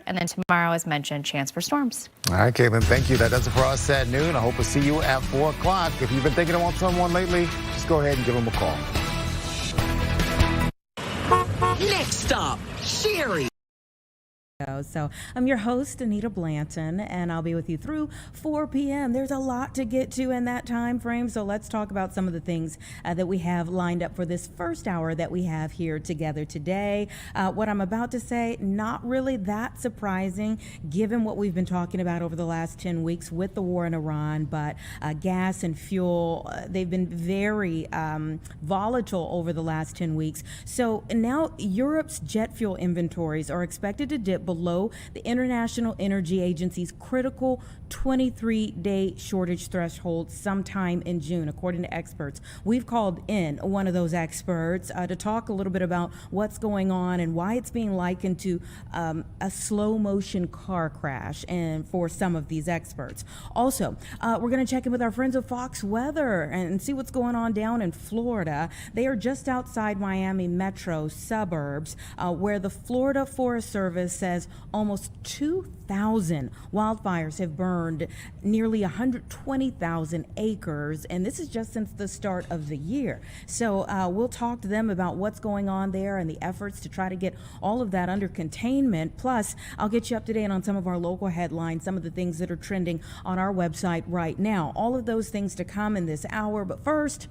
And then tomorrow, as mentioned, chance for storms. All right, Caitlin, thank you. That does it for us at noon. I hope to see you at 4 o'clock. If you've been thinking about someone lately, just go ahead and give them a call. Next stop, Sherry. So I'm your host, Anita Blanton, and I'll be with you through 4 p.m. There's a lot to get to in that time frame, so let's talk about some of the things that we have lined up for this first hour that we have here together today. What I'm about to say, not really that surprising, given what we've been talking about over the last 10 weeks with the war in Iran, but gas and fuel, they've been very volatile over the last 10 weeks. So now Europe's jet fuel inventories are expected to dip below the International Energy Agency's critical 23-day shortage threshold sometime in June, according to experts. We've called in one of those experts to talk a little bit about what's going on and why it's being likened to a slow motion car crash, and for some of these experts. Also, we're going to check in with our friends at Fox Weather and see what's going on down in Florida. They are just outside Miami metro suburbs, where the Florida Forest Service says almost 2,000 wildfires have burned nearly 120,000 acres, and this is just since the start of the year. So we'll talk to them about what's going on there and the efforts to try to get all of that under containment. Plus, I'll get you up to date on some of our local headlines, some of the things that are trending on our website right now. All of those things to come in this hour, but first,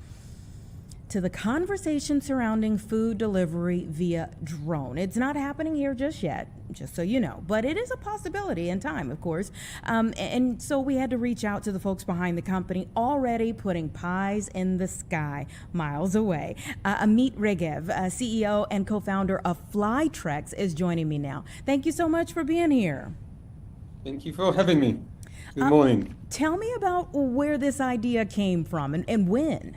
to the conversation surrounding food delivery via drone. It's not happening here just yet, just so you know, but it is a possibility in time, of course. And so we had to reach out to the folks behind the company already putting pies in the sky miles away. Amit Regev, CEO and co-founder of Flytrex, is joining me now. Thank you so much for being here. Thank you for having me. Good morning. Tell me about where this idea came from and when.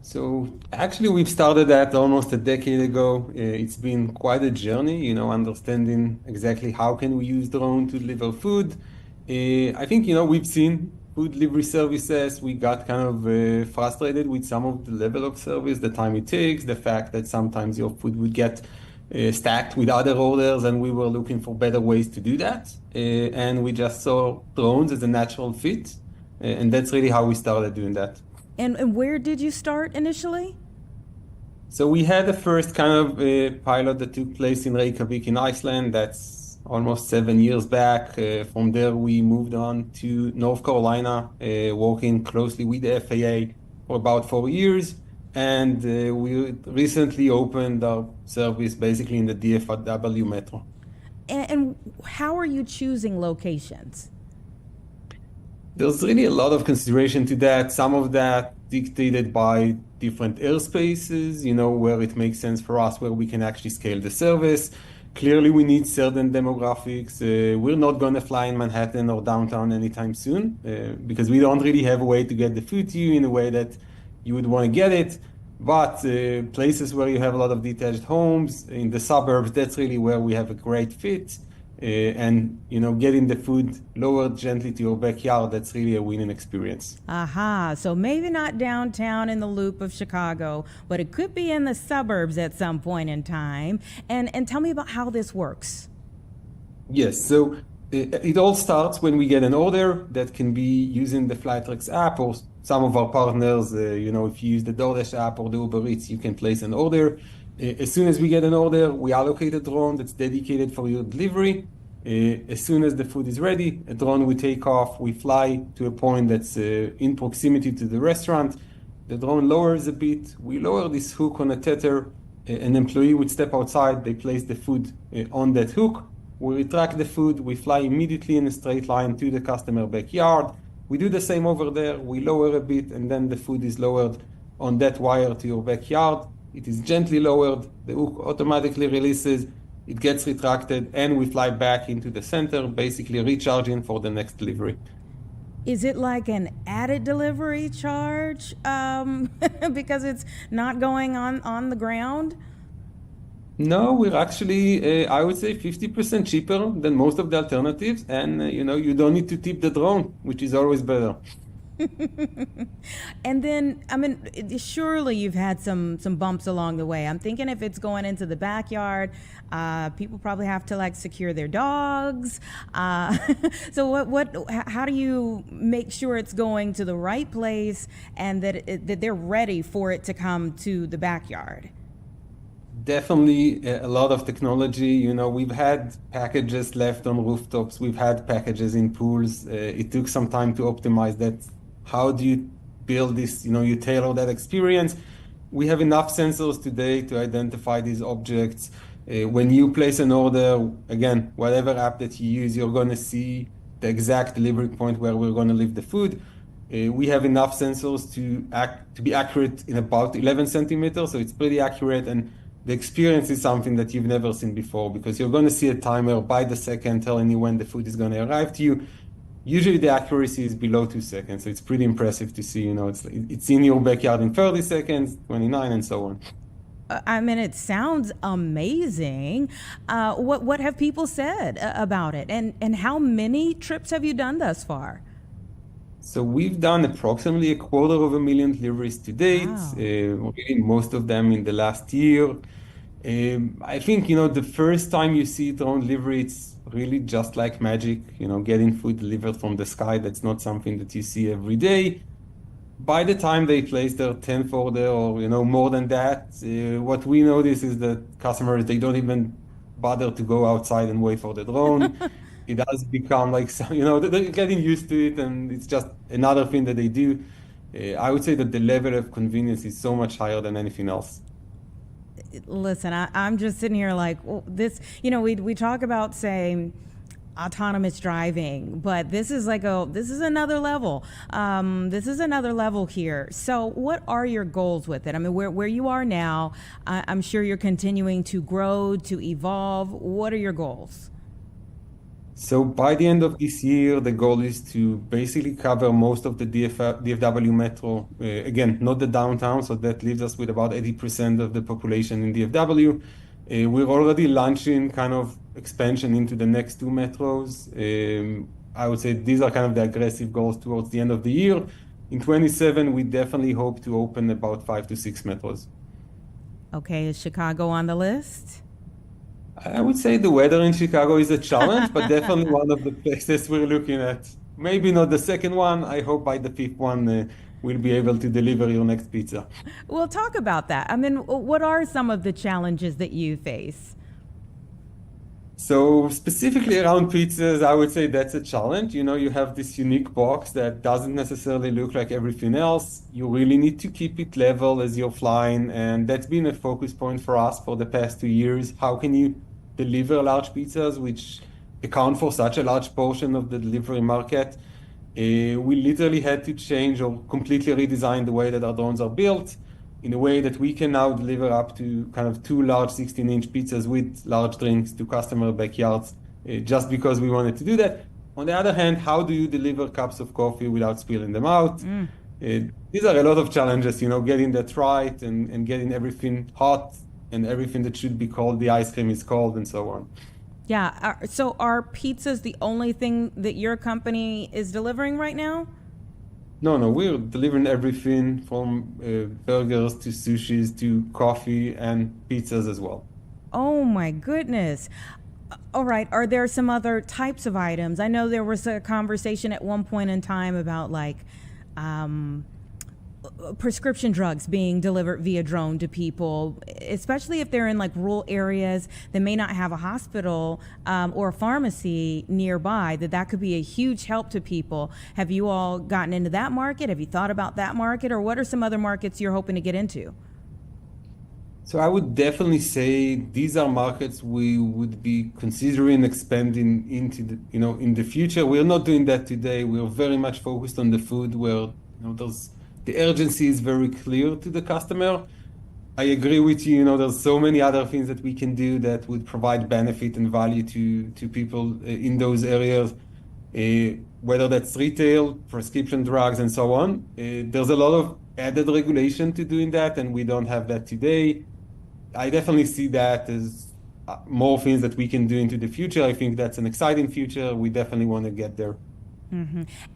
So actually, we've started that almost a decade ago. It's been quite a journey, understanding exactly how can we use drone to deliver food. I think, we've seen food delivery services. We got kind of frustrated with some of the level of service, the time it takes, the fact that sometimes your food would get stacked with other orders, and we were looking for better ways to do that. And we just saw drones as a natural fit. And that's really how we started doing that. And where did you start initially? So we had the first kind of pilot that took place in Reykjavik in Iceland. That's almost 7 years back. From there, we moved on to North Carolina, working closely with the FAA for about 4 years. And we recently opened our service basically in the DFW metro. And how are you choosing locations? There's really a lot of consideration to that. Some of that dictated by different airspaces, where it makes sense for us, where we can actually scale the service. Clearly, we need certain demographics. We're not going to fly in Manhattan or downtown anytime soon because we don't really have a way to get the food to you in a way that you would want to get it. But places where you have a lot of detached homes in the suburbs, that's really where we have a great fit. And getting the food lowered gently to your backyard, that's really a winning experience. So maybe not downtown in the loop of Chicago, but it could be in the suburbs at some point in time. And tell me about how this works. Yes, so it all starts when we get an order that can be using the Flytrex app, or some of our partners, if you use the DoorDash app or the Uber Eats, you can place an order. As soon as we get an order, we allocate a drone that's dedicated for your delivery. As soon as the food is ready, a drone will take off. We fly to a point that's in proximity to the restaurant. The drone lowers a bit. We lower this hook on a tether. An employee would step outside. They place the food on that hook. We retract the food. We fly immediately in a straight line to the customer backyard. We do the same over there. We lower a bit, and then the food is lowered on that wire to your backyard. It is gently lowered, the hook automatically releases, it gets retracted, and we fly back into the center, basically recharging for the next delivery. Is it like an added delivery charge because it's not going on the ground? No, we're actually, I would say 50% cheaper than most of the alternatives. And, you don't need to tip the drone, which is always better. And then, I mean, surely you've had some bumps along the way. I'm thinking if it's going into the backyard, people probably have to like secure their dogs. So how do you make sure it's going to the right place and that they're ready for it to come to the backyard? Definitely a lot of technology. You know, we've had packages left on rooftops. We've had packages in pools. It took some time to optimize that. How do you build this? You know, you tailor that experience. We have enough sensors today to identify these objects. When you place an order, again, whatever app that you use, you're going to see the exact delivery point where we're going to leave the food. We have enough sensors to be accurate in about 11 centimeters, so it's pretty accurate. And the experience is something that you've never seen before, because you're going to see a timer by the second telling you when the food is going to arrive to you. Usually the accuracy is below 2 seconds, so it's pretty impressive to see. You know, it's in your backyard in 30 seconds, 29, and so on. I mean, it sounds amazing. What have people said about it, and how many trips have you done thus far? So we've done approximately 250,000 deliveries to date. Wow. Really most of them in the last year. I think, you know, the first time you see drone delivery, it's really just like magic, you know, getting food delivered from the sky. That's not something that you see every day. By the time they place their 10th order or, you know, more than that, what we notice is that customers, they don't even bother to go outside and wait for the drone. It does become like, you know, they're getting used to it, and it's just another thing that they do. I would say that the level of convenience is so much higher than anything else. Listen, I'm just sitting here like, well, this, you know, we talk about, say, autonomous driving, but this is another level. This is another level here. So what are your goals with it? I mean, where you are now, I'm sure you're continuing to grow, to evolve. What are your goals? So by the end of this year, the goal is to basically cover most of the DFW metro. Again, not the downtown, so that leaves us with about 80% of the population in DFW. We're already launching kind of expansion into the next 2 metros. I would say these are kind of the aggressive goals towards the end of the year. In 27, we definitely hope to open about 5 to 6 metros. Okay, is Chicago on the list? I would say the weather in Chicago is a challenge, but definitely one of the places we're looking at. Maybe not the second one. I hope by the 5th one, we'll be able to deliver your next pizza. Well, talk about that. I mean, what are some of the challenges that you face? So specifically around pizzas, I would say that's a challenge. You know, you have this unique box that doesn't necessarily look like everything else. You really need to keep it level as you're flying. And that's been a focus point for us for the past 2 years. How can you deliver large pizzas, which account for such a large portion of the delivery market? We literally had to change or completely redesign the way that our drones are built, in a way that we can now deliver up to kind of 2 large 16-inch pizzas with large drinks to customer backyards, just because we wanted to do that. On the other hand, how do you deliver cups of coffee without spilling them out? These are a lot of challenges, you know, getting that right and getting everything hot and everything that should be cold, the ice cream is cold, and so on. Yeah, so are pizzas the only thing that your company is delivering right now? No, we're delivering everything from burgers to sushis to coffee and pizzas as well. Oh my goodness. All right, are there some other types of items? I know there was a conversation at one point in time about like prescription drugs being delivered via drone to people, especially if they're in like rural areas that may not have a hospital or a pharmacy nearby, that could be a huge help to people. Have you all gotten into that market? Have you thought about that market, or what are some other markets you're hoping to get into? So I would definitely say these are markets we would be considering expanding into the, you know, in the future. We're not doing that today. We're very much focused on the food, where, you know, the urgency is very clear to the customer. I agree with you. You know, there's so many other things that we can do that would provide benefit and value to people in those areas, whether that's retail, prescription drugs, and so on. There's a lot of added regulation to doing that, and we don't have that today. I definitely see that as more things that we can do into the future. I think that's an exciting future. We definitely want to get there.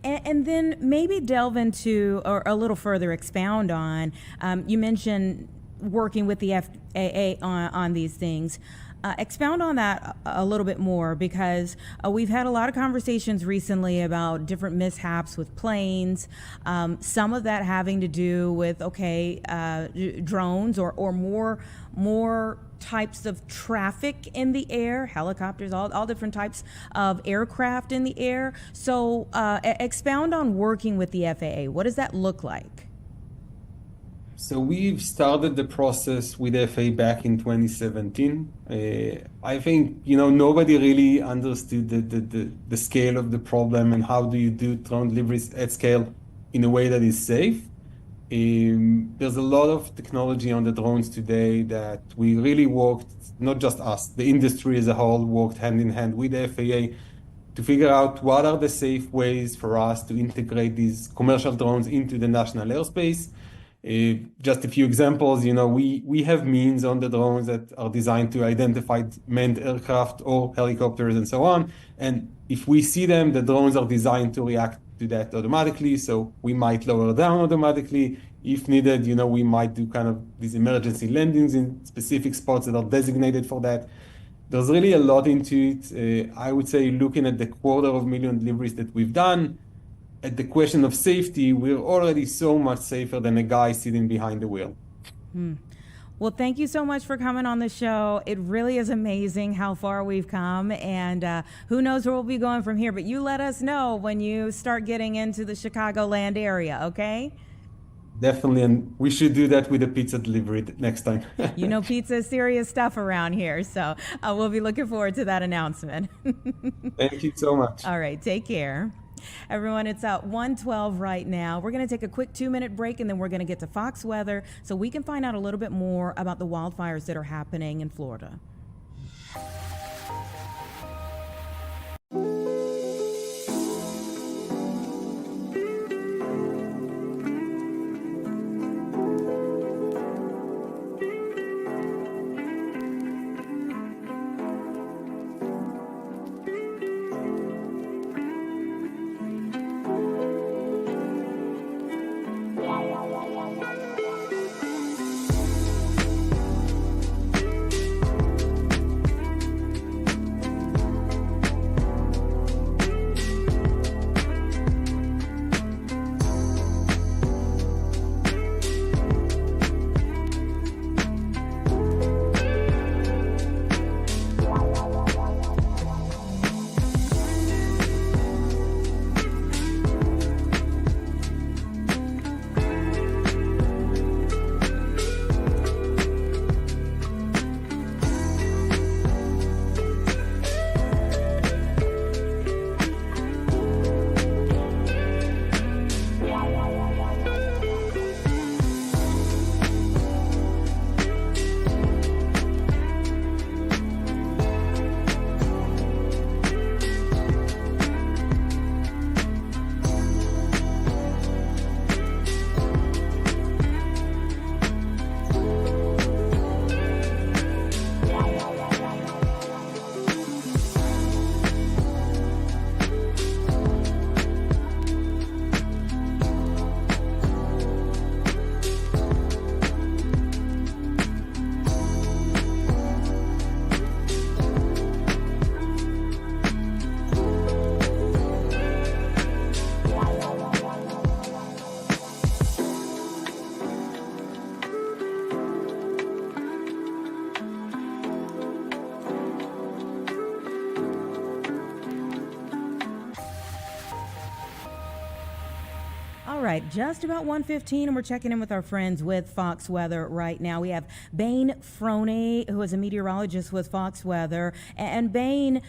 And then maybe delve into, or a little further expound on, you mentioned working with the FAA on these things. Expound on that a little bit more, because we've had a lot of conversations recently about different mishaps with planes, some of that having to do with, drones or more types of traffic in the air, helicopters, all different types of aircraft in the air. So expound on working with the FAA. What does that look like? So we've started the process with FAA back in 2017. I think, nobody really understood the scale of the problem and how do you do drone deliveries at scale in a way that is safe. There's a lot of technology on the drones today that we really worked, not just us, the industry as a whole worked hand in hand with the FAA to figure out what are the safe ways for us to integrate these commercial drones into the national airspace. Just a few examples, we have means on the drones that are designed to identify manned aircraft or helicopters and so on. And if we see them, the drones are designed to react to that automatically. So we might lower down automatically. If needed, we might do kind of these emergency landings in specific spots that are designated for that. There's really a lot into it. I would say looking at the 250,000 deliveries that we've done, at the question of safety, we're already so much safer than a guy sitting behind the wheel. Well, thank you so much for coming on the show. It really is amazing how far we've come, and who knows where we'll be going from here. But you let us know when you start getting into the Chicagoland area, okay? Definitely, and we should do that with a pizza delivery next time. Pizza is serious stuff around here, so we'll be looking forward to that announcement. Thank you so much. All right, take care. Everyone, it's at 1:12 right now. We're going to take a quick 2-minute break, and then we're going to get to Fox weather so we can find out a little bit more about the wildfires that are happening in Florida. All right, just about 1:15, and we're checking in with our friends with Fox Weather right now. We have Bain Froney, who is a meteorologist with Fox Weather. And Bain,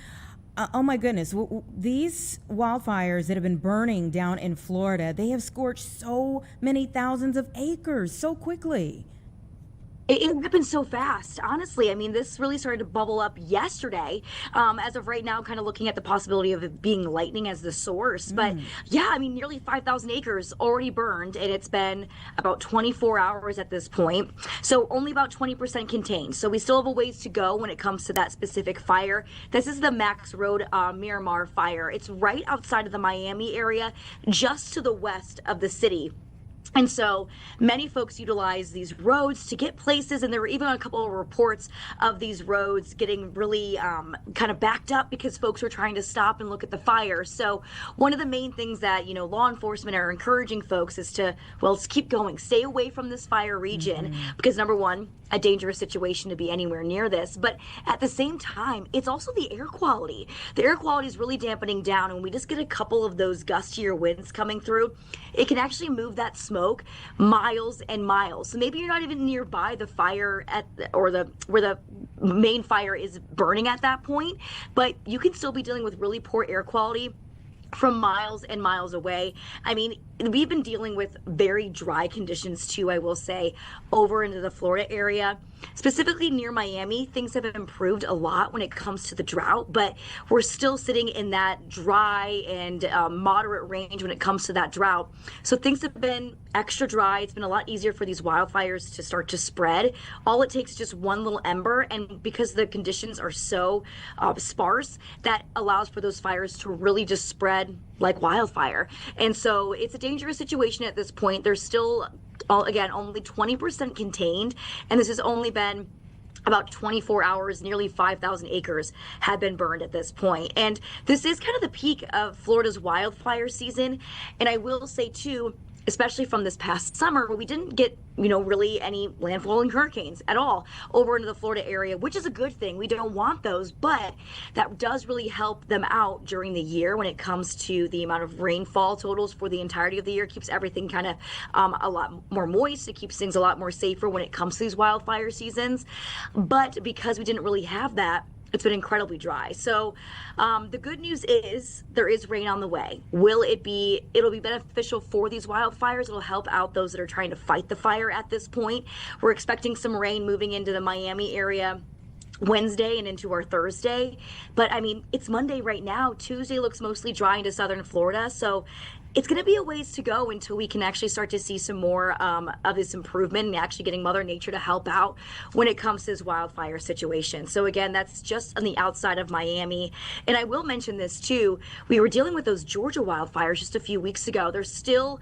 oh my goodness, these wildfires that have been burning down in Florida, they have scorched so many thousands of acres so quickly. It happened so fast, honestly. I mean, this really started to bubble up yesterday. As of right now, kind of looking at the possibility of it being lightning as the source. But yeah, I mean, nearly 5,000 acres already burned, and it's been about 24 hours at this point. So only about 20% contained. So we still have a ways to go when it comes to that specific fire. This is the Max Road Miramar fire. It's right outside of the Miami area, just to the west of the city. And so many folks utilize these roads to get places, and there were even a couple of reports of these roads getting really kind of backed up because folks were trying to stop and look at the fire. So one of the main things that, law enforcement are encouraging folks is to, well, let's keep going. Stay away from this fire region because, number one, a dangerous situation to be anywhere near this. But at the same time, it's also the air quality. The air quality is really dampening down, and we just get a couple of those gustier winds coming through. It can actually move that smoke miles and miles. So maybe you're not even nearby the fire where the main fire is burning at that point, but you can still be dealing with really poor air quality from miles and miles away. I mean, we've been dealing with very dry conditions too, I will say, over into the Florida area. Specifically near Miami, things have improved a lot when it comes to the drought, but we're still sitting in that dry and moderate range when it comes to that drought. So things have been extra dry. It's been a lot easier for these wildfires to start to spread. All it takes is just one little ember, and because the conditions are so sparse, that allows for those fires to really just spread like wildfire. And so it's a dangerous situation at this point. There's still, again, only 20% contained, and this has only been about 24 hours. Nearly 5,000 acres have been burned at this point. And this is kind of the peak of Florida's wildfire season. And I will say, too, especially from this past summer, where we didn't get, really any landfalling hurricanes at all over into the Florida area, which is a good thing. We don't want those, but that does really help them out during the year when it comes to the amount of rainfall totals for the entirety of the year. It keeps everything kind of a lot more moist. It keeps things a lot more safer when it comes to these wildfire seasons. But because we didn't really have that, it's been incredibly dry. So the good news is there is rain on the way. It'll be beneficial for these wildfires. It'll help out those that are trying to fight the fire at this point. We're expecting some rain moving into the Miami area Wednesday and into our Thursday. But I mean, it's Monday right now. Tuesday looks mostly dry into southern Florida. So it's going to be a ways to go until we can actually start to see some more of this improvement and actually getting Mother Nature to help out when it comes to this wildfire situation. So again, that's just on the outside of Miami. And I will mention this too. We were dealing with those Georgia wildfires just a few weeks ago. They're still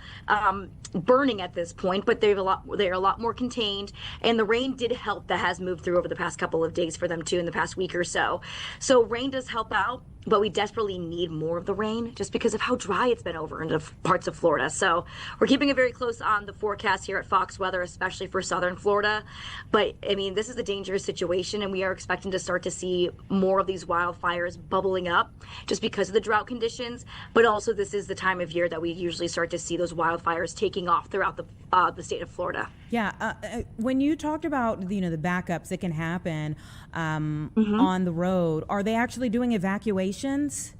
burning at this point, but they're a lot more contained. And the rain did help that has moved through over the past couple of days for them too in the past week or so. So rain does help out, but we desperately need more of the rain just because of how dry it's been over into parts of Florida. So we're keeping it very close on the forecast here at Fox Weather, especially for southern Florida. But I mean, this is a dangerous situation, and we are expecting to start to see more of these wildfires bubbling up just because of the drought conditions. But also, this is the time of year that we usually start to see those wildfires taking off throughout the state of Florida. Yeah, when you talked about the backups that can happen on the road, are they actually doing evacuations?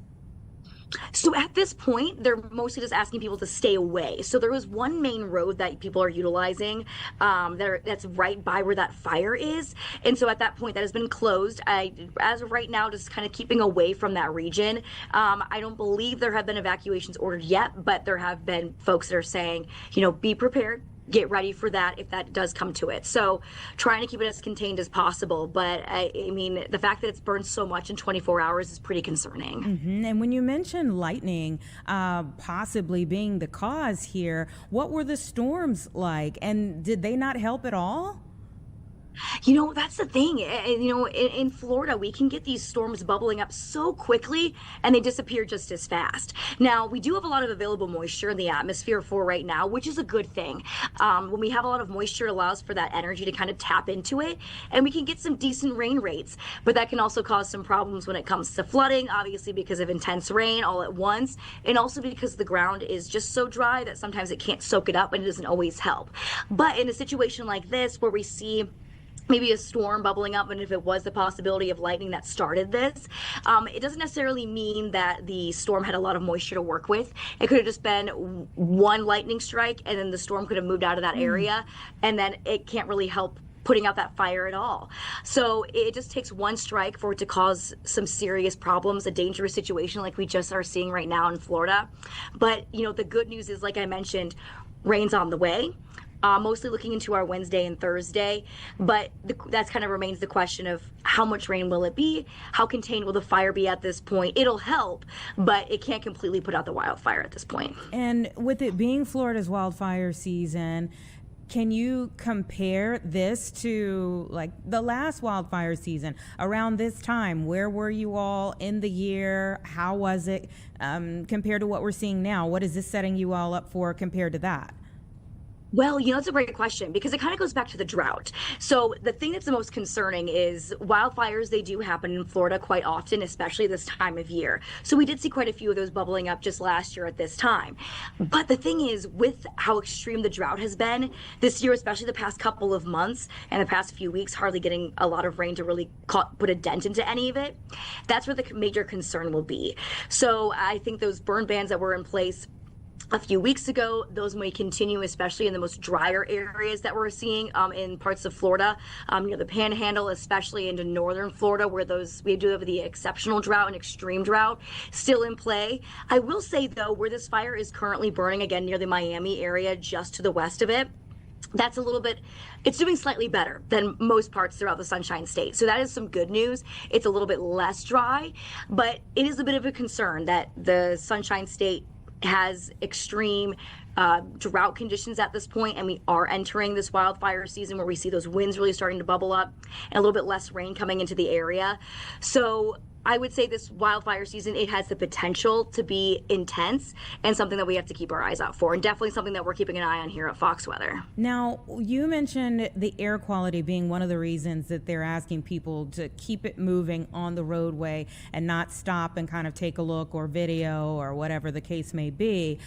So at this point, they're mostly just asking people to stay away. So there was one main road that people are utilizing that's right by where that fire is. And so at that point, that has been closed. As of right now, just kind of keeping away from that region. I don't believe there have been evacuations ordered yet, but there have been folks that are saying, be prepared. Get ready for that if that does come to it. So trying to keep it as contained as possible. But I mean, the fact that it's burned so much in 24 hours is pretty concerning. Mm-hmm. And when you mentioned lightning possibly being the cause here, what were the storms like? And did they not help at all? That's the thing. In Florida, we can get these storms bubbling up so quickly and they disappear just as fast. Now, we do have a lot of available moisture in the atmosphere for right now, which is a good thing. When we have a lot of moisture, it allows for that energy to kind of tap into it, and we can get some decent rain rates. But that can also cause some problems when it comes to flooding, obviously because of intense rain all at once, and also because the ground is just so dry that sometimes it can't soak it up and it doesn't always help. But in a situation like this, where we see maybe a storm bubbling up, and if it was the possibility of lightning that started this, it doesn't necessarily mean that the storm had a lot of moisture to work with. It could have just been one lightning strike, and then the storm could have moved out of that area, and then it can't really help putting out that fire at all. So it just takes one strike for it to cause some serious problems, a dangerous situation like we just are seeing right now in Florida. But, the good news is, like I mentioned, rain's on the way. Mostly looking into our Wednesday and Thursday, but that kind of remains the question of how much rain will it be? How contained will the fire be at this point? It'll help, but it can't completely put out the wildfire at this point. And with it being Florida's wildfire season, can you compare this to like the last wildfire season around this time? Where were you all in the year? How was it compared to what we're seeing now? What is this setting you all up for compared to that? Well, it's a great question because it kind of goes back to the drought. So the thing that's the most concerning is wildfires. They do happen in Florida quite often, especially this time of year. So we did see quite a few of those bubbling up just last year at this time. But the thing is, with how extreme the drought has been this year, especially the past couple of months and the past few weeks, hardly getting a lot of rain to really put a dent into any of it, that's where the major concern will be. So I think those burn bans that were in place a few weeks ago, those may continue, especially in the most drier areas that we're seeing in parts of Florida, near the Panhandle, especially into northern Florida, where we do have the exceptional drought and extreme drought still in play. I will say, though, where this fire is currently burning, again, near the Miami area, just to the west of it, that's it's doing slightly better than most parts throughout the Sunshine State. So that is some good news. It's a little bit less dry, but it is a bit of a concern that the Sunshine State has extreme drought conditions at this point, and we are entering this wildfire season where we see those winds really starting to bubble up and a little bit less rain coming into the area. So I would say this wildfire season, it has the potential to be intense and something that we have to keep our eyes out for, and definitely something that we're keeping an eye on here at Fox Weather. Now, you mentioned the air quality being one of the reasons that they're asking people to keep it moving on the roadway and not stop and kind of take a look or video or whatever the case may be.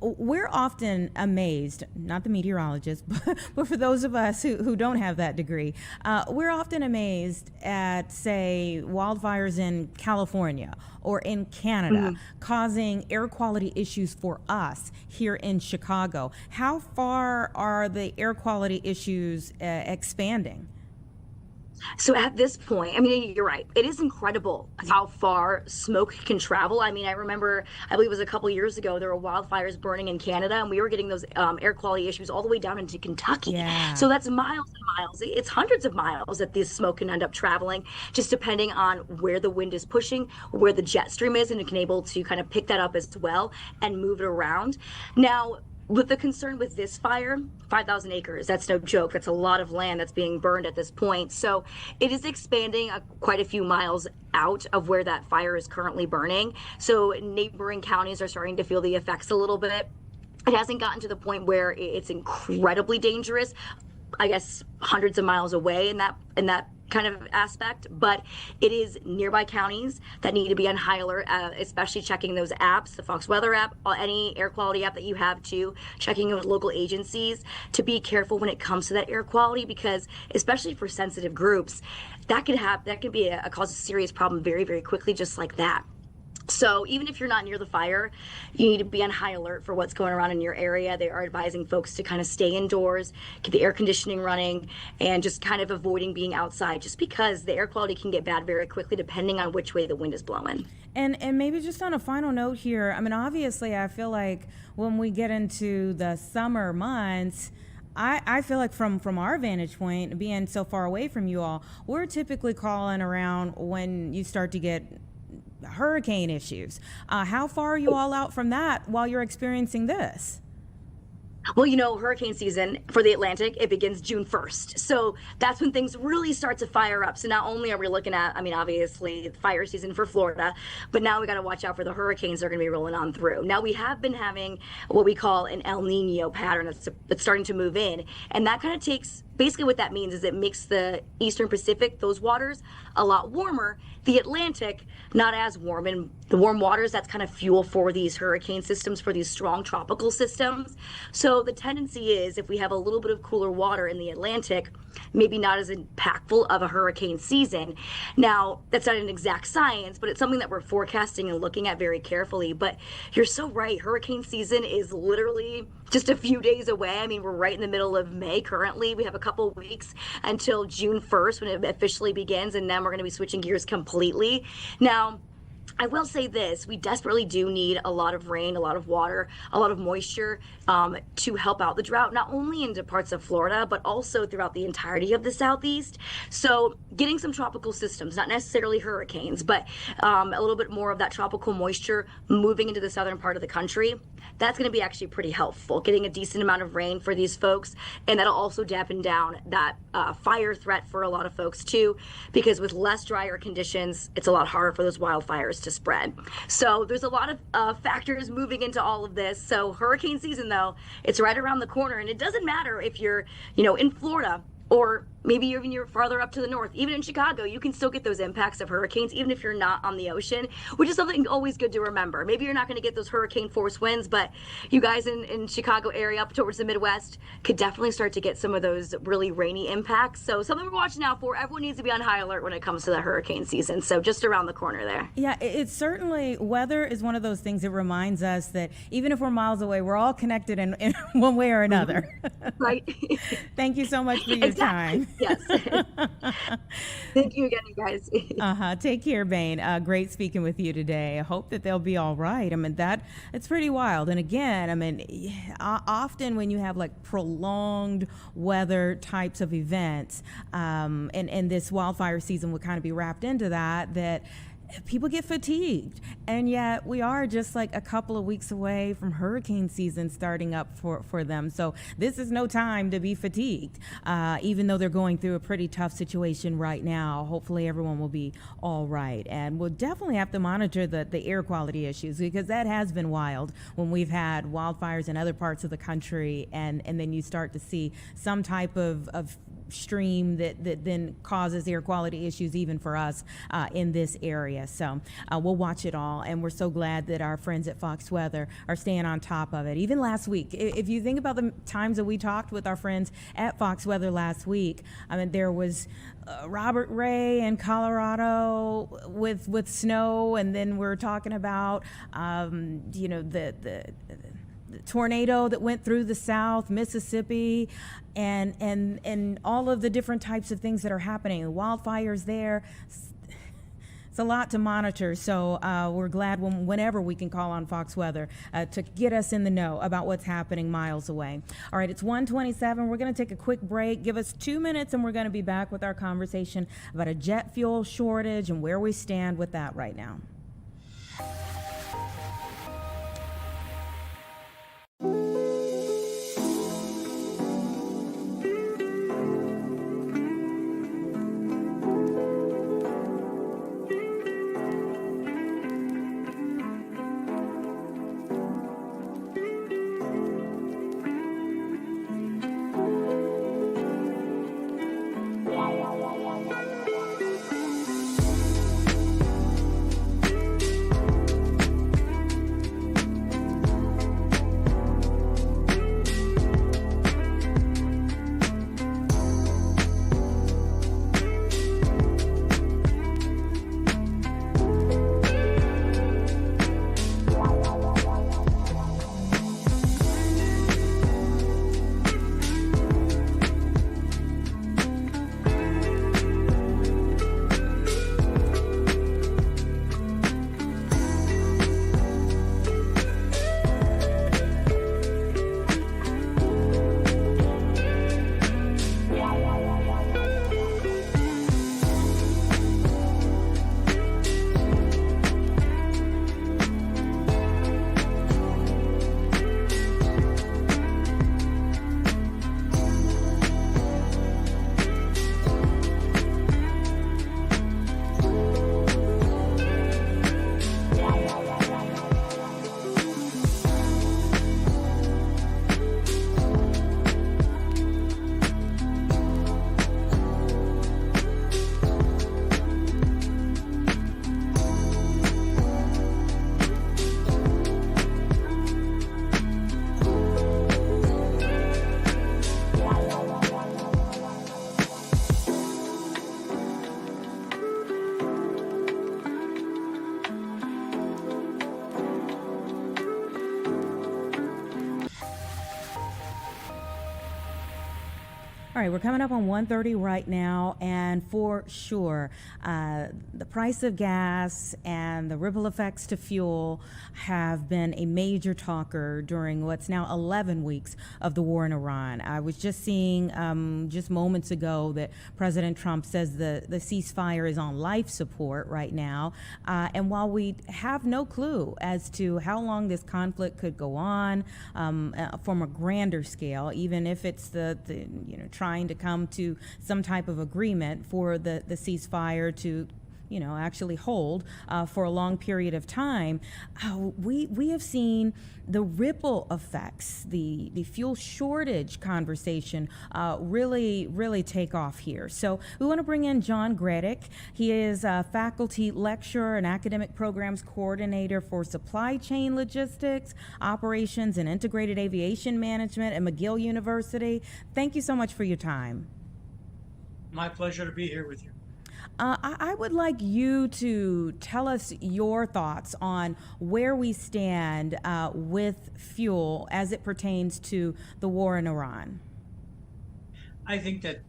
We're often amazed, not the meteorologists, but for those of us who don't have that degree, we're often amazed at, say, wildfires in California or in Canada causing air quality issues for us here in Chicago. How far are the air quality issues expanding? So at this point, you're right. It is incredible how far smoke can travel. I remember, I believe it was a couple years ago, there were wildfires burning in Canada, and we were getting those air quality issues all the way down into Kentucky. Yeah. So that's miles and miles. It's hundreds of miles that this smoke can end up traveling, just depending on where the wind is pushing, where the jet stream is, and it can able to kind of pick that up as well and move it around. Now, with the concern with this fire, 5,000 acres, that's no joke. That's a lot of land that's being burned at this point. So it is expanding quite a few miles out of where that fire is currently burning. So neighboring counties are starting to feel the effects a little bit. It hasn't gotten to the point where it's incredibly dangerous, I guess hundreds of miles away in that kind of aspect, but it is nearby counties that need to be on high alert, especially checking those apps, the Fox Weather app, any air quality app that you have too, checking with local agencies to be careful when it comes to that air quality, because especially for sensitive groups, that could be a cause of serious problem very, very quickly, just like that. So even if you're not near the fire, you need to be on high alert for what's going around in your area. They are advising folks to kind of stay indoors, keep the air conditioning running, and just kind of avoiding being outside, just because the air quality can get bad very quickly depending on which way the wind is blowing. And maybe just on a final note here, obviously I feel like when we get into the summer months, I feel like from our vantage point, being so far away from you all, we're typically calling around when you start to get hurricane issues. How far are you all out from that while you're experiencing this? Well, hurricane season for the Atlantic, it begins June 1st. So that's when things really start to fire up. So not only are we looking at, obviously fire season for Florida, but now we got to watch out for the hurricanes that are going to be rolling on through. Now we have been having what we call an El Nino pattern that's starting to move in. And that kind of basically what that means is it makes the Eastern Pacific, those waters, a lot warmer. The Atlantic, not as warm. And the warm waters, that's kind of fuel for these hurricane systems, for these strong tropical systems. So the tendency is, if we have a little bit of cooler water in the Atlantic, maybe not as impactful of a hurricane season. Now, that's not an exact science, but it's something that we're forecasting and looking at very carefully. But you're so right. Hurricane season is literally just a few days away. We're right in the middle of May currently. We have a couple couple weeks until June 1st when it officially begins, and then we're going to be switching gears completely. Now, I will say this, we desperately do need a lot of rain, a lot of water, a lot of moisture to help out the drought, not only into parts of Florida, but also throughout the entirety of the Southeast. So getting some tropical systems, not necessarily hurricanes, but a little bit more of that tropical moisture moving into the southern part of the country, that's going to be actually pretty helpful, getting a decent amount of rain for these folks. And that'll also dampen down that fire threat for a lot of folks too, because with less drier conditions, it's a lot harder for those wildfires to spread. So there's a lot of factors moving into all of this. So hurricane season, though, it's right around the corner, and it doesn't matter if you're, in Florida or maybe even you're farther up to the north. Even in Chicago, you can still get those impacts of hurricanes, even if you're not on the ocean, which is something always good to remember. Maybe you're not going to get those hurricane force winds, but you guys in Chicago area up towards the Midwest could definitely start to get some of those really rainy impacts. So something we're watching out for. Everyone needs to be on high alert when it comes to the hurricane season. So just around the corner there. Yeah, it's certainly, weather is one of those things that reminds us that even if we're miles away, we're all connected in one way or another. Right. Thank you so much for your time. Yes. Thank you again, you guys. Take care, Bane. Great speaking with you today. I hope that they'll be all right. I mean, it's pretty wild. And again, often when you have like prolonged weather types of events, and this wildfire season would kind of be wrapped into that people get fatigued, and yet we are just like a couple of weeks away from hurricane season starting up for them. So this is no time to be fatigued, even though they're going through a pretty tough situation right now. Hopefully everyone will be all right, and we'll definitely have to monitor the air quality issues, because that has been wild when we've had wildfires in other parts of the country, and then you start to see some type of stream that then causes air quality issues even for us in this area. So we'll watch it all, and we're so glad that our friends at Fox Weather are staying on top of it. Even last week, if you think about the times that we talked with our friends at Fox Weather last week, there was Robert Ray in Colorado with snow, and then we're talking about the tornado that went through the South, Mississippi, and all of the different types of things that are happening. The wildfires there. It's a lot to monitor, so we're glad whenever we can call on Fox Weather to get us in the know about what's happening miles away. All right, it's 1:27. We're going to take a quick break. Give us 2 minutes, and we're going to be back with our conversation about a jet fuel shortage and where we stand with that right now. All right, we're coming up on 1:30 right now, and for sure, the price of gas and the ripple effects to fuel have been a major talker during what's now 11 weeks of the war in Iran. I was just seeing just moments ago that President Trump says the ceasefire is on life support right now, and while we have no clue as to how long this conflict could go on from a grander scale, even if it's the trying to come to some type of agreement for the ceasefire to actually hold for a long period of time, we have seen the ripple effects, the fuel shortage conversation really take off here. So we want to bring in John Gredick. He is a faculty lecturer and academic programs coordinator for supply chain logistics, operations, and integrated aviation management at McGill University. Thank you so much for your time. My pleasure to be here with you. I would like you to tell us your thoughts on where we stand with fuel as it pertains to the war in Iran. I think that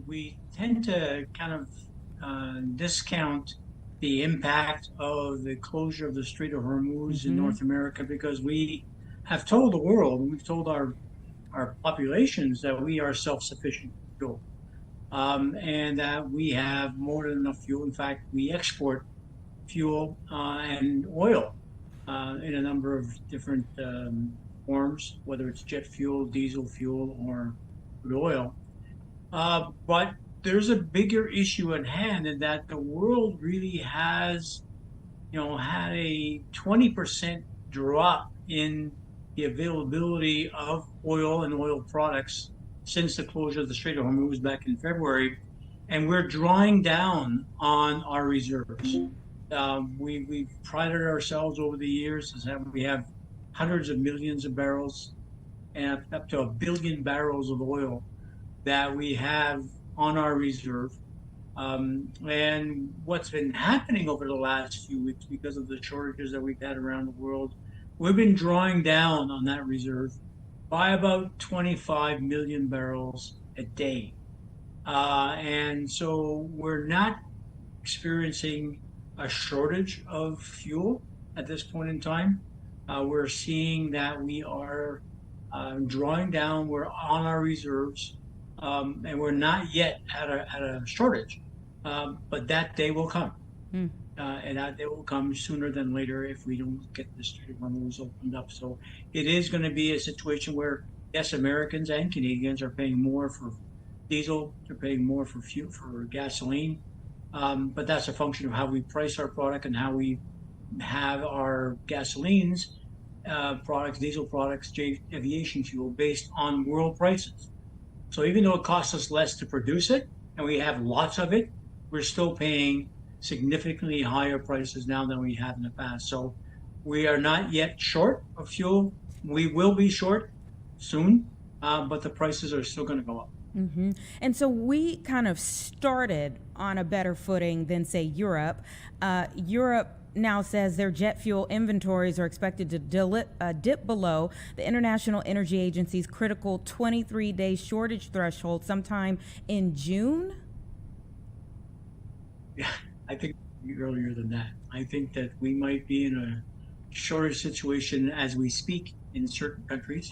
we tend to kind of discount the impact of the closure of the Strait of Hormuz in North America, because we have told the world, we've told our populations that we are self-sufficient in fuel. And that we have more than enough fuel. In fact, we export fuel and oil in a number of different forms, whether it's jet fuel, diesel fuel, or crude oil. But there's a bigger issue at hand, in that the world really has, had a 20% drop in the availability of oil and oil products since the closure of the Strait of Hormuz back in February, and we're drawing down on our reserves. We've prided ourselves over the years as that we have hundreds of millions of barrels and up to 1 billion barrels of oil that we have on our reserve. And what's been happening over the last few weeks, because of the shortages that we've had around the world, we've been drawing down on that reserve by about 25 million barrels a day. And so we're not experiencing a shortage of fuel at this point in time. We're seeing that we are drawing down, we're on our reserves, and we're not yet at a shortage. But that day will come. And that day will come sooner than later if we don't get the Strait of Hormuz opened up. So it is going to be a situation where, yes, Americans and Canadians are paying more for diesel, they're paying more for fuel, for gasoline, but that's a function of how we price our product and how we have our gasolines, products, diesel products, aviation fuel based on world prices. So even though it costs us less to produce it, and we have lots of it, we're still paying significantly higher prices now than we have in the past. So we are not yet short of fuel. We will be short soon, but the prices are still going to go up. And so we kind of started on a better footing than, say, Europe. Europe now says their jet fuel inventories are expected to dip below the International Energy Agency's critical 23-day shortage threshold sometime in June. Yeah, I think earlier than that. I think that we might be in a shortage situation as we speak in certain countries.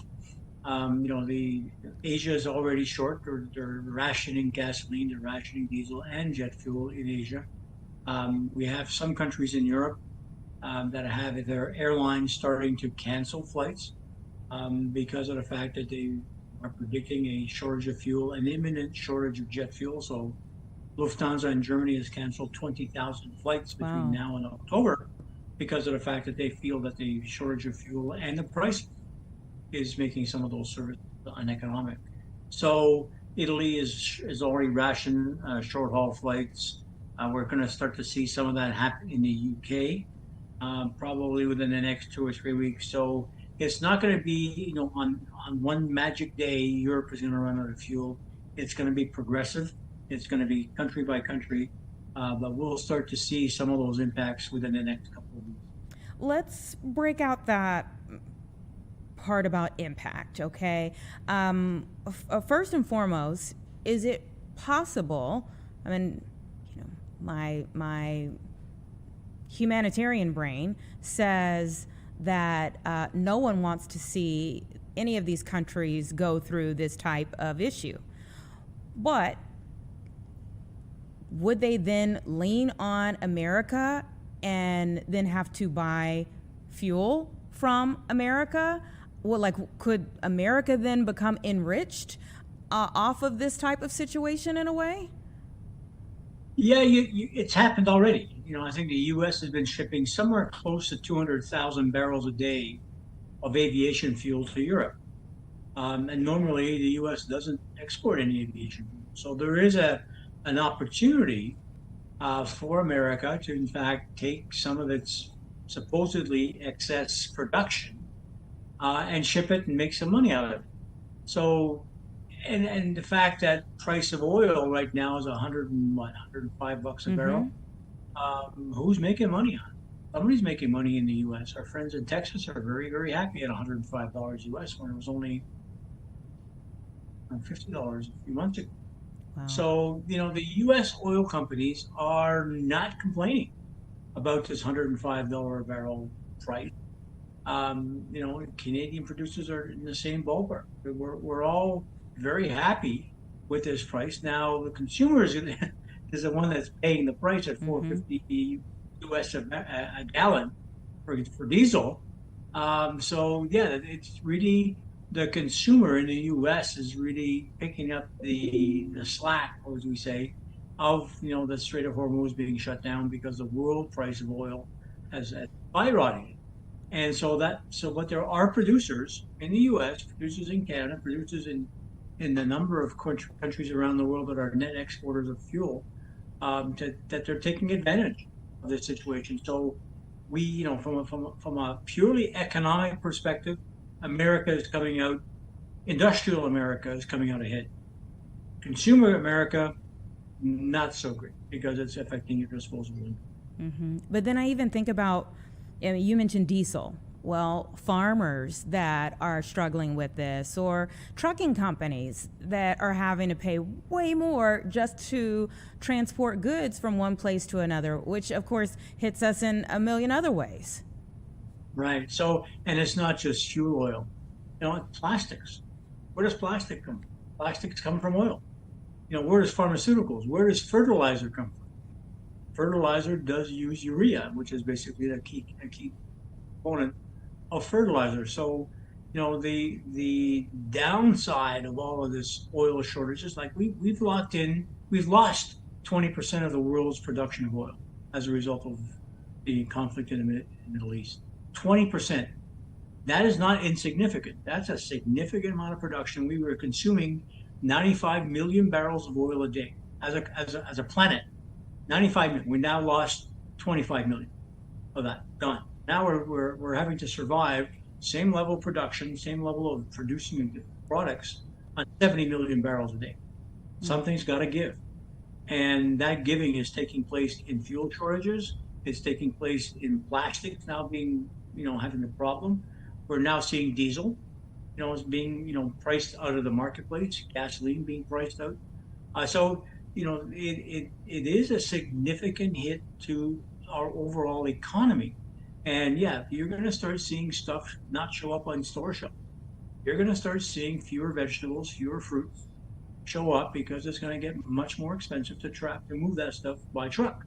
The Asia is already short. They're rationing gasoline, they're rationing diesel and jet fuel in Asia. We have some countries in Europe that have their airlines starting to cancel flights because of the fact that they are predicting a shortage of fuel, an imminent shortage of jet fuel. So Lufthansa in Germany has canceled 20,000 flights between now and October because of the fact that they feel that the shortage of fuel and the price is making some of those services uneconomic. So Italy is already rationed short haul flights. We're going to start to see some of that happen in the UK, probably within the next 2 or 3 weeks. So it's not going to be, on one magic day, Europe is going to run out of fuel. It's going to be progressive. It's going to be country by country, but we'll start to see some of those impacts within the next couple of weeks. Let's break out that part about impact, okay? First and foremost, is it possible? I mean, my humanitarian brain says that no one wants to see any of these countries go through this type of issue. But would they then lean on America and then have to buy fuel from America? Well, could America then become enriched off of this type of situation in a way? Yeah, it's happened already. I think the U.S. has been shipping somewhere close to 200,000 barrels a day of aviation fuel to Europe. And normally the U.S. doesn't export any aviation fuel. So there is an opportunity for America to, in fact, take some of its supposedly excess production and ship it and make some money out of it. So, and the fact that price of oil right now is $105 a barrel. Who's making money on it? Somebody's making money in the U.S. Our friends in Texas are very, very happy at $105 U.S. when it was only $50 a few months ago. Wow. So, the U.S. oil companies are not complaining about this $105 a barrel price. Canadian producers are in the same ballpark. We're all very happy with this price. Now, the consumer is the one that's paying the price at $4.50 U.S. a gallon for diesel. So, yeah, it's really the consumer in the U.S. is really picking up the slack, as we say, of the Strait of Hormuz being shut down because the world price of oil has skyrocketed. And but there are producers in the U.S., producers in Canada, producers in the number of countries around the world that are net exporters of fuel, that they're taking advantage of this situation. So we, from a purely economic perspective, America is coming out, industrial America is coming out ahead. Consumer America, not so great because it's affecting your disposable income. But then I even think about, you mentioned diesel. Well, farmers that are struggling with this, or trucking companies that are having to pay way more just to transport goods from one place to another, which of course hits us in a million other ways. Right. So, and it's not just fuel oil. Plastics. Where does plastic come from? Plastics come from oil. Where does pharmaceuticals? Where does fertilizer come from? Fertilizer does use urea, which is basically a key component of fertilizer. So, the downside of all of this oil shortage is we've lost 20% of the world's production of oil as a result of the conflict in the Middle East. 20%. That is not insignificant. That's a significant amount of production. We were consuming 95 million barrels of oil a day as a planet. 95 million. We now lost 25 million of that. Gone. Now we're having to survive same level of production, same level of producing products on 70 million barrels a day. Something's got to give. And that giving is taking place in fuel shortages. It's taking place in plastics now being, having a problem. We're now seeing diesel, is being, priced out of the marketplace, gasoline being priced out. So, it is a significant hit to our overall economy. And yeah, you're going to start seeing stuff not show up on store shelves. You're going to start seeing fewer vegetables, fewer fruits show up because it's going to get much more expensive to move that stuff by truck.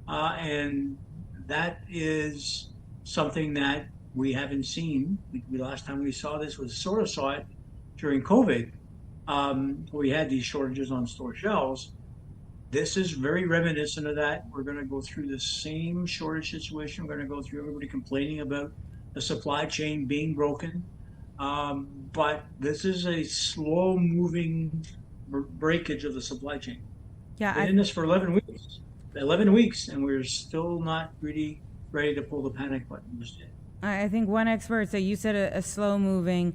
And that is something that we haven't seen. The last time we saw this was sort of saw it during COVID. We had these shortages on store shelves. This is very reminiscent of that. We're going to go through the same shortage situation. We're going to go through everybody complaining about the supply chain being broken. But this is a slow-moving breakage of the supply chain. Yeah, Been in this for 11 weeks. 11 weeks, and we're still not really ready to pull the panic button just yet. I think one expert said, you said a slow-moving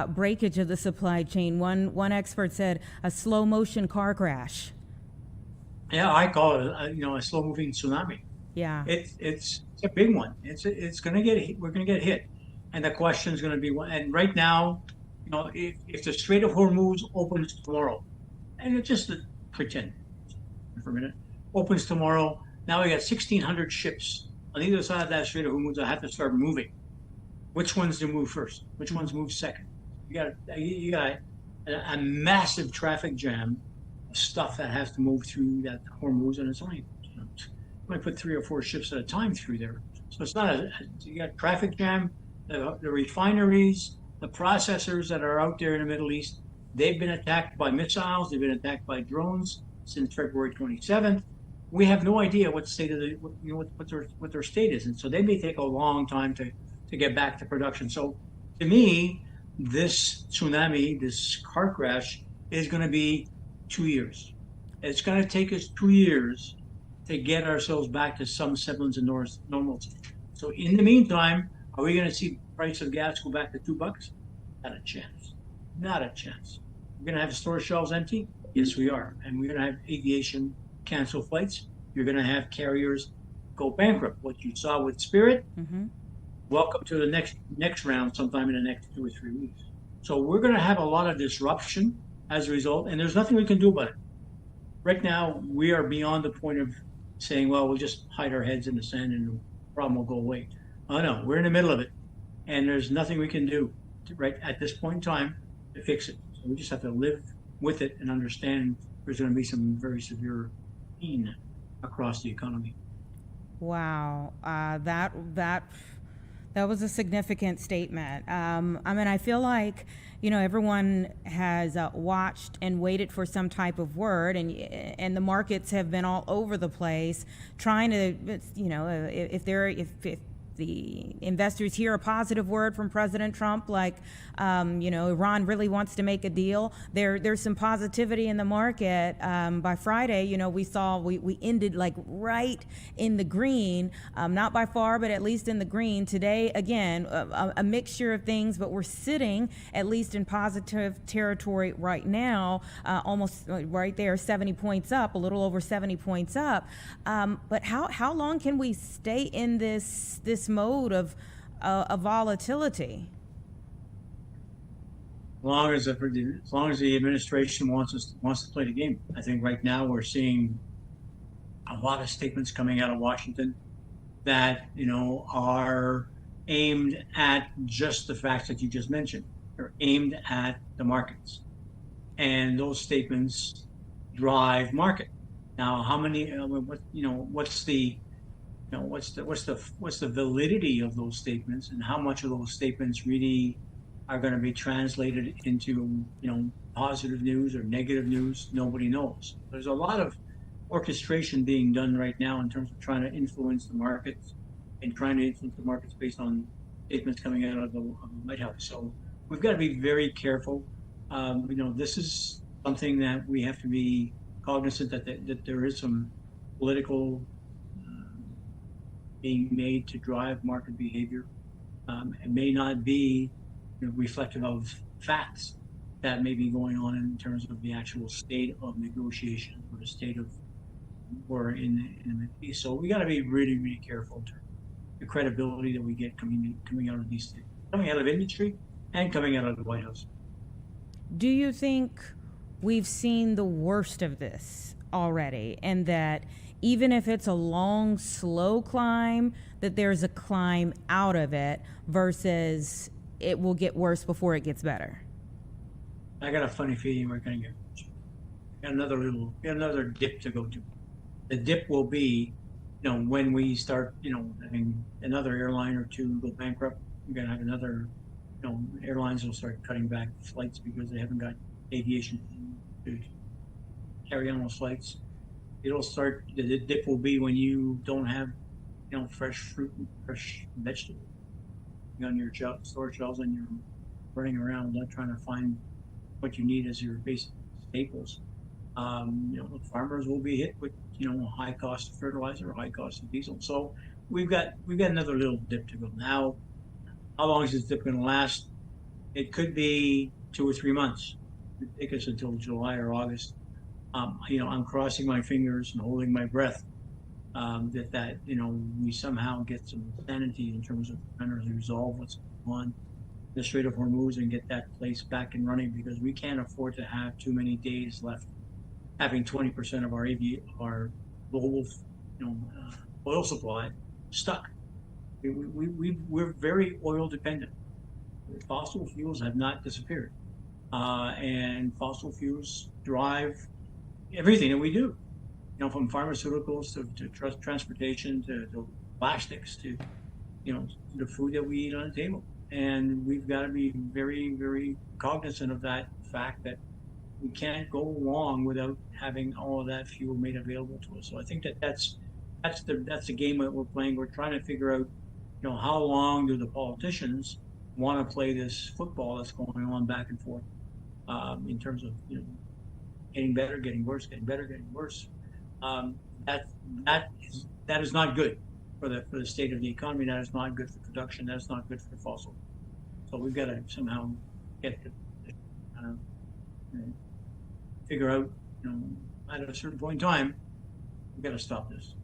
breakage of the supply chain. One expert said a slow-motion car crash. Yeah, I call it a slow-moving tsunami. Yeah, it's a big one. It's going to get hit. We're going to get hit, and the question is going to be, and right now, if the Strait of Hormuz opens tomorrow, and it's just pretend for a minute, opens tomorrow. Now we got 1,600 ships on either side of that Strait of Hormuz that have to start moving. Which ones to move first? Which ones move second? You got a massive traffic jam of stuff that has to move through that Hormuz, and it's only might put 3 or 4 ships at a time through there. So it's not you got traffic jam, the refineries, the processors that are out there in the Middle East. They've been attacked by missiles. They've been attacked by drones since February 27th. We have no idea what state of what their state is, and so they may take a long time to get back to production. So, to me, this tsunami, this car crash, is going to be 2 years. It's going to take us 2 years to get ourselves back to some semblance of normalcy. So, in the meantime, are we going to see the price of gas go back to $2? Not a chance. Not a chance. We're going to have store shelves empty? Yes, we are. And we're going to have aviation cancel flights. You're going to have carriers go bankrupt. What you saw with Spirit, welcome to the next round sometime in the next 2 or 3 weeks. So we're going to have a lot of disruption as a result, and there's nothing we can do about it. Right now, we are beyond the point of saying, well, we'll just hide our heads in the sand and the problem will go away. Oh, no, we're in the middle of it, and there's nothing we can do right at this point in time to fix it. So we just have to live with it and understand there's going to be some very severe pain across the economy. Wow, that was a significant statement. I mean, I feel like, everyone has watched and waited for some type of word, and the markets have been all over the place trying to, if the investors hear a positive word from President Trump, like, Iran really wants to make a deal. There's some positivity in the market. By Friday, we ended like right in the green, not by far, but at least in the green. Today, again, a mixture of things, but we're sitting at least in positive territory right now, almost right there, 70 points up, a little over 70 points up. But how long can we stay in this mode of volatility? As long as the administration wants to play the game. I think right now we're seeing a lot of statements coming out of Washington that are aimed at just the facts that you just mentioned. They're aimed at the markets, and those statements drive market. Now, how many? What's the validity of those statements, and how much of those statements really are going to be translated into positive news or negative news? Nobody knows. There's a lot of orchestration being done right now in terms of trying to influence the markets and trying to influence the markets based on statements coming out of the White House. So we've got to be very careful. This is something that we have to be cognizant that there is some political being made to drive market behavior. It may not be reflective of facts that may be going on in terms of the actual state of negotiation or the state of war in the Middle East. So we got to be really, really careful in terms of the credibility that we get coming out of these things, coming out of industry and coming out of the White House. Do you think we've seen the worst of this already, and that even if it's a long, slow climb, that there's a climb out of it versus it will get worse before it gets better? I got a funny feeling we're going to get another dip to go to. The dip will be, when we start, having another airline or two go bankrupt. We're going to have another, airlines will start cutting back flights because they haven't got aviation to carry on those flights. It'll start, the dip will be when you don't have, fresh fruit and fresh vegetables on your store shelves, and you're running around trying to find what you need as your basic staples. The farmers will be hit with, high cost of fertilizer, high cost of diesel. So we've got another little dip to go. Now, how long is this dip going to last? It could be 2 or 3 months. It could take us until July or August. I'm crossing my fingers and holding my breath that we somehow get some sanity in terms of trying to resolve what's going on the Strait of Hormuz and get that place back and running, because we can't afford to have too many days left having 20% of our global, oil supply stuck. We're very oil dependent. Fossil fuels have not disappeared, and fossil fuels drive everything that we do. From pharmaceuticals to transportation to plastics to the food that we eat on the table. And we've got to be very, very cognizant of that fact that we can't go long without having all of that fuel made available to us. So I think that's the game that we're playing. We're trying to figure out, how long do the politicians want to play this football that's going on back and forth, in terms of getting better, getting worse, getting better, getting worse. That is not good for the state of the economy. That is not good for production. That is not good for fossil. So we've got to somehow get to figure out, at a certain point in time, we've got to stop this.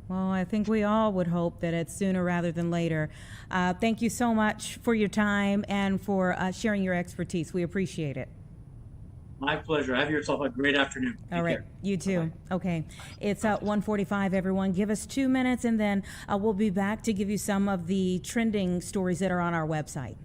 Well, I think we all would hope that it's sooner rather than later. Thank you so much for your time and for sharing your expertise. We appreciate it. My pleasure. Have yourself a great afternoon. All right. Take care. You too. Bye-bye. Okay. It's 1:45, everyone. Give us 2 minutes, and then we'll be back to give you some of the trending stories that are on our website.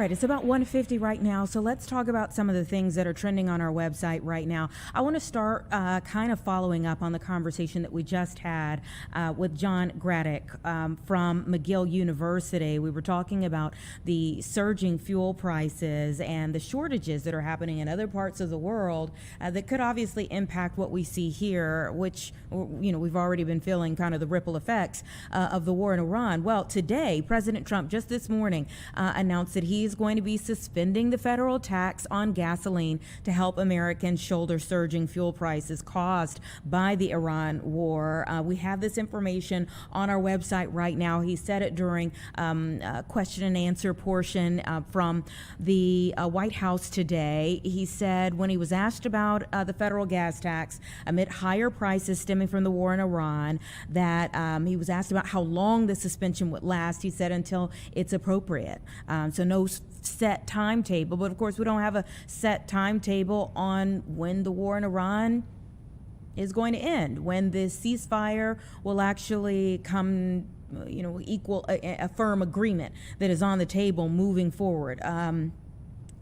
right, it's about 1:50 right now, so let's talk about some of the things that are trending on our website right now. I want to start kind of following up on the conversation that we just had with John Graddick from McGill University. We were talking about the surging fuel prices and the shortages that are happening in other parts of the world that could obviously impact what we see here, which, we've already been feeling kind of the ripple effects of the war in Iran. Well, today, President Trump, just this morning, announced that he is going to be suspending the federal tax on gasoline to help Americans shoulder surging fuel prices caused by the Iran war. We have this information on our website right now. He said it during a question and answer portion from the White House today. He said when he was asked about the federal gas tax amid higher prices stemming from the war in Iran, that he was asked about how long the suspension would last. He said until it's appropriate. So no set timetable, but of course we don't have a set timetable on when the war in Iran is going to end, when the ceasefire will actually come, equal a firm agreement that is on the table moving forward.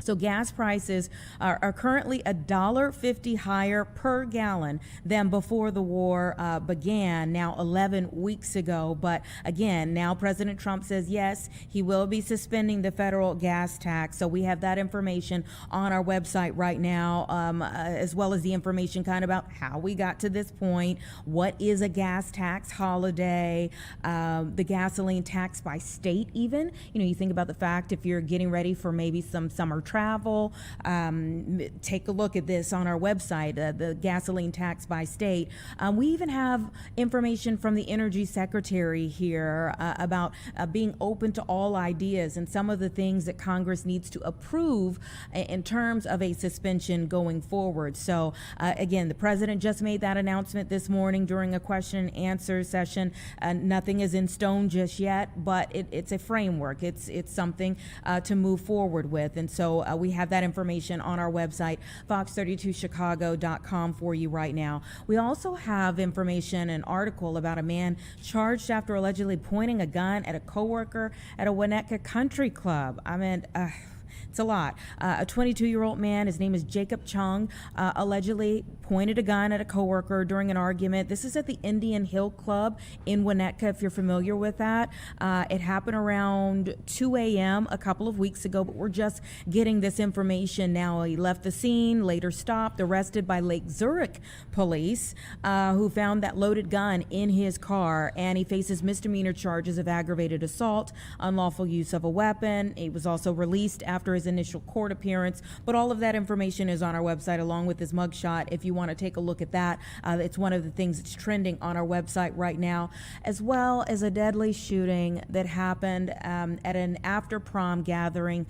So gas prices are currently $1.50 higher per gallon than before the war began, now 11 weeks ago. But again, now President Trump says, yes, he will be suspending the federal gas tax. So we have that information on our website right now, as well as the information kind of about how we got to this point. What is a gas tax holiday? The gasoline tax by state even. You think about the fact if you're getting ready for maybe some summer travel, take a look at this on our website, the gasoline tax by state. We even have information from the Energy Secretary here about being open to all ideas and some of the things that Congress needs to approve in terms of a suspension going forward. So again, the president just made that announcement this morning during a question and answer session. Nothing is in stone just yet, but it's a framework. It's something to move forward with. And so we have that information on our website, fox32chicago.com, for you right now. We also have information, an article about a man charged after allegedly pointing a gun at a coworker at a Winnetka Country Club. I mean, it's a lot. A 22-year-old man, his name is Jacob Chung, allegedly pointed a gun at a coworker during an argument. This is at the Indian Hill Club in Winnetka, if you're familiar with that. It happened around 2 a.m. a couple of weeks ago, but we're just getting this information now. He left the scene, later stopped, arrested by Lake Zurich police, who found that loaded gun in his car, and he faces misdemeanor charges of aggravated assault, unlawful use of a weapon. He was also released after his initial court appearance, but all of that information is on our website along with his mugshot if you want to take a look at that. It's one of the things that's trending on our website right now, as well as a deadly shooting that happened at an after prom gathering.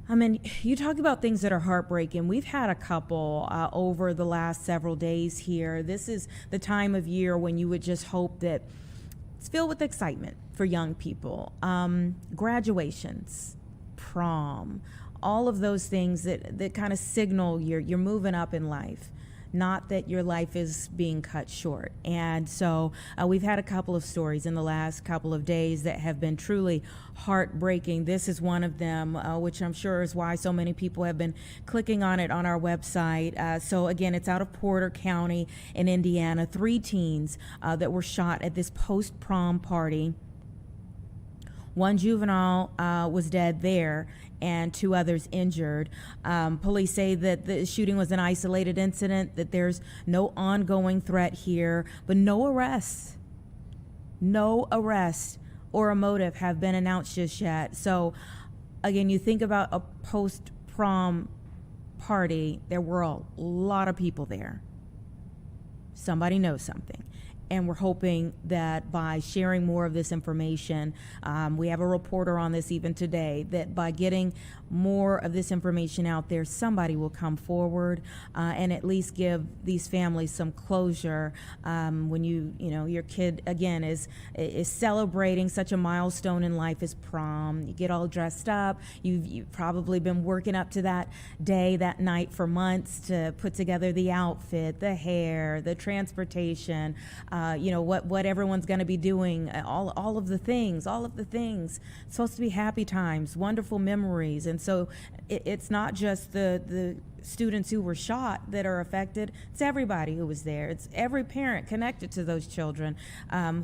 I mean, you talk about things that are heartbreaking. We've had a couple over the last several days here. This is the time of year when you would just hope that it's filled with excitement for young people. Graduations, prom, all of those things that kind of signal you're moving up in life, not that your life is being cut short. And so we've had a couple of stories in the last couple of days that have been truly heartbreaking. This is one of them, which I'm sure is why so many people have been clicking on it on our website. So again, it's out of Porter County in Indiana. 3 teens that were shot at this post-prom party. One juvenile was dead there and 2 others injured. Police say that the shooting was an isolated incident, that there's no ongoing threat here, but no arrests or a motive have been announced just yet. So again, you think about a post-prom party, there were a lot of people there. Somebody knows something. And we're hoping that by sharing more of this information, we have a reporter on this even today, that by getting more of this information out there, somebody will come forward and at least give these families some closure. When your kid again is celebrating such a milestone in life as prom, you get all dressed up. You've probably been working up to that day, that night for months to put together the outfit, the hair, the transportation. what everyone's going to be doing, all of the things. It's supposed to be happy times, wonderful memories. And so it's not just the students who were shot that are affected. It's everybody who was there. It's every parent connected to those children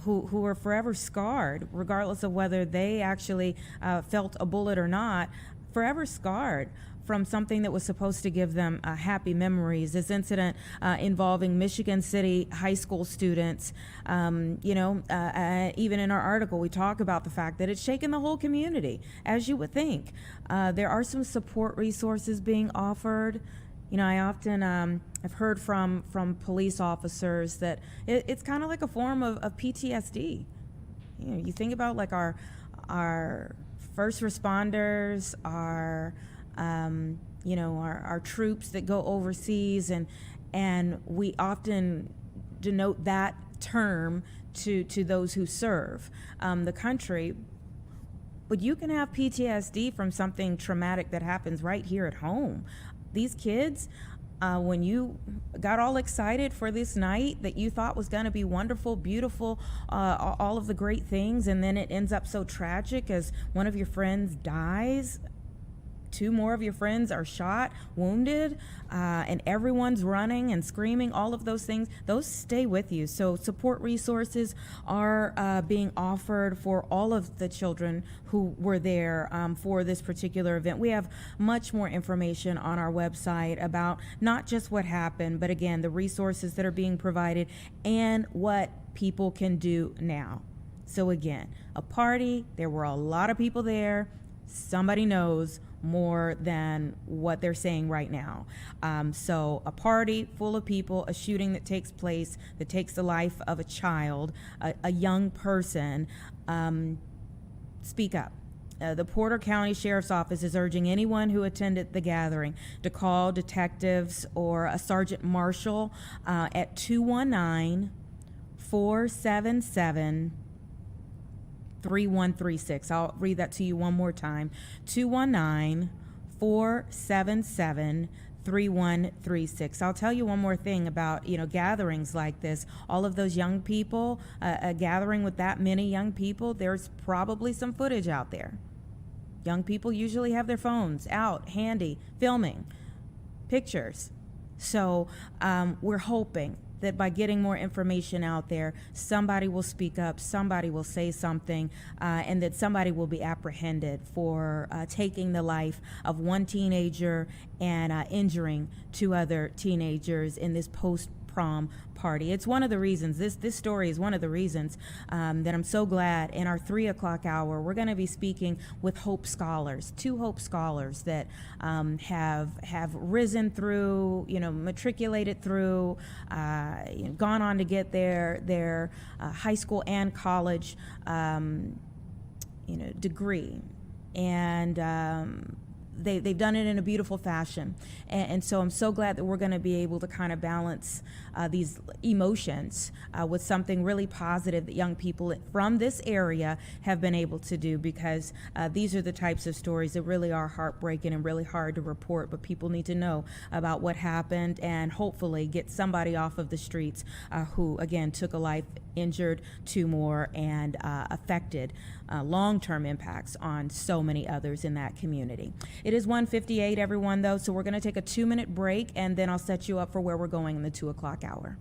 who are forever scarred, regardless of whether they actually felt a bullet or not, forever scarred from something that was supposed to give them happy memories. This incident involving Michigan City high school students, even in our article, we talk about the fact that it's shaken the whole community, as you would think. There are some support resources being offered. I often have heard from police officers that it's kind of like a form of PTSD. You think about like our first responders, our troops that go overseas, and we often denote that term to those who serve the country. But you can have PTSD from something traumatic that happens right here at home. These kids, when you got all excited for this night that you thought was going to be wonderful, beautiful, all of the great things, and then it ends up so tragic as one of your friends dies, two more of your friends are shot, wounded, and everyone's running and screaming, all of those things, those stay with you. So support resources are being offered for all of the children who were there for this particular event. We have much more information on our website about not just what happened, but again, the resources that are being provided and what people can do now. So again, a party, there were a lot of people there. Somebody knows more than what they're saying right now. So a party full of people, a shooting that takes place, that takes the life of a child, a young person, speak up. The Porter County Sheriff's Office is urging anyone who attended the gathering to call detectives or a sergeant marshal at 219-477-3136. I'll read that to you one more time. 219-477-3136. I'll tell you one more thing about, gatherings like this. All of those young people, a gathering with that many young people, there's probably some footage out there. Young people usually have their phones out, handy, filming pictures. So we're hoping that by getting more information out there, somebody will speak up, somebody will say something, and that somebody will be apprehended for taking the life of one teenager and injuring two other teenagers in this post-prom party. It's one of the reasons, this story is one of the reasons that I'm so glad in our 3 o'clock hour, we're going to be speaking with Hope Scholars, 2 Hope Scholars that have risen through, matriculated through, gone on to get their high school and college, degree. And they've done it in a beautiful fashion. And so I'm so glad that we're going to be able to kind of balance these emotions with something really positive that young people from this area have been able to do, because these are the types of stories that really are heartbreaking and really hard to report, but people need to know about what happened and hopefully get somebody off of the streets who, again, took a life, injured 2 more, and affected long-term impacts on so many others in that community. It is 1:58, everyone, though, so we're going to take a 2-minute break, and then I'll set you up for where we're going in the 2 o'clock hour.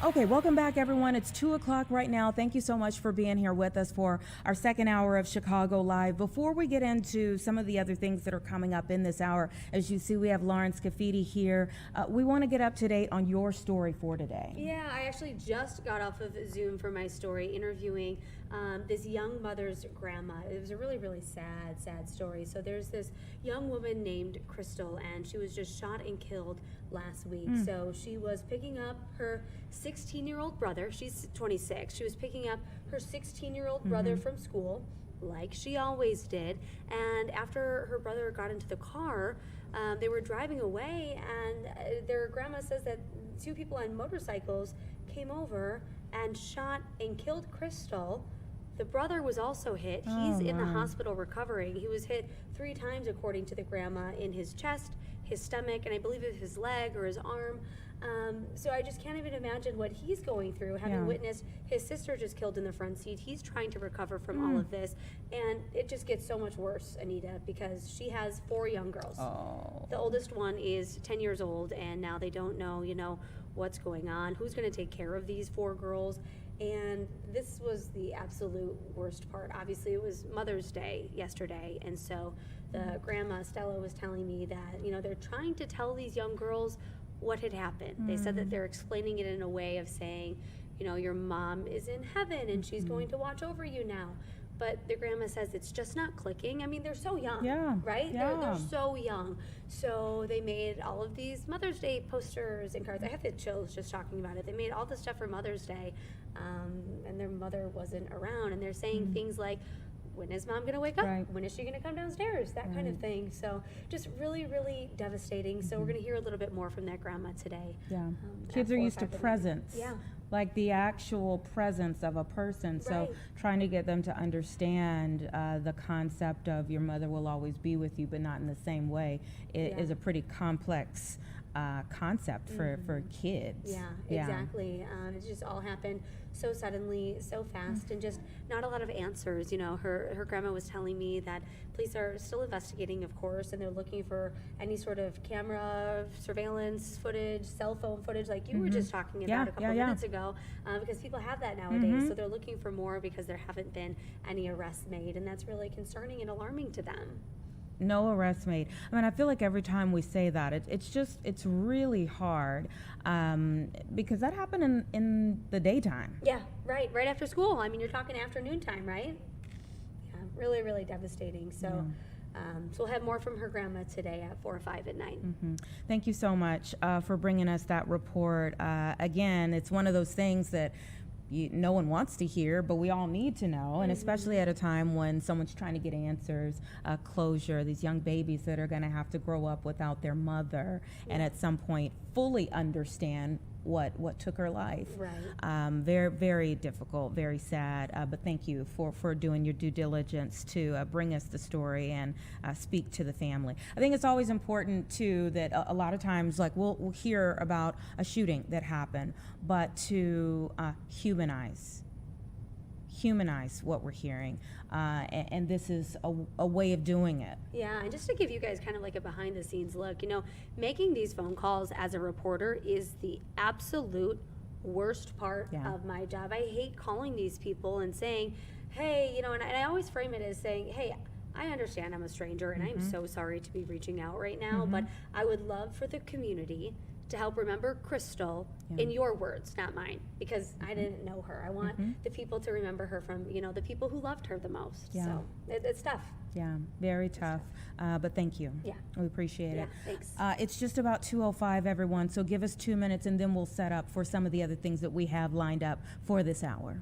Okay, welcome back, everyone. It's 2 o'clock right now. Thank you so much for being here with us for our second hour of Chicago Live. Before we get into some of the other things that are coming up in this hour, as you see, we have Lauren Scafidi here. We want to get up to date on your story for today. Yeah, I actually just got off of Zoom for my story, interviewing this young mother's grandma. It was a really, really sad story. So there's this young woman named Crystal, and she was just shot and killed last week. So she was picking up her 16-year-old brother. She's 26. She was picking up her 16-year-old brother from school, like she always did. And after her brother got into the car, they were driving away, and their grandma says that two people on motorcycles came over and shot and killed Crystal. The brother was also hit. He's in the hospital recovering. He was hit 3 times, according to the grandma, in his chest, his stomach, and I believe it was his leg or his arm. So I just can't even imagine what he's going through, having witnessed his sister just killed in the front seat. He's trying to recover from all of this, and it just gets so much worse, Anita, because she has 4 young girls. The oldest one is 10 years old, and now they don't know, what's going on, who's going to take care of these 4 girls. And this was the absolute worst part. Obviously, it was Mother's Day yesterday, and so the grandma, Stella, was telling me that, they're trying to tell these young girls what had happened. They said that they're explaining it in a way of saying, your mom is in heaven and she's going to watch over you now. But the grandma says it's just not clicking. I mean, they're so young, right? They're so young. So they made all of these Mother's Day posters and cards. I have the chills just talking about it. They made all this stuff for Mother's Day, and their mother wasn't around. And they're saying things like, when is mom going to wake up? When is she going to come downstairs? That kind of thing. So just really, really devastating. So we're going to hear a little bit more from that grandma today. Kids are used to presence. Like the actual presence of a person. So trying to get them to understand the concept of your mother will always be with you, but not in the same way, is a pretty complex concept for kids. Exactly. It just all happened so suddenly, so fast, and just not a lot of answers. Her grandma was telling me that police are still investigating, of course, and they're looking for any sort of camera surveillance footage, cell phone footage, like you were just talking about a couple minutes ago, because people have that nowadays. So they're looking for more because there haven't been any arrests made, and that's really concerning and alarming to them. No arrest made. I mean, I feel like every time we say that, it's really hard because that happened in the daytime. Yeah, right after school. I mean, you're talking afternoon time, right? Yeah, really, really devastating. So, so we'll have more from her grandma today at 4 or 5 at night. Thank you so much for bringing us that report. Again, it's one of those things that no one wants to hear, but we all need to know, and especially at a time when someone's trying to get answers, closure, these young babies that are going to have to grow up without their mother and at some point fully understand what took her life. Very, very difficult, very sad, but thank you for doing your due diligence to bring us the story and speak to the family. I think it's always important too that a lot of times, like we'll hear about a shooting that happened, but to humanize what we're hearing, and this is a way of doing it. Yeah, and just to give you guys kind of like a behind the scenes look, making these phone calls as a reporter is the absolute worst part of my job. I hate calling these people and saying, hey, and I always frame it as saying, hey, I understand I'm a stranger and I'm so sorry to be reaching out right now, but I would love for the community to help remember Crystal in your words, not mine, because I didn't know her. I want the people to remember her from, the people who loved her the most. So it's tough. Yeah, very tough. But thank you. Yeah. We appreciate it. Thanks. It's just about 2:05, everyone, so give us 2 minutes and then we'll set up for some of the other things that we have lined up for this hour.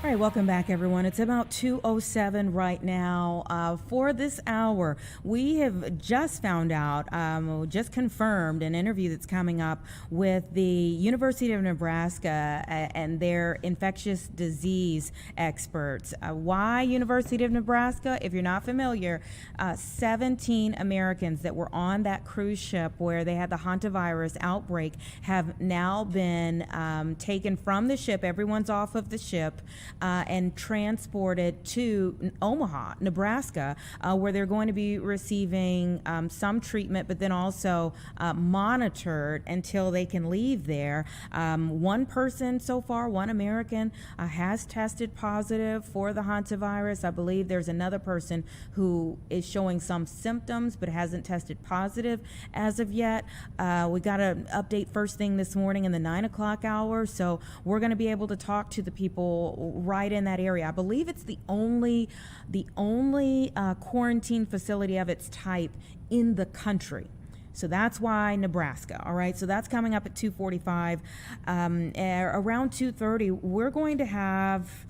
All right, welcome back, everyone. It's about 2:07 right now. For this hour, we have just found out, just confirmed an interview that's coming up with the University of Nebraska and their infectious disease experts. Why University of Nebraska? If you're not familiar, 17 Americans that were on that cruise ship where they had the hantavirus outbreak have now been taken from the ship. Everyone's off of the ship. And transported to Omaha, Nebraska, where they're going to be receiving some treatment, but then also monitored until they can leave there. One person so far, one American, has tested positive for the hantavirus. I believe there's another person who is showing some symptoms but hasn't tested positive as of yet. We got an update first thing this morning in the 9 o'clock hour, so we're going to be able to talk to the people right in that area. I believe it's the only quarantine facility of its type in the country. So that's why Nebraska. All right. So that's coming up at 2:45. Around 2:30, we're going to have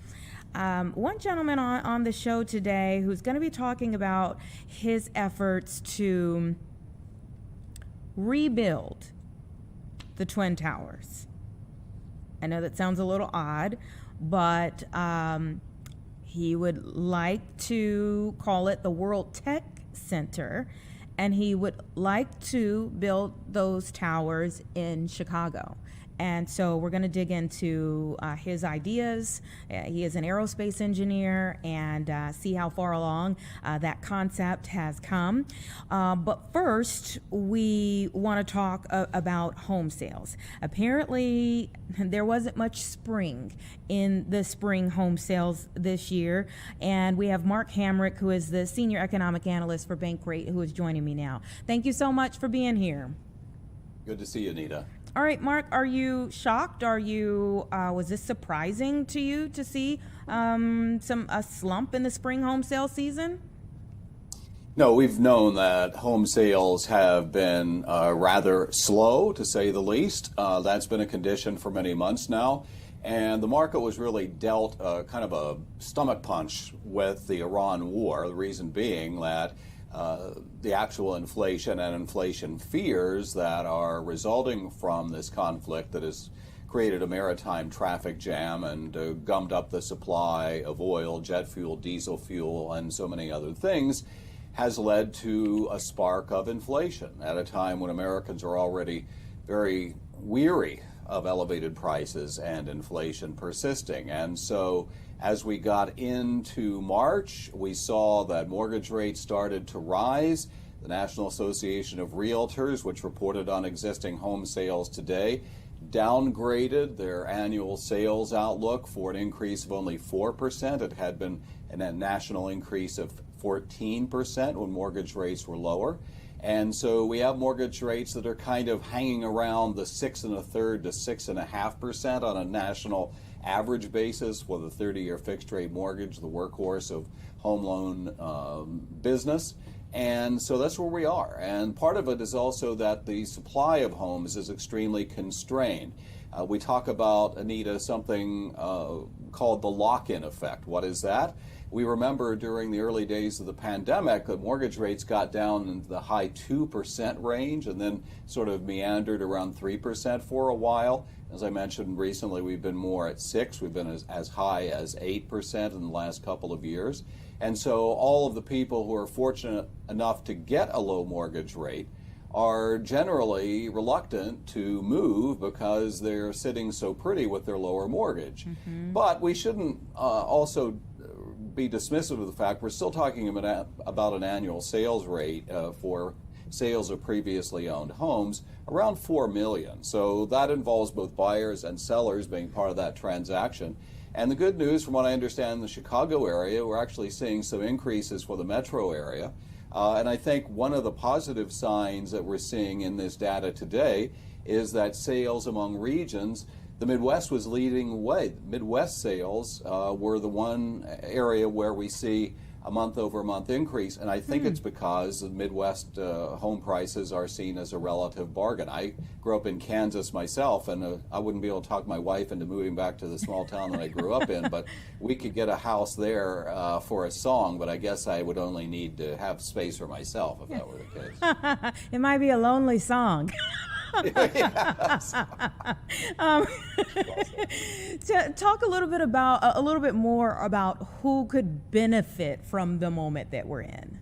one gentleman on the show today who's going to be talking about his efforts to rebuild the Twin Towers. I know that sounds a little odd, but he would like to call it the World Tech Center, and he would like to build those towers in Chicago. And so we're going to dig into his ideas. He is an aerospace engineer, and see how far along that concept has come. But first, we want to talk about home sales. Apparently, there wasn't much spring in the spring home sales this year. And we have Mark Hamrick, who is the senior economic analyst for Bankrate, who is joining me now. Thank you so much for being here. Good to see you, Anita. All right, Mark, are you shocked? Was this surprising to you to see a slump in the spring home sale season? No, we've known that home sales have been rather slow, to say the least. That's been a condition for many months now. And the market was really dealt kind of a stomach punch with the Iran war, the reason being that the actual inflation and inflation fears that are resulting from this conflict that has created a maritime traffic jam and gummed up the supply of oil, jet fuel, diesel fuel, and so many other things has led to a spark of inflation at a time when Americans are already very weary of elevated prices and inflation persisting. And so as we got into March, we saw that mortgage rates started to rise. The National Association of Realtors, which reported on existing home sales today, downgraded their annual sales outlook for an increase of only 4%. It had been a national increase of 14% when mortgage rates were lower. And so we have mortgage rates that are kind of hanging around the 6 1/3 to 6.5% on a national average basis for the 30-year fixed rate mortgage, the workhorse of home loan business. And so that's where we are. And part of it is also that the supply of homes is extremely constrained. We talk about, Anita, something called the lock-in effect. What is that? We remember during the early days of the pandemic, the mortgage rates got down into the high 2% range and then sort of meandered around 3% for a while. As I mentioned recently, we've been more at 6%. We've been as high as 8% in the last couple of years. And so all of the people who are fortunate enough to get a low mortgage rate are generally reluctant to move because they're sitting so pretty with their lower mortgage. Mm-hmm. But we shouldn't also be dismissive of the fact we're still talking about an annual sales rate for sales of previously owned homes around 4 million. So that involves both buyers and sellers being part of that transaction. And the good news, from what I understand in the Chicago area, we're actually seeing some increases for the metro area. And I think one of the positive signs that we're seeing in this data today is that sales among regions, the Midwest was leading the way. Midwest sales were the one area where we see a month-over-month increase, and I think it's because the Midwest home prices are seen as a relative bargain. I grew up in Kansas myself, and I wouldn't be able to talk my wife into moving back to the small town that I grew up in, but we could get a house there for a song, but I guess I would only need to have space for myself if that were the case. It might be a lonely song. Talk a little bit more about who could benefit from the moment that we're in.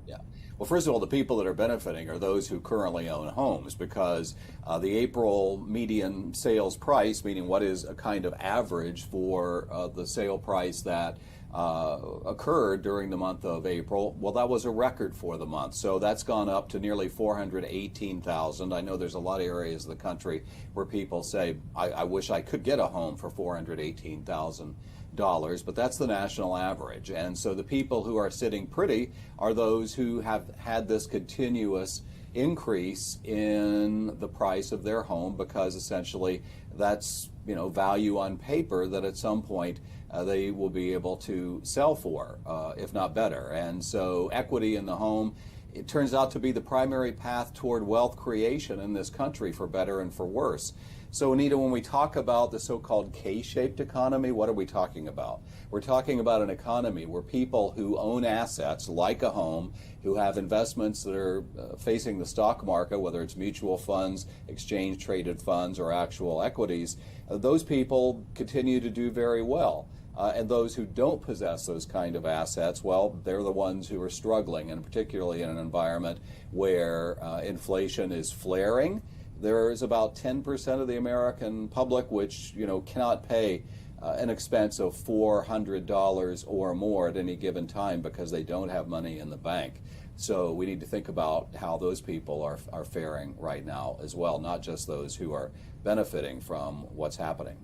Yeah. Well, first of all, the people that are benefiting are those who currently own homes, because the April median sales price, meaning what is a kind of average for the sale price that occurred during the month of April, well, that was a record for the month. So that's gone up to nearly 418,000. I know there's a lot of areas of the country where people say, I wish I could get a home for $418,000, but that's the national average. And so the people who are sitting pretty are those who have had this continuous increase in the price of their home, because essentially that's, value on paper that at some point they will be able to sell for, if not better. And so equity in the home, it turns out to be the primary path toward wealth creation in this country, for better and for worse. So, Anita, when we talk about the so-called K-shaped economy, what are we talking about? We're talking about an economy where people who own assets, like a home, who have investments that are facing the stock market, whether it's mutual funds, exchange-traded funds, or actual equities, those people continue to do very well. And those who don't possess those kind of assets, well, they're the ones who are struggling, and particularly in an environment where inflation is flaring. There is about 10% of the American public which, cannot pay an expense of $400 or more at any given time because they don't have money in the bank. So we need to think about how those people are faring right now as well, not just those who are benefiting from what's happening.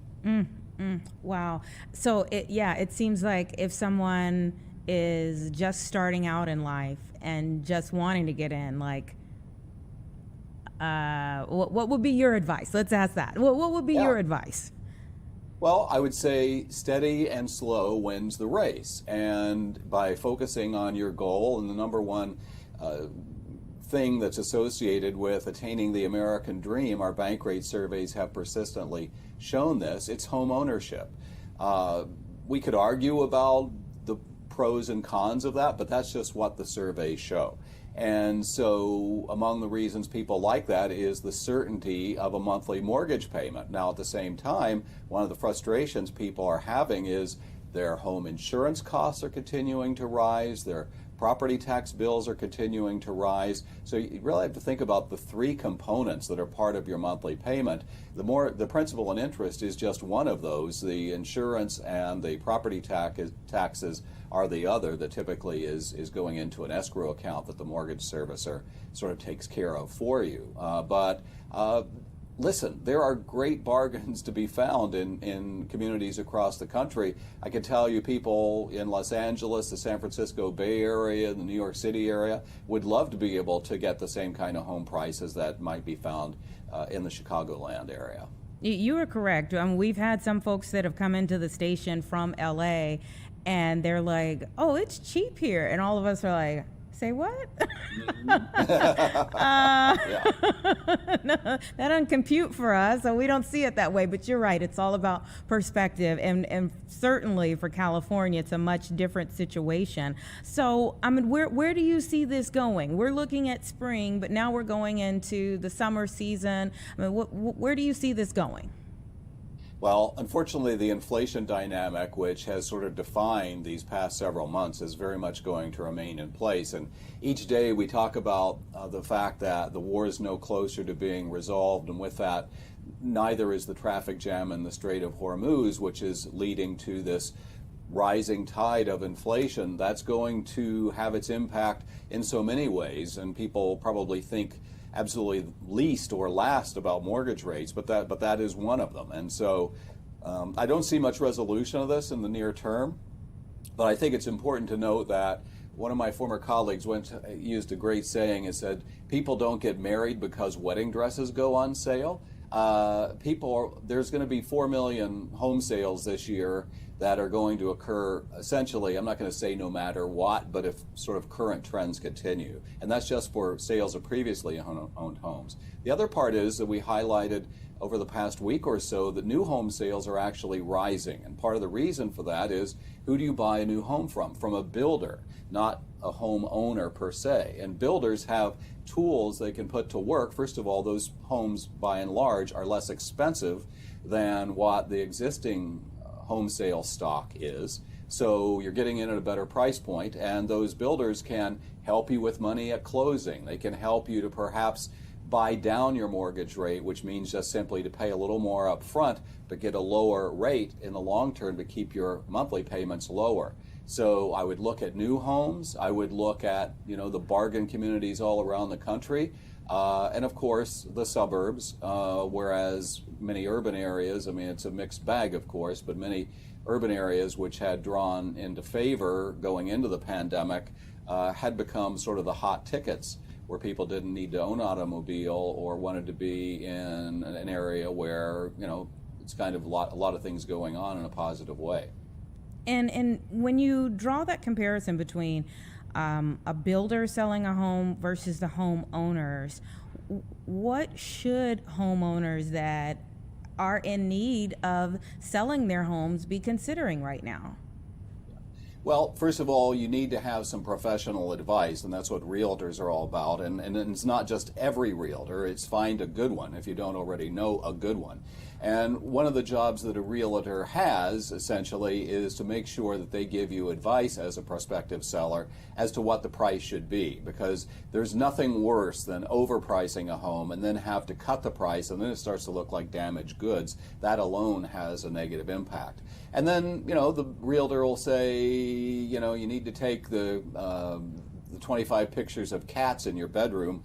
Wow. So it seems like if someone is just starting out in life and just wanting to get in, what would be your advice? Let's ask that. What would be your advice? Well, I would say steady and slow wins the race. And by focusing on your goal, and the number one thing that's associated with attaining the American dream, our Bankrate surveys have persistently shown this, it's home ownership. We could argue about the pros and cons of that, but that's just what the surveys show. And so among the reasons people like that is the certainty of a monthly mortgage payment. Now, at the same time, one of the frustrations people are having is their home insurance costs are continuing to rise, their property tax bills are continuing to rise. So you really have to think about the three components that are part of your monthly payment. The principal and interest is just one of those. The insurance and the property taxes are the other, that typically is going into an escrow account that the mortgage servicer sort of takes care of for you. Listen, there are great bargains to be found in communities across the country. I can tell you people in Los Angeles, the San Francisco Bay Area, the New York City area would love to be able to get the same kind of home prices that might be found in the Chicagoland area. You are correct. We've had some folks that have come into the station from LA and they're like, oh, it's cheap here. And all of us are like, say what? No, that doesn't compute for us, so we don't see it that way. But you're right, it's all about perspective, and certainly for California, it's a much different situation. So, where do you see this going? We're looking at spring, but now we're going into the summer season. Where do you see this going? Well, unfortunately, the inflation dynamic, which has sort of defined these past several months, is very much going to remain in place. And each day we talk about the fact that the war is no closer to being resolved, and with that, neither is the traffic jam in the Strait of Hormuz, which is leading to this rising tide of inflation. That's going to have its impact in so many ways, and people probably think absolutely least or last about mortgage rates, but that is one of them. And so I don't see much resolution of this in the near term, but I think it's important to note that one of my former colleagues used a great saying. It said, people don't get married because wedding dresses go on sale. There's going to be 4 million home sales this year. that are going to occur essentially, I'm not going to say no matter what, but if sort of current trends continue. And that's just for sales of previously owned homes. The other part is that we highlighted over the past week or so that new home sales are actually rising. And part of the reason for that is, who do you buy a new home from? From a builder, not a homeowner per se. And builders have tools they can put to work. First of all, those homes by and large are less expensive than what the existing home sale stock is. So you're getting in at a better price point, and those builders can help you with money at closing. They can help you to perhaps buy down your mortgage rate, which means just simply to pay a little more up front but get a lower rate in the long term to keep your monthly payments lower. So I would look at new homes. I would look at, the bargain communities all around the country. And of course, the suburbs, whereas many urban areas, it's a mixed bag, of course, but many urban areas which had drawn into favor going into the pandemic had become sort of the hot tickets, where people didn't need to own an automobile or wanted to be in an area where, it's kind of a lot of things going on in a positive way. And when you draw that comparison between a builder selling a home versus the homeowners, what should homeowners that are in need of selling their homes be considering right now? Well, first of all, you need to have some professional advice, and that's what realtors are all about. And it's not just every realtor, it's find a good one if you don't already know a good one. And one of the jobs that a realtor has, essentially, is to make sure that they give you advice as a prospective seller as to what the price should be, because there's nothing worse than overpricing a home and then have to cut the price, and then it starts to look like damaged goods. That alone has a negative impact. And then, the realtor will say, you need to take the 25 pictures of cats in your bedroom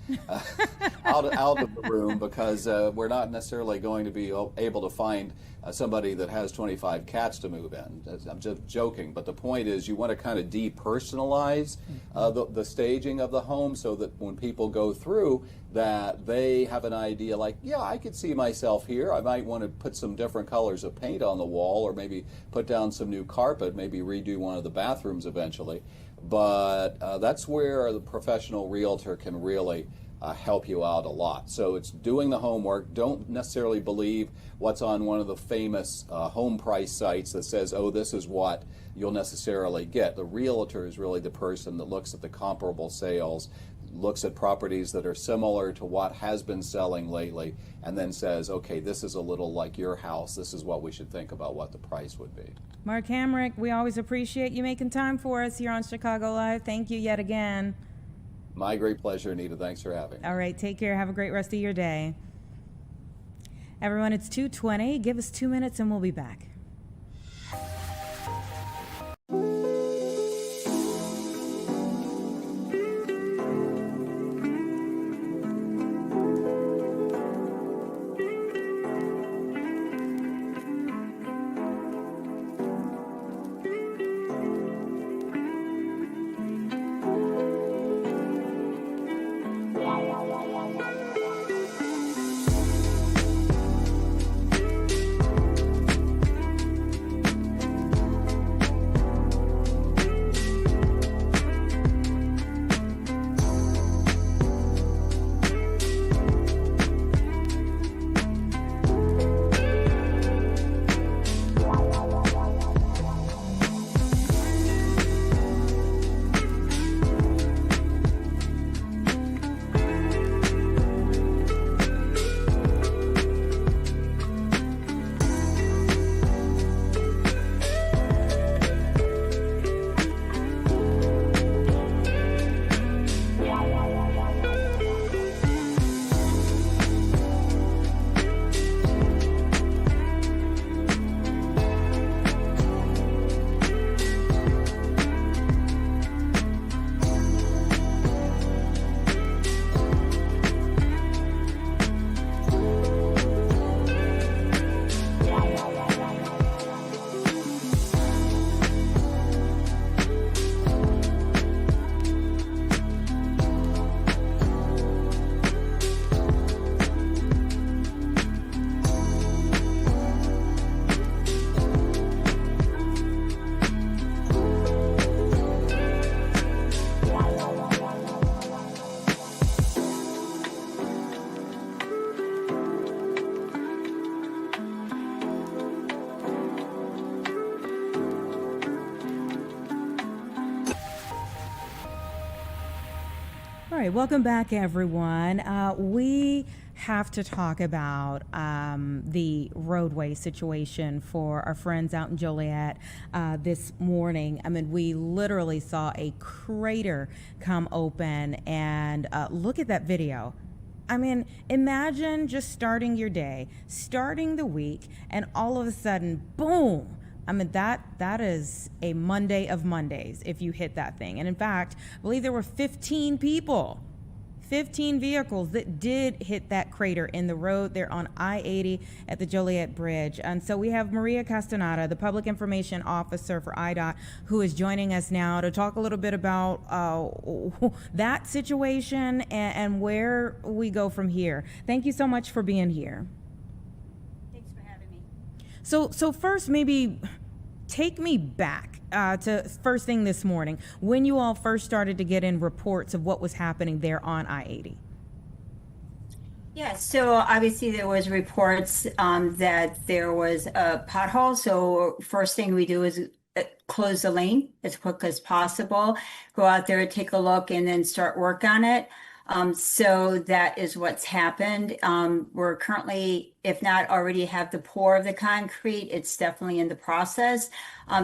out of the room, because we're not necessarily going to be able to find somebody that has 25 cats to move in. I'm just joking, but the point is you want to kind of depersonalize the staging of the home, so that when people go through that, they have an idea like, yeah, I could see myself here. I might want to put some different colors of paint on the wall, or maybe put down some new carpet, maybe redo one of the bathrooms eventually. But that's where the professional realtor can really help you out a lot. So it's doing the homework. Don't necessarily believe what's on one of the famous home price sites that says, oh, this is what you'll necessarily get. The realtor is really the person that looks at the comparable sales, looks at properties that are similar to what has been selling lately, and then says, okay, this is a little like your house. This is what we should think about what the price would be. Mark Hamrick, we always appreciate you making time for us here on Chicago Live. Thank you yet again. My great pleasure, Anita. Thanks for having me. All right, take care. Have a great rest of your day. Everyone, it's 2:20. Give us 2 minutes and we'll be back. All right, welcome back, everyone. We have to talk about the roadway situation for our friends out in Joliet this morning. I mean, we literally saw a crater come open, and look at that video. I mean, imagine just starting your day, starting the week, and all of a sudden, boom. I mean, that is a Monday of Mondays if you hit that thing. And in fact, I believe there were 15 people, 15 vehicles that did hit that crater in the road there on I-80 at the Joliet Bridge. And so we have Maria Castaneda, the Public Information Officer for IDOT, who is joining us now to talk a little bit about that situation and where we go from here. Thank you so much for being here. Thanks for having me. So first, maybe take me back to first thing this morning, when you all first started to get in reports of what was happening there on I-80. Yeah, so obviously there was reports that there was a pothole. So first thing we do is close the lane as quick as possible, go out there, take a look, and then start work on it. So that is what's happened. We're currently, if not already have the pour of the concrete, it's definitely in the process.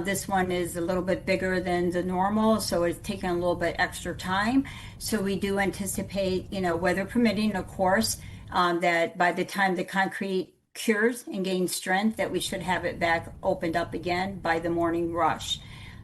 This one is a little bit bigger than the normal, so it's taking a little bit extra time. So we do anticipate, weather permitting, of course, that by the time the concrete cures and gains strength, that we should have it back opened up again by the morning rush.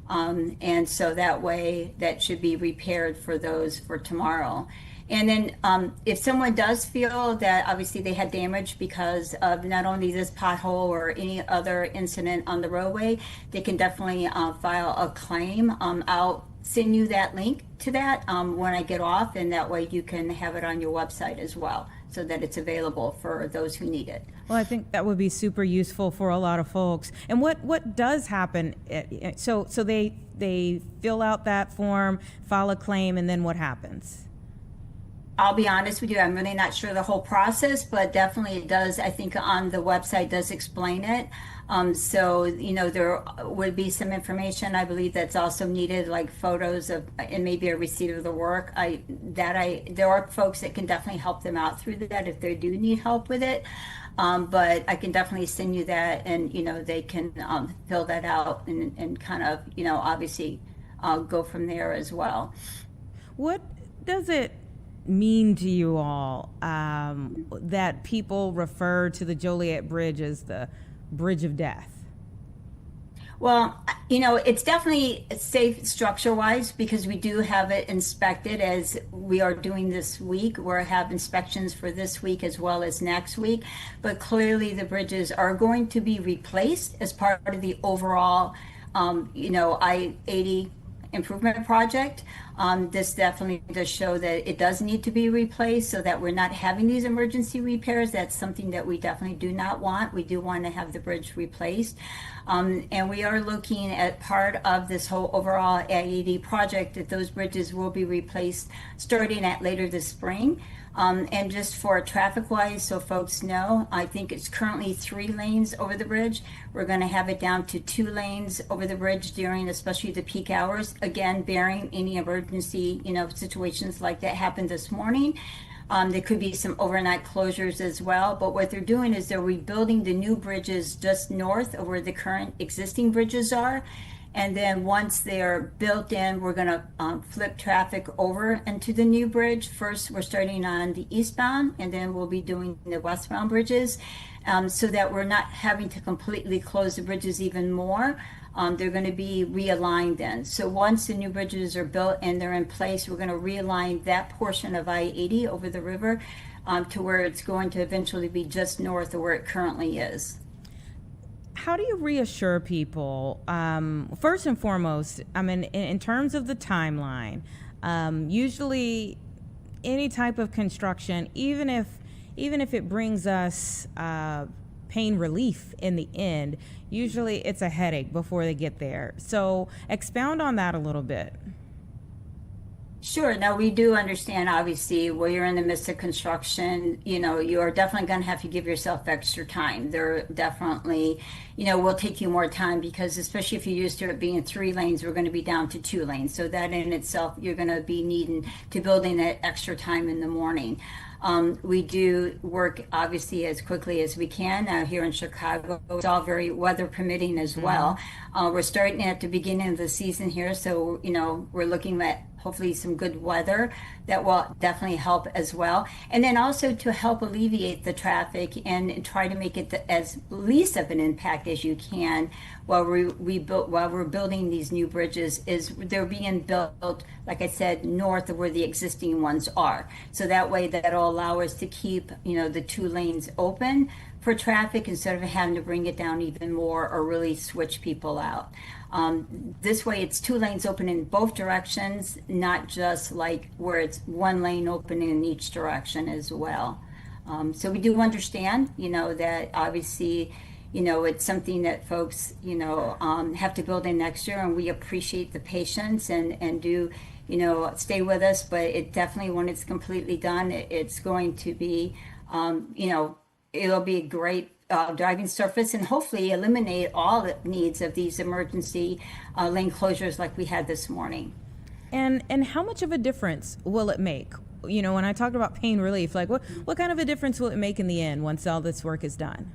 And so that way that should be repaired for those for tomorrow. And then if someone does feel that obviously they had damage because of not only this pothole or any other incident on the roadway, they can definitely file a claim. I'll send you that link to that when I get off, and that way you can have it on your website as well, so that it's available for those who need it. Well, I think that would be super useful for a lot of folks. And what does happen? So they fill out that form, file a claim, and then what happens? I'll be honest with you, I'm really not sure the whole process, but definitely it does, I think on the website does explain it. So, there would be some information, I believe, that's also needed, like photos of, and maybe a receipt of the work. There are folks that can definitely help them out through that if they do need help with it. But I can definitely send you that, and, they can fill that out and kind of, obviously go from there as well. What does it mean to you all that people refer to the Joliet Bridge as the Bridge of Death? Well, it's definitely safe structure-wise because we do have it inspected as we are doing this week. We'll have inspections for this week as well as next week. But clearly the bridges are going to be replaced as part of the overall, I-80 improvement project. This definitely does show that it does need to be replaced so that we're not having these emergency repairs. That's something that we definitely do not want. We do want to have the bridge replaced. And we are looking at part of this whole overall I-80 project that those bridges will be replaced starting at later this spring. And just for traffic-wise, so folks know, I think it's currently 3 lanes over the bridge. We're going to have it down to 2 lanes over the bridge during especially the peak hours. Again, bearing any emergency, situations like that happened this morning. There could be some overnight closures as well. But what they're doing is they're rebuilding the new bridges just north of where the current existing bridges are. And then once they're built in, we're going to flip traffic over into the new bridge. First, we're starting on the eastbound, and then we'll be doing the westbound bridges so that we're not having to completely close the bridges even more. They're going to be realigned then. So once the new bridges are built and they're in place, we're going to realign that portion of I-80 over the river to where it's going to eventually be just north of where it currently is. How do you reassure people, first and foremost, I mean, in terms of the timeline, usually any type of construction, even if it brings us pain relief in the end, usually it's a headache before they get there. So expound on that a little bit. Sure. Now, we do understand, obviously, where you're in the midst of construction, you are definitely going to have to give yourself extra time. There definitely, will take you more time because especially if you're used to it being 3 lanes, we're going to be down to 2 lanes. So that in itself, you're going to be needing to build in that extra time in the morning. We do work obviously as quickly as we can here in Chicago. It's all very weather permitting as well. We're starting at the beginning of the season here, so we're looking at hopefully some good weather that will definitely help as well. And then also to help alleviate the traffic and try to make it as least of an impact as you can while we're building these new bridges is they're being built, like I said, north of where the existing ones are. So that way that'll allow us to keep, the 2 lanes open for traffic instead of having to bring it down even more or really switch people out. This way it's 2 lanes open in both directions, not just like where it's 1 lane open in each direction as well. So we do understand, that obviously, it's something that folks, have to build in next year, and we appreciate the patience and do, stay with us. But it definitely, when it's completely done, it's going to be, it'll be a great driving surface and hopefully eliminate all the needs of these emergency lane closures like we had this morning. And how much of a difference will it make? When I talked about pain relief, like what kind of a difference will it make in the end once all this work is done?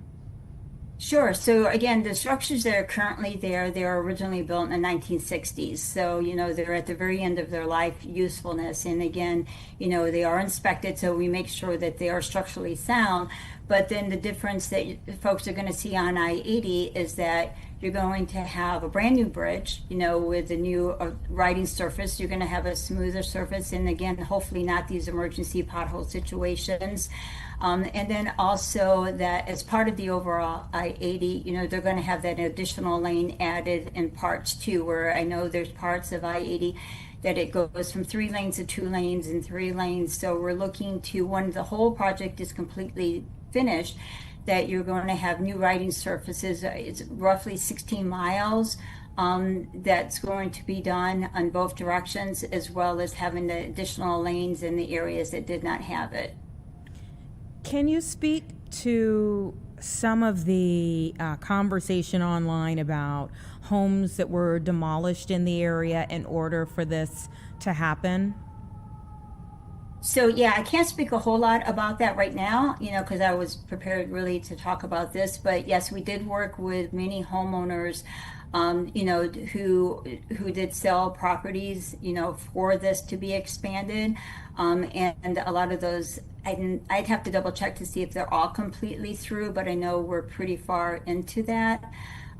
Sure. So again, the structures that are currently there, they were originally built in the 1960s. So, they're at the very end of their life usefulness. And again, they are inspected, so we make sure that they are structurally sound. But then the difference that folks are going to see on I-80 is that you're going to have a brand new bridge, with a new riding surface. You're going to have a smoother surface. And again, hopefully not these emergency pothole situations. And then also that as part of the overall I-80, they're going to have that additional lane added in parts too, where I know there's parts of I-80 that it goes from 3 lanes to 2 lanes and 3 lanes. So we're looking to, when the whole project is completely finished, that you're going to have new riding surfaces. It's roughly 16 miles that's going to be done on both directions, as well as having the additional lanes in the areas that did not have it. Can you speak to some of the conversation online about homes that were demolished in the area in order for this to happen? So yeah, I can't speak a whole lot about that right now, because I was prepared really to talk about this. But yes, we did work with many homeowners, who did sell properties, for this to be expanded, and a lot of those. I'd have to double check to see if they're all completely through, but I know we're pretty far into that.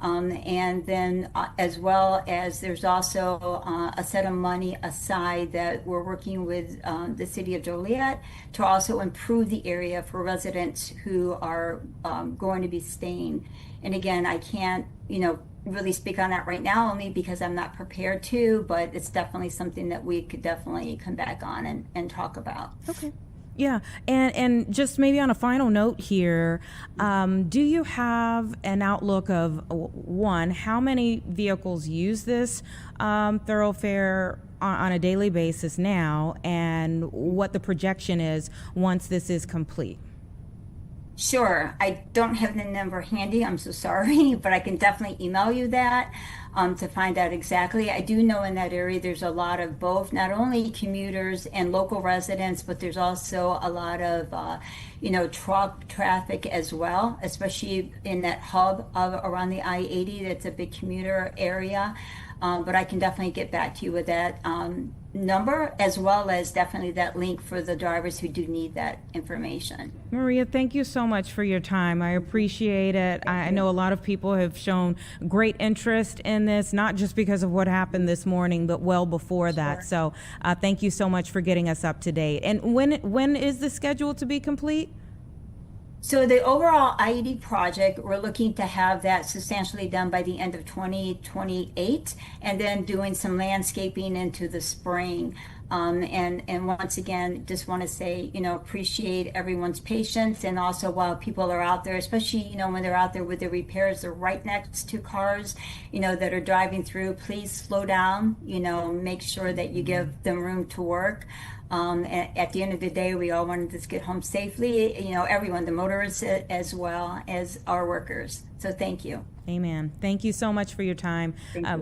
And then as well as there's also a set of money aside that we're working with the city of Joliet to also improve the area for residents who are going to be staying. And again, I can't, really speak on that right now, only because I'm not prepared to, but it's definitely something that we could definitely come back on and talk about. Okay. Yeah, and just maybe on a final note here, do you have an outlook of, one, how many vehicles use this thoroughfare on a daily basis now, and what the projection is once this is complete? Sure. I don't have the number handy. I'm so sorry, but I can definitely email you that to find out exactly. I do know in that area there's a lot of both, not only commuters and local residents, but there's also a lot of, truck traffic as well, especially in that hub around the I-80. That's a big commuter area. But I can definitely get back to you with that number, as well as definitely that link for the drivers who do need that information. Maria, thank you so much for your time. I appreciate it. I know a lot of people have shown great interest in this, not just because of what happened this morning, but well before that. So thank you so much for getting us up to date. And when is the schedule to be complete? So the overall I-80 project, we're looking to have that substantially done by the end of 2028, and then doing some landscaping into the spring. And once again, just want to say, appreciate everyone's patience. And also while people are out there, especially, when they're out there with the repairs, they're right next to cars, that are driving through, please slow down, make sure that you give them room to work. At the end of the day, we all want to just get home safely, everyone, the motorists as well as our workers. So thank you. Amen. Thank you so much for your time.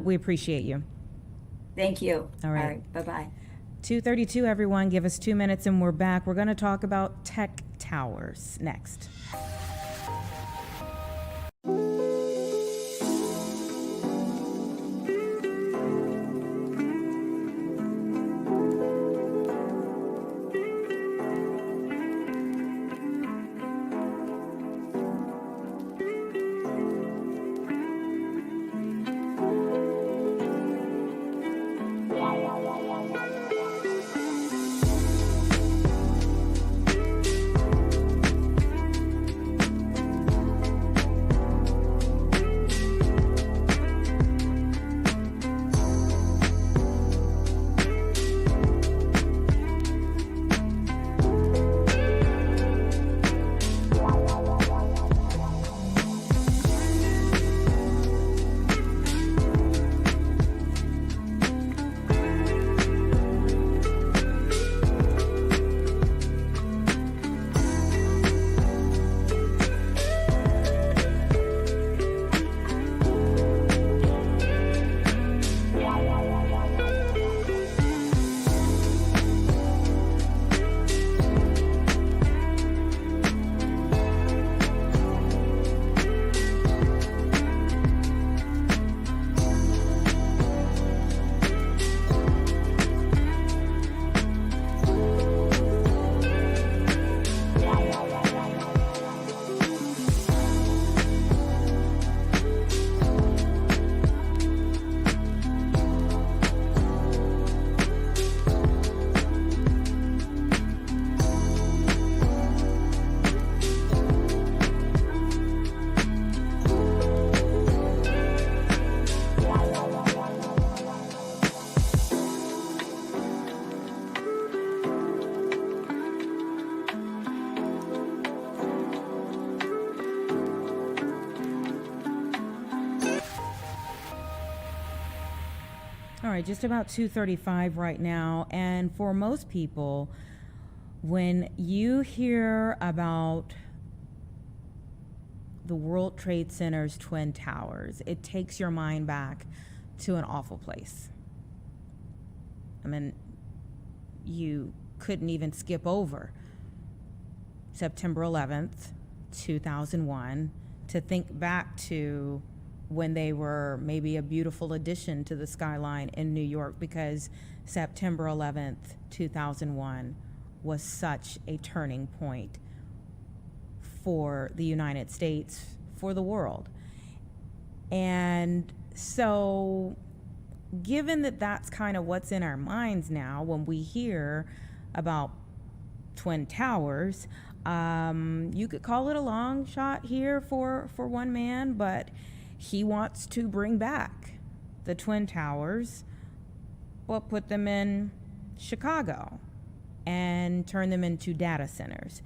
We appreciate you. Thank you. All right. Bye-bye. 2:32, everyone. Give us 2 minutes and we're back. We're going to talk about tech towers next. All right, just about 2:35 right now. And for most people, when you hear about the World Trade Center's Twin Towers, it takes your mind back to an awful place. I mean, you couldn't even skip over September 11th, 2001, to think back to when they were maybe a beautiful addition to the skyline in New York, because September 11th, 2001 was such a turning point for the United States, for the world. And so given that that's kind of what's in our minds now when we hear about Twin Towers, you could call it a long shot here for one man, but he wants to bring back the Twin Towers, but put them in Chicago and turn them into data centers.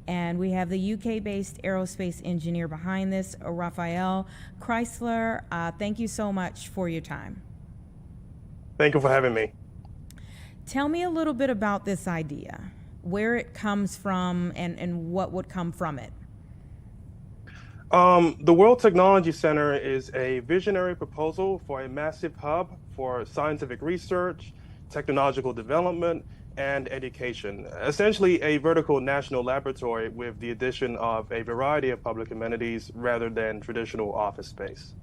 And we have the UK-based aerospace engineer behind this, Raphael Chrysler. Thank you so much for your time. Thank you for having me. Tell me a little bit about this idea, where it comes from and what would come from it. The World Technology Center is a visionary proposal for a massive hub for scientific research, technological development, and education. Essentially a vertical national laboratory with the addition of a variety of public amenities rather than traditional office space.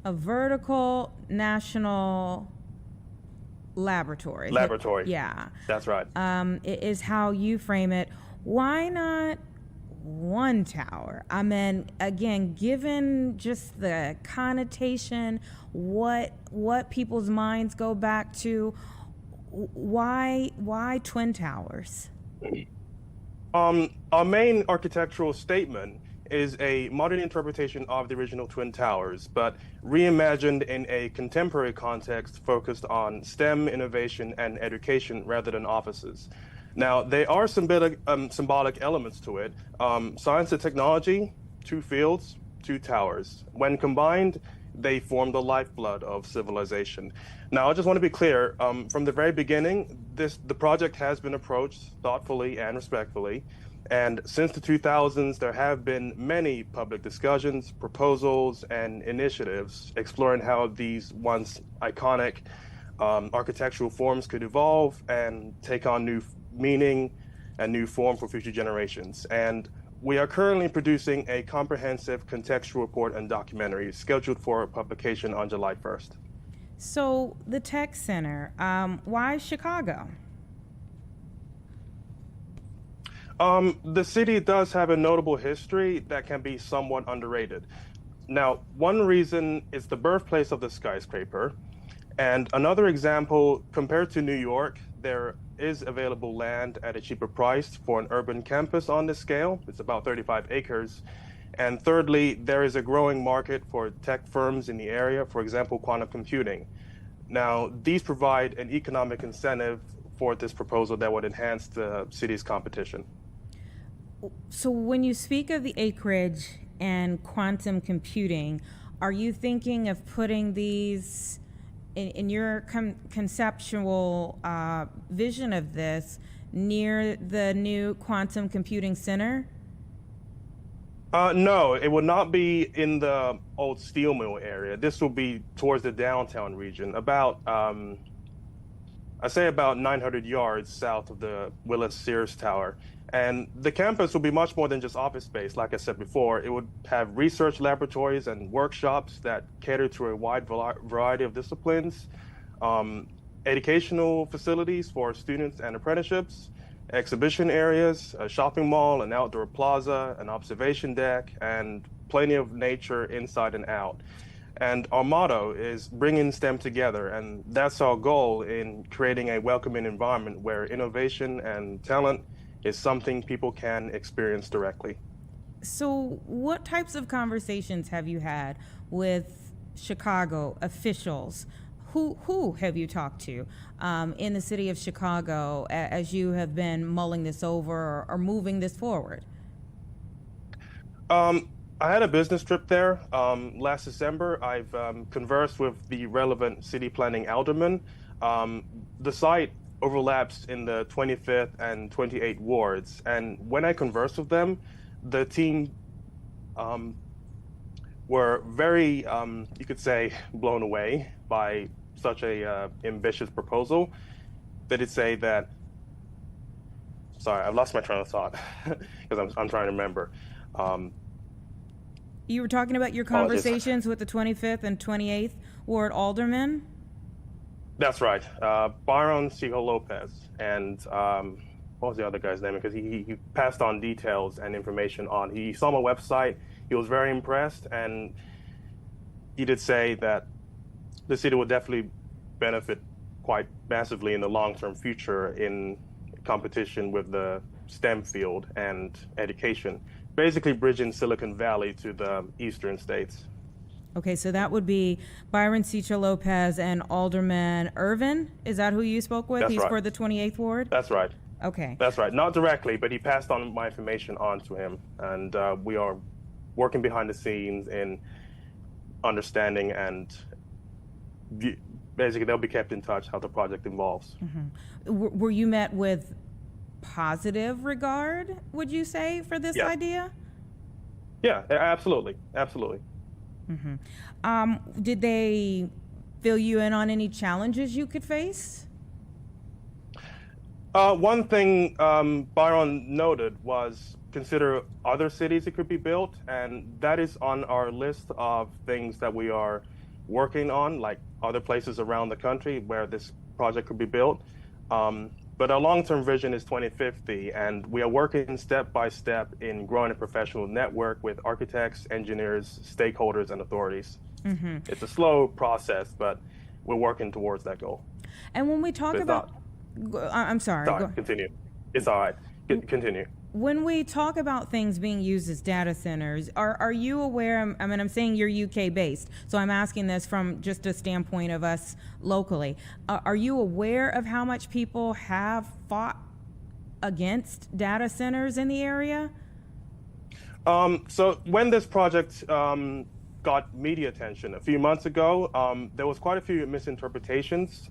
A vertical national laboratory. Laboratory. Yeah. That's right. It is how you frame it. Why not one tower? I mean, again, given just the connotation, what people's minds go back to, why Twin Towers? Our main architectural statement is a modern interpretation of the original Twin Towers, but reimagined in a contemporary context focused on STEM, innovation, and education rather than offices. Now, there are symbolic elements to it. Science and technology, two fields, two towers. When combined, they form the lifeblood of civilization. Now, I just want to be clear, from the very beginning, the project has been approached thoughtfully and respectfully. And since the 2000s, there have been many public discussions, proposals, and initiatives exploring how these once iconic architectural forms could evolve and take on new meaning and new form for future generations. And we are currently producing a comprehensive contextual report and documentary scheduled for publication on July 1st. So the Tech Center, why Chicago? The city does have a notable history that can be somewhat underrated. Now, one reason is the birthplace of the skyscraper. And another example, compared to New York, there is available land at a cheaper price for an urban campus on this scale. It's about 35 acres. And thirdly, there is a growing market for tech firms in the area, for example, quantum computing. Now, these provide an economic incentive for this proposal that would enhance the city's competition. So when you speak of the acreage and quantum computing, are you thinking of putting these in your conceptual vision of this near the new quantum computing center? No, it will not be in the old steel mill area. This will be towards the downtown region, about, I say about 900 yards south of the Willis Sears Tower. And the campus will be much more than just office space. Like I said before, it would have research laboratories and workshops that cater to a wide variety of disciplines, educational facilities for students and apprenticeships, exhibition areas, a shopping mall, an outdoor plaza, an observation deck, and plenty of nature inside and out. And our motto is bringing STEM together, and that's our goal in creating a welcoming environment where innovation and talent is something people can experience directly. So what types of conversations have you had with Chicago officials? Who have you talked to in the city of Chicago as you have been mulling this over or moving this forward? I had a business trip there last December. I've conversed with the relevant city planning aldermen. The site overlaps in the 25th and 28th wards. And when I conversed with them, the team were very, you could say, blown away by such a ambitious proposal. They did say that, sorry, I've lost my train of thought because I'm trying to remember. You were talking about your conversations with the 25th and 28th ward aldermen? That's right. Byron Siegel Lopez and what was the other guy's name? Because he passed on details and information on. He saw my website. He was very impressed, and he did say that the city will definitely benefit quite massively in the long-term future in competition with the STEM field and education, basically bridging Silicon Valley to the eastern states. Okay, so that would be Byron Sicha Lopez and Alderman Irvin. Is that who you spoke with? That's He's right. for the 28th ward? That's right. Okay. That's right. Not directly, but he passed on my information on to him. And we are working behind the scenes in understanding, and basically they'll be kept in touch how the project evolves. Mm-hmm. Were you met with positive regard, would you say, for this idea? Yeah, absolutely. Absolutely. Mm-hmm. Did they fill you in on any challenges you could face? One thing Byron noted was consider other cities it could be built, and that is on our list of things that we are working on, like other places around the country where this project could be built. But our long-term vision is 2050, and we are working step by step in growing a professional network with architects, engineers, stakeholders, and authorities. Mm-hmm. It's a slow process, but we're working towards that goal. And when we talk about, I'm sorry. Continue. It's all right. Continue. When we talk about things being used as data centers, are you aware? I mean, I'm saying you're UK based, so I'm asking this from just a standpoint of us locally. Are you aware of how much people have fought against data centers in the area? So when this project got media attention a few months ago, there was quite a few misinterpretations.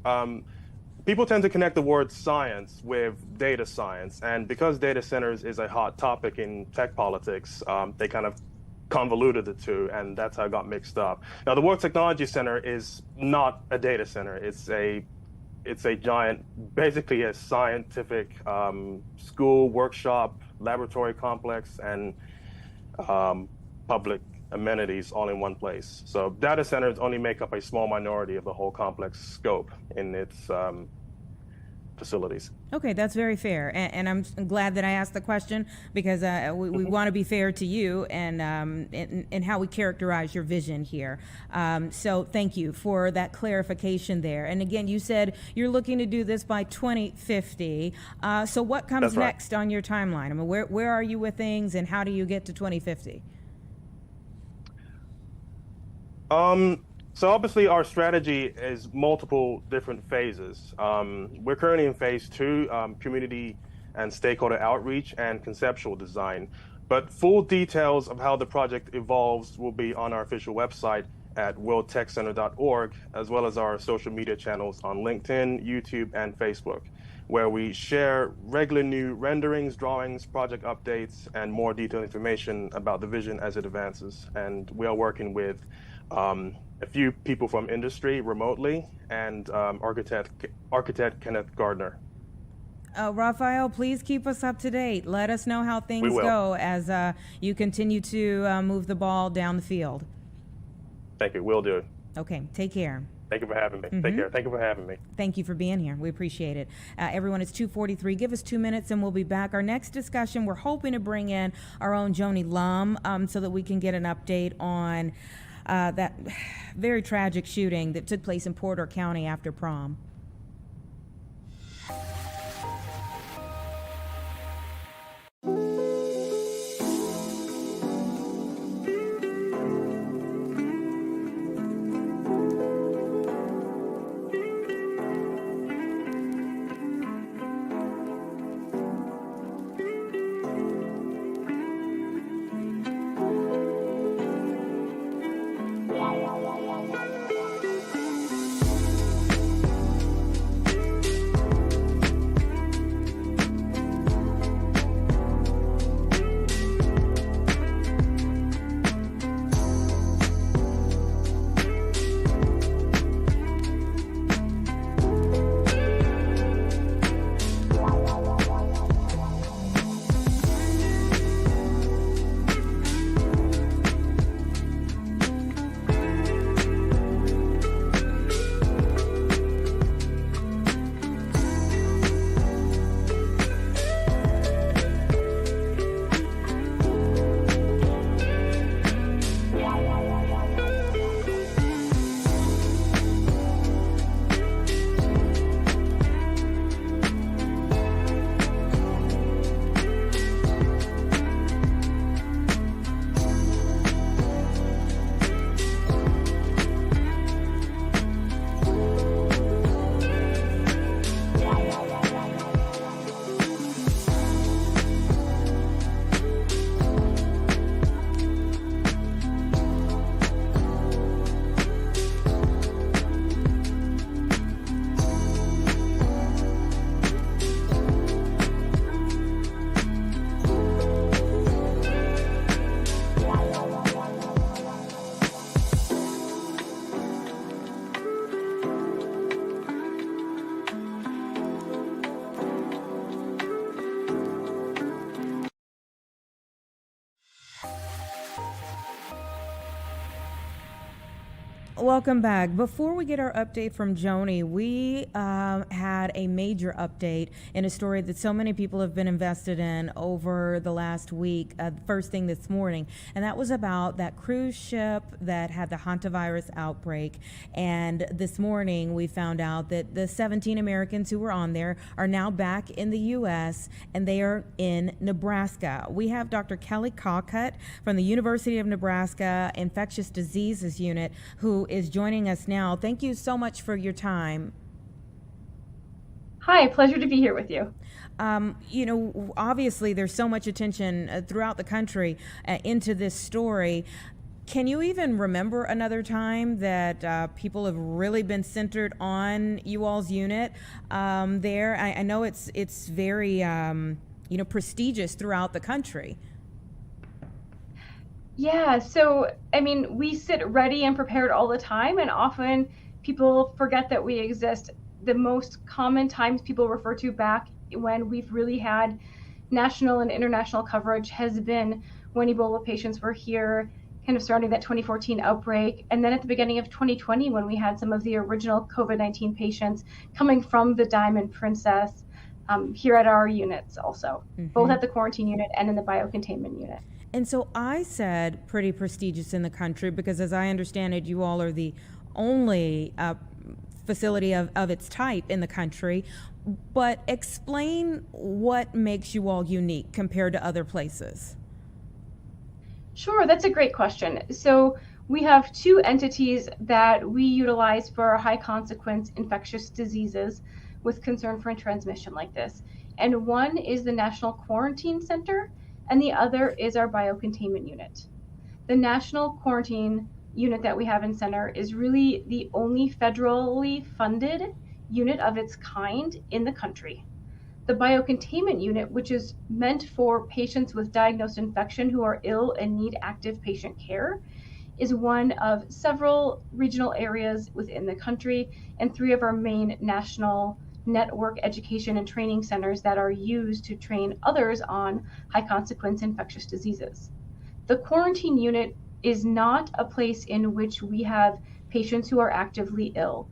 People tend to connect the word science with data science, and because data centers is a hot topic in tech politics, they kind of convoluted the two, and that's how it got mixed up. Now, the World Technology Center is not a data center. It's a giant, basically a scientific school, workshop, laboratory complex, and public amenities all in one place. So data centers only make up a small minority of the whole complex scope in its facilities. Okay, that's very fair, and I'm glad that I asked the question because we want to be fair to you and how we characterize your vision here. So thank you for that clarification there. And again, you said you're looking to do this by 2050. So what comes next on your timeline? I mean, where are you with things, and how do you get to 2050? So obviously our strategy is multiple different phases. We're currently in phase 2, community and stakeholder outreach and conceptual design. But full details of how the project evolves will be on our official website at worldtechcenter.org, as well as our social media channels on LinkedIn, YouTube, and Facebook, where we share regular new renderings, drawings, project updates, and more detailed information about the vision as it advances. And we are working with a few people from industry remotely, and architect Kenneth Gardner. Raphael, please keep us up to date. Let us know how things go as you continue to move the ball down the field. Thank you. Will do. Okay, take care. Thank you for having me. Take care. Thank you for having me. Thank you for being here. We appreciate it. Everyone, it's 2:43. Give us 2 minutes and we'll be back. Our next discussion, we're hoping to bring in our own Joni Lum so that we can get an update on that very tragic shooting that took place in Porter County after prom. Welcome back. Before we get our update from Joni, we had a major update in a story that so many people have been invested in over the last week, first thing this morning, and that was about that cruise ship that had the hantavirus outbreak. And this morning we found out that the 17 Americans who were on there are now back in the U.S. and they are in Nebraska. We have Dr. Kelly Cawcut from the University of Nebraska Infectious Diseases Unit, who is joining us now. Thank you so much for your time. Hi, pleasure to be here with you. Obviously there's so much attention throughout the country into this story. Can you even remember another time that people have really been centered on you all's unit there? I know it's very prestigious throughout the country. Yeah, so we sit ready and prepared all the time, and often people forget that we exist. The most common times people refer to back when we've really had national and international coverage has been when Ebola patients were here, kind of starting that 2014 outbreak, and then at the beginning of 2020 when we had some of the original COVID-19 patients coming from the Diamond Princess here at our units also, both at the quarantine unit and in the biocontainment unit. And so I said pretty prestigious in the country because, as I understand it, you all are the only facility of its type in the country. But explain what makes you all unique compared to other places. Sure, that's a great question. So we have two entities that we utilize for high consequence infectious diseases with concern for transmission like this. And one is the National Quarantine Center, and the other is our biocontainment unit. The National Quarantine Unit that we have in center is really the only federally funded unit of its kind in the country. The biocontainment unit, which is meant for patients with diagnosed infection who are ill and need active patient care, is one of several regional areas within the country and three of our main national network education and training centers that are used to train others on high consequence infectious diseases. The quarantine unit is not a place in which we have patients who are actively ill.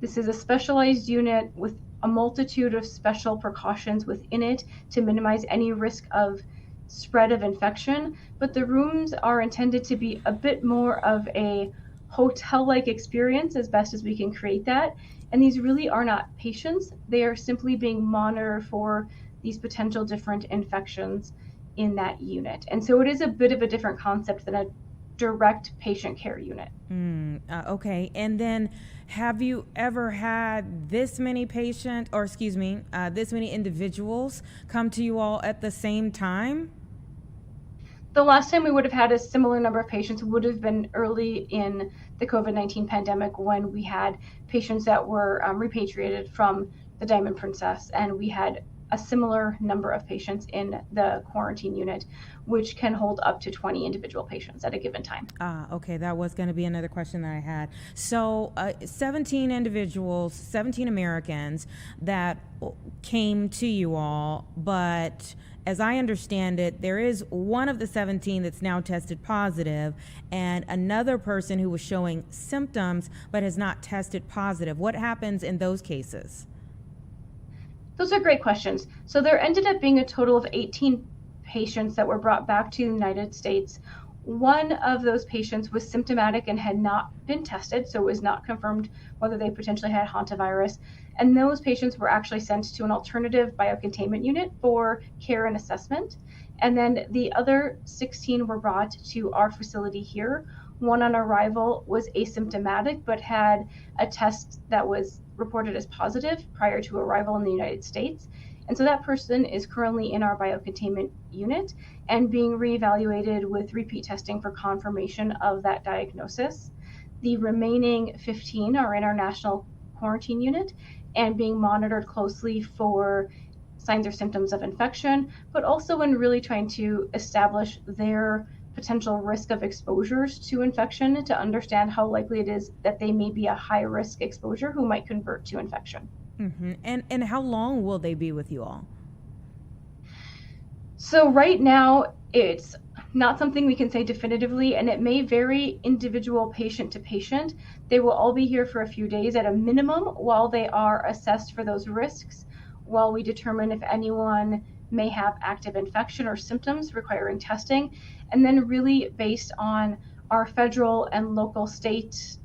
This is a specialized unit with a multitude of special precautions within it to minimize any risk of spread of infection, but the rooms are intended to be a bit more of a hotel-like experience as best as we can create that. And these really are not patients. They are simply being monitored for these potential different infections in that unit. And so it is a bit of a different concept than a direct patient care unit. Okay. And then have you ever had this many this many individuals come to you all at the same time? The last time we would have had a similar number of patients would have been early in the COVID-19 pandemic when we had patients that were repatriated from the Diamond Princess, and we had a similar number of patients in the quarantine unit, which can hold up to 20 individual patients at a given time. Okay, that was going to be another question that I had. So 17 individuals, 17 Americans that came to you all, but as I understand it, there is one of the 17 that's now tested positive and another person who was showing symptoms but has not tested positive. What happens in those cases? Those are great questions. So there ended up being a total of 18 patients that were brought back to the United States. One of those patients was symptomatic and had not been tested, so it was not confirmed whether they potentially had hantavirus. And those patients were actually sent to an alternative biocontainment unit for care and assessment. And then the other 16 were brought to our facility here. One on arrival was asymptomatic, but had a test that was reported as positive prior to arrival in the United States. And so that person is currently in our biocontainment unit and being reevaluated with repeat testing for confirmation of that diagnosis. The remaining 15 are in our national quarantine unit and being monitored closely for signs or symptoms of infection, but also in really trying to establish their potential risk of exposures to infection to understand how likely it is that they may be a high risk exposure who might convert to infection. And how long will they be with you all? So right now it's not something we can say definitively, and it may vary individual patient to patient. They will all be here for a few days at a minimum while they are assessed for those risks, while we determine if anyone may have active infection or symptoms requiring testing, and then really based on our federal and local state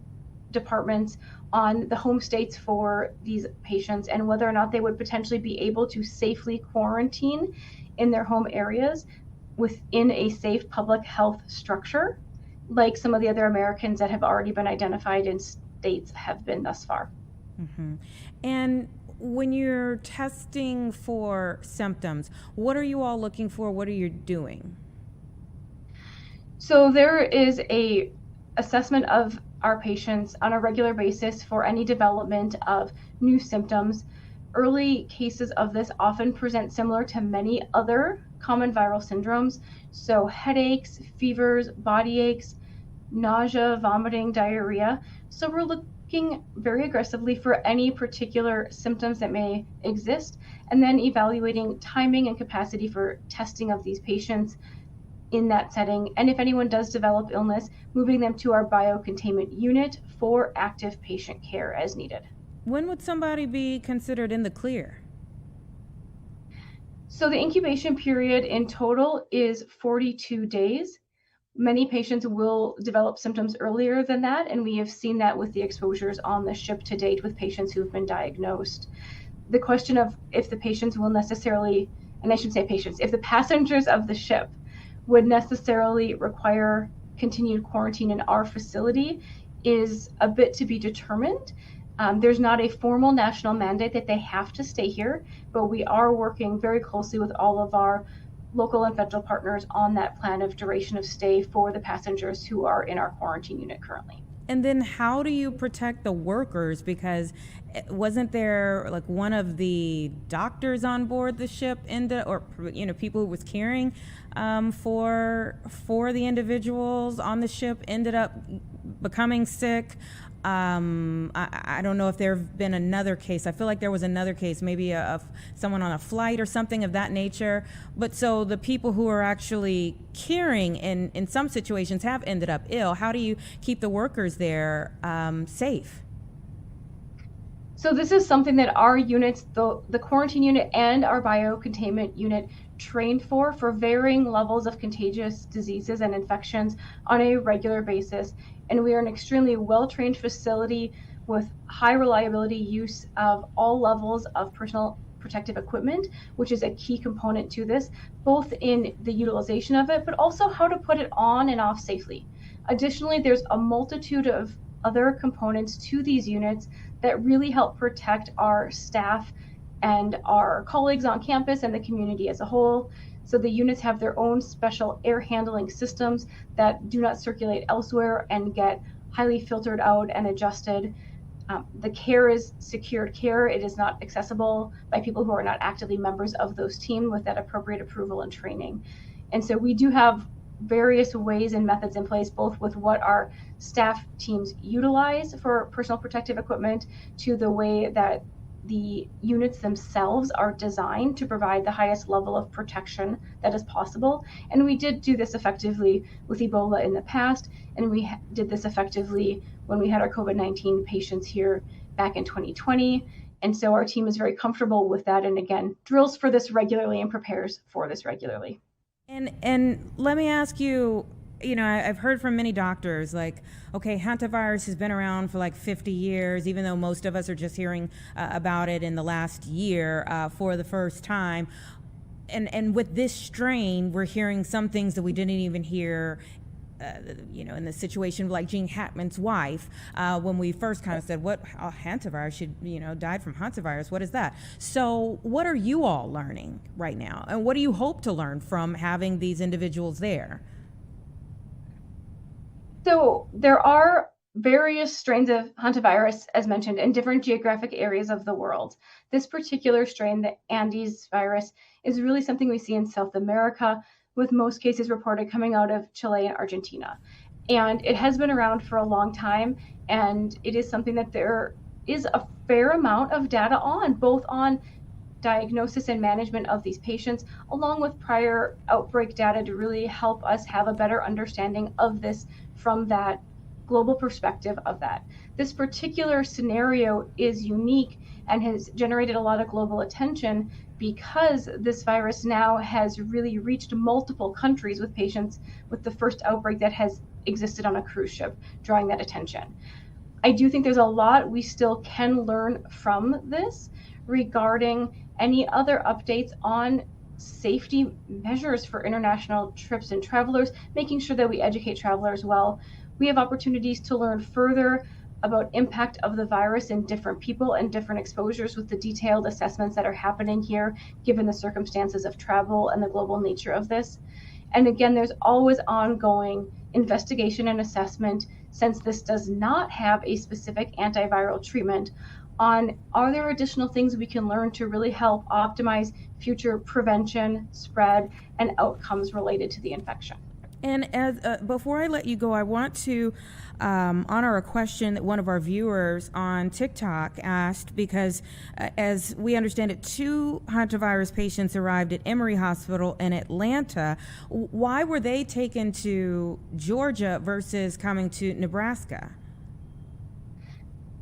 departments on the home states for these patients and whether or not they would potentially be able to safely quarantine in their home areas within a safe public health structure, like some of the other Americans that have already been identified in states have been thus far. Mm-hmm. And when you're testing for symptoms, what are you all looking for? What are you doing? So there is a assessment of our patients on a regular basis for any development of new symptoms. Early cases of this often present similar to many other common viral syndromes. So headaches, fevers, body aches, nausea, vomiting, diarrhea. So we're looking very aggressively for any particular symptoms that may exist, and then evaluating timing and capacity for testing of these patients in that setting. And if anyone does develop illness, moving them to our biocontainment unit for active patient care as needed. When would somebody be considered in the clear? So the incubation period in total is 42 days. Many patients will develop symptoms earlier than that, and we have seen that with the exposures on the ship to date with patients who've been diagnosed. The question of if the patients will necessarily, and I should say patients, if the passengers of the ship would necessarily require continued quarantine in our facility is a bit to be determined. There's not a formal national mandate that they have to stay here, but we are working very closely with all of our local and federal partners on that plan of duration of stay for the passengers who are in our quarantine unit currently. And then how do you protect the workers? Because wasn't there like one of the doctors on board the ship people who was caring for the individuals on the ship ended up becoming sick? I don't know if there have been another case. I feel like there was another case, maybe of someone on a flight or something of that nature. But so the people who are actually caring in some situations have ended up ill. How do you keep the workers there safe? So this is something that our units, the quarantine unit and our biocontainment unit, trained for varying levels of contagious diseases and infections on a regular basis. And we are an extremely well-trained facility with high reliability use of all levels of personal protective equipment, which is a key component to this, both in the utilization of it, but also how to put it on and off safely. Additionally, there's a multitude of other components to these units that really help protect our staff and our colleagues on campus and the community as a whole. So the units have their own special air handling systems that do not circulate elsewhere and get highly filtered out and adjusted. The care is secured care. It is not accessible by people who are not actively members of those teams with that appropriate approval and training. And so we do have various ways and methods in place, both with what our staff teams utilize for personal protective equipment to the way that the units themselves are designed to provide the highest level of protection that is possible. And we did do this effectively with Ebola in the past, and we did this effectively when we had our COVID-19 patients here back in 2020. And so our team is very comfortable with that, and again, drills for this regularly and prepares for this regularly. And let me ask you, I've heard from many doctors like, okay, hantavirus has been around for like 50 years, even though most of us are just hearing about it in the last year for the first time. And with this strain, we're hearing some things that we didn't even hear in the situation like Gene Hackman's wife, when we first kind of said, what hantavirus should, died from hantavirus, what is that? So what are you all learning right now? And what do you hope to learn from having these individuals there? So there are various strains of hantavirus, as mentioned, in different geographic areas of the world. This particular strain, the Andes virus, is really something we see in South America, with most cases reported coming out of Chile and Argentina. And it has been around for a long time, and it is something that there is a fair amount of data on, both on diagnosis and management of these patients, along with prior outbreak data to really help us have a better understanding of this from that global perspective of that. This particular scenario is unique and has generated a lot of global attention because this virus now has really reached multiple countries with patients, with the first outbreak that has existed on a cruise ship drawing that attention. I do think there's a lot we still can learn from this regarding any other updates on safety measures for international trips and travelers, making sure that we educate travelers well. We have opportunities to learn further about impact of the virus in different people and different exposures with the detailed assessments that are happening here, given the circumstances of travel and the global nature of this. And again, there's always ongoing investigation and assessment, since this does not have a specific antiviral treatment, on are there additional things we can learn to really help optimize future prevention, spread, and outcomes related to the infection. And as before I let you go, I want to honor a question that one of our viewers on TikTok asked, because as we understand it, 2 hantavirus patients arrived at Emory Hospital in Atlanta. Why were they taken to Georgia versus coming to Nebraska?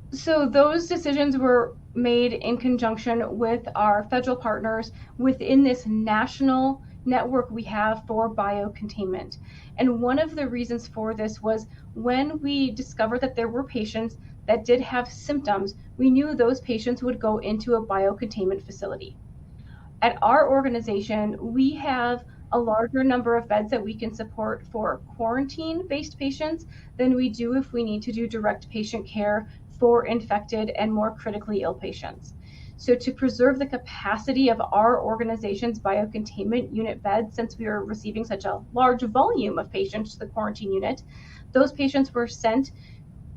So those decisions were made in conjunction with our federal partners within this national network we have for biocontainment. And one of the reasons for this was when we discovered that there were patients that did have symptoms, we knew those patients would go into a biocontainment facility. At our organization, we have a larger number of beds that we can support for quarantine-based patients than we do if we need to do direct patient care for infected and more critically ill patients. So to preserve the capacity of our organization's biocontainment unit beds, since we are receiving such a large volume of patients to the quarantine unit, those patients were sent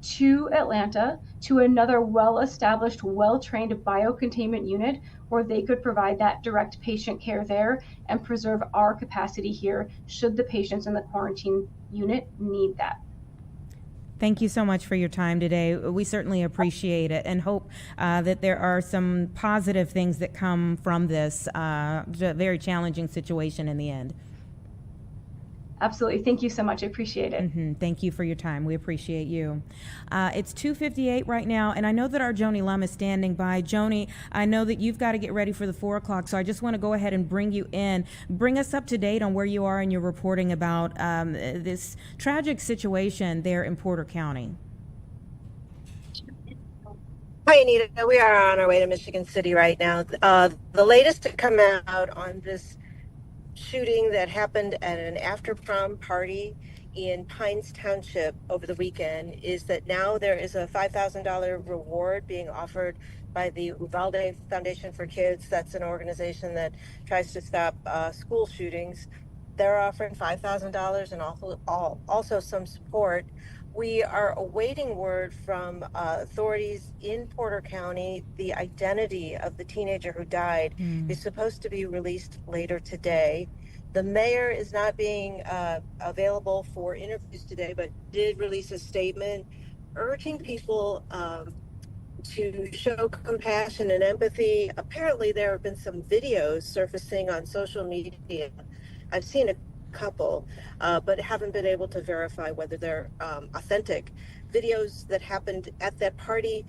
to Atlanta to another well-established, well-trained biocontainment unit where they could provide that direct patient care there and preserve our capacity here should the patients in the quarantine unit need that. Thank you so much for your time today. We certainly appreciate it and hope that there are some positive things that come from this very challenging situation in the end. Absolutely. Thank you so much. I appreciate it. Thank you for your time. We appreciate you. It's 2:58 right now, and I know that our Joni Lum is standing by. Joni, I know that you've got to get ready for the 4 o'clock, so I just want to go ahead and bring you in. Bring us up to date on where you are in your reporting about this tragic situation there in Porter County. Hi, Anita. We are on our way to Michigan City right now. The latest to come out on this shooting that happened at an after-prom party in Pines Township over the weekend is that now there is a $5,000 reward being offered by the Uvalde Foundation for Kids. That's an organization that tries to stop school shootings. They're offering $5,000 and also some support. We are awaiting word from authorities in Porter County. The identity of the teenager who died is supposed to be released later today. The mayor is not being available for interviews today, but did release a statement urging people to show compassion and empathy. Apparently, there have been some videos surfacing on social media. I've seen a couple, but haven't been able to verify whether they're authentic. Videos that happened at that party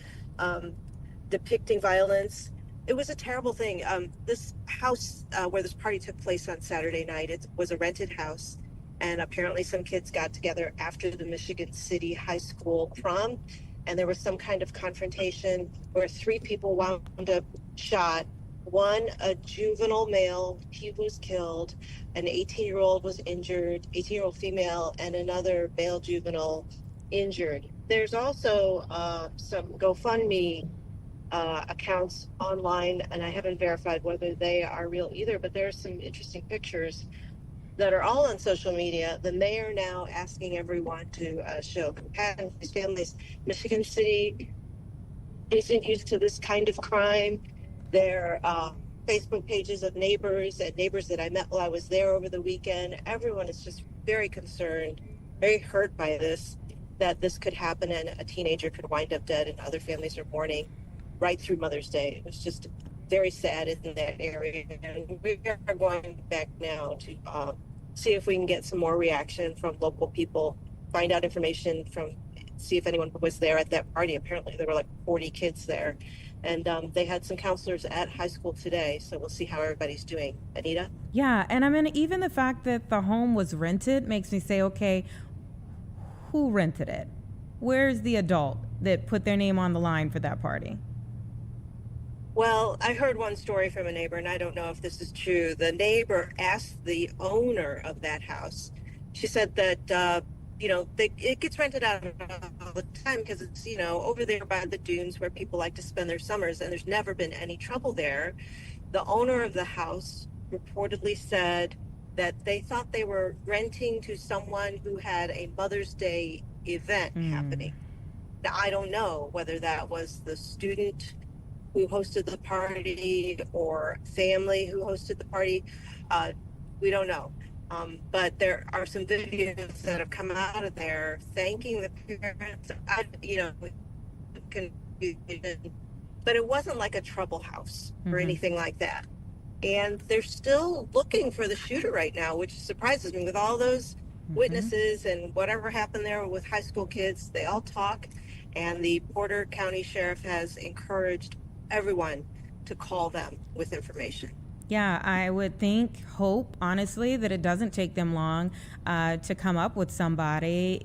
depicting violence. It was a terrible thing. This house where this party took place on Saturday night, it was a rented house, and apparently some kids got together after the Michigan City High School prom, and there was some kind of confrontation where 3 people wound up shot. One, a juvenile male, he was killed. An 18-year-old was injured, 18-year-old female, and another male juvenile injured. There's also some GoFundMe accounts online, and I haven't verified whether they are real either, but there's some interesting pictures that are all on social media. The mayor now asking everyone to show compassion to his families. Michigan City isn't used to this kind of crime. Their Facebook pages of neighbors and neighbors that I met while I was there over the weekend, everyone is just very concerned, very hurt by this, that this could happen and a teenager could wind up dead and other families are mourning right through Mother's Day. It was just very sad in that area. And we are going back now to see if we can get some more reaction from local people, find out information from, see if anyone was there at that party. Apparently there were like 40 kids there. And they had some counselors at high school today, so we'll see how everybody's doing. Anita? Yeah, and I mean, even the fact that the home was rented makes me say, okay, who rented it? Where's the adult that put their name on the line for that party? Well, I heard one story from a neighbor, and I don't know if this is true. The neighbor asked the owner of that house. She said that, it gets rented out all the time because it's, over there by the dunes where people like to spend their summers, and there's never been any trouble there. The owner of the house reportedly said that they thought they were renting to someone who had a Mother's Day event happening. Now, I don't know whether that was the student who hosted the party or family who hosted the party. We don't know. But there are some videos that have come out of there thanking the parents. But it wasn't like a trouble house or anything like that. And they're still looking for the shooter right now, which surprises me with all those witnesses and whatever happened there with high school kids. They all talk, and the Porter County Sheriff has encouraged everyone to call them with information. Yeah, I would hope, honestly, that it doesn't take them long to come up with somebody.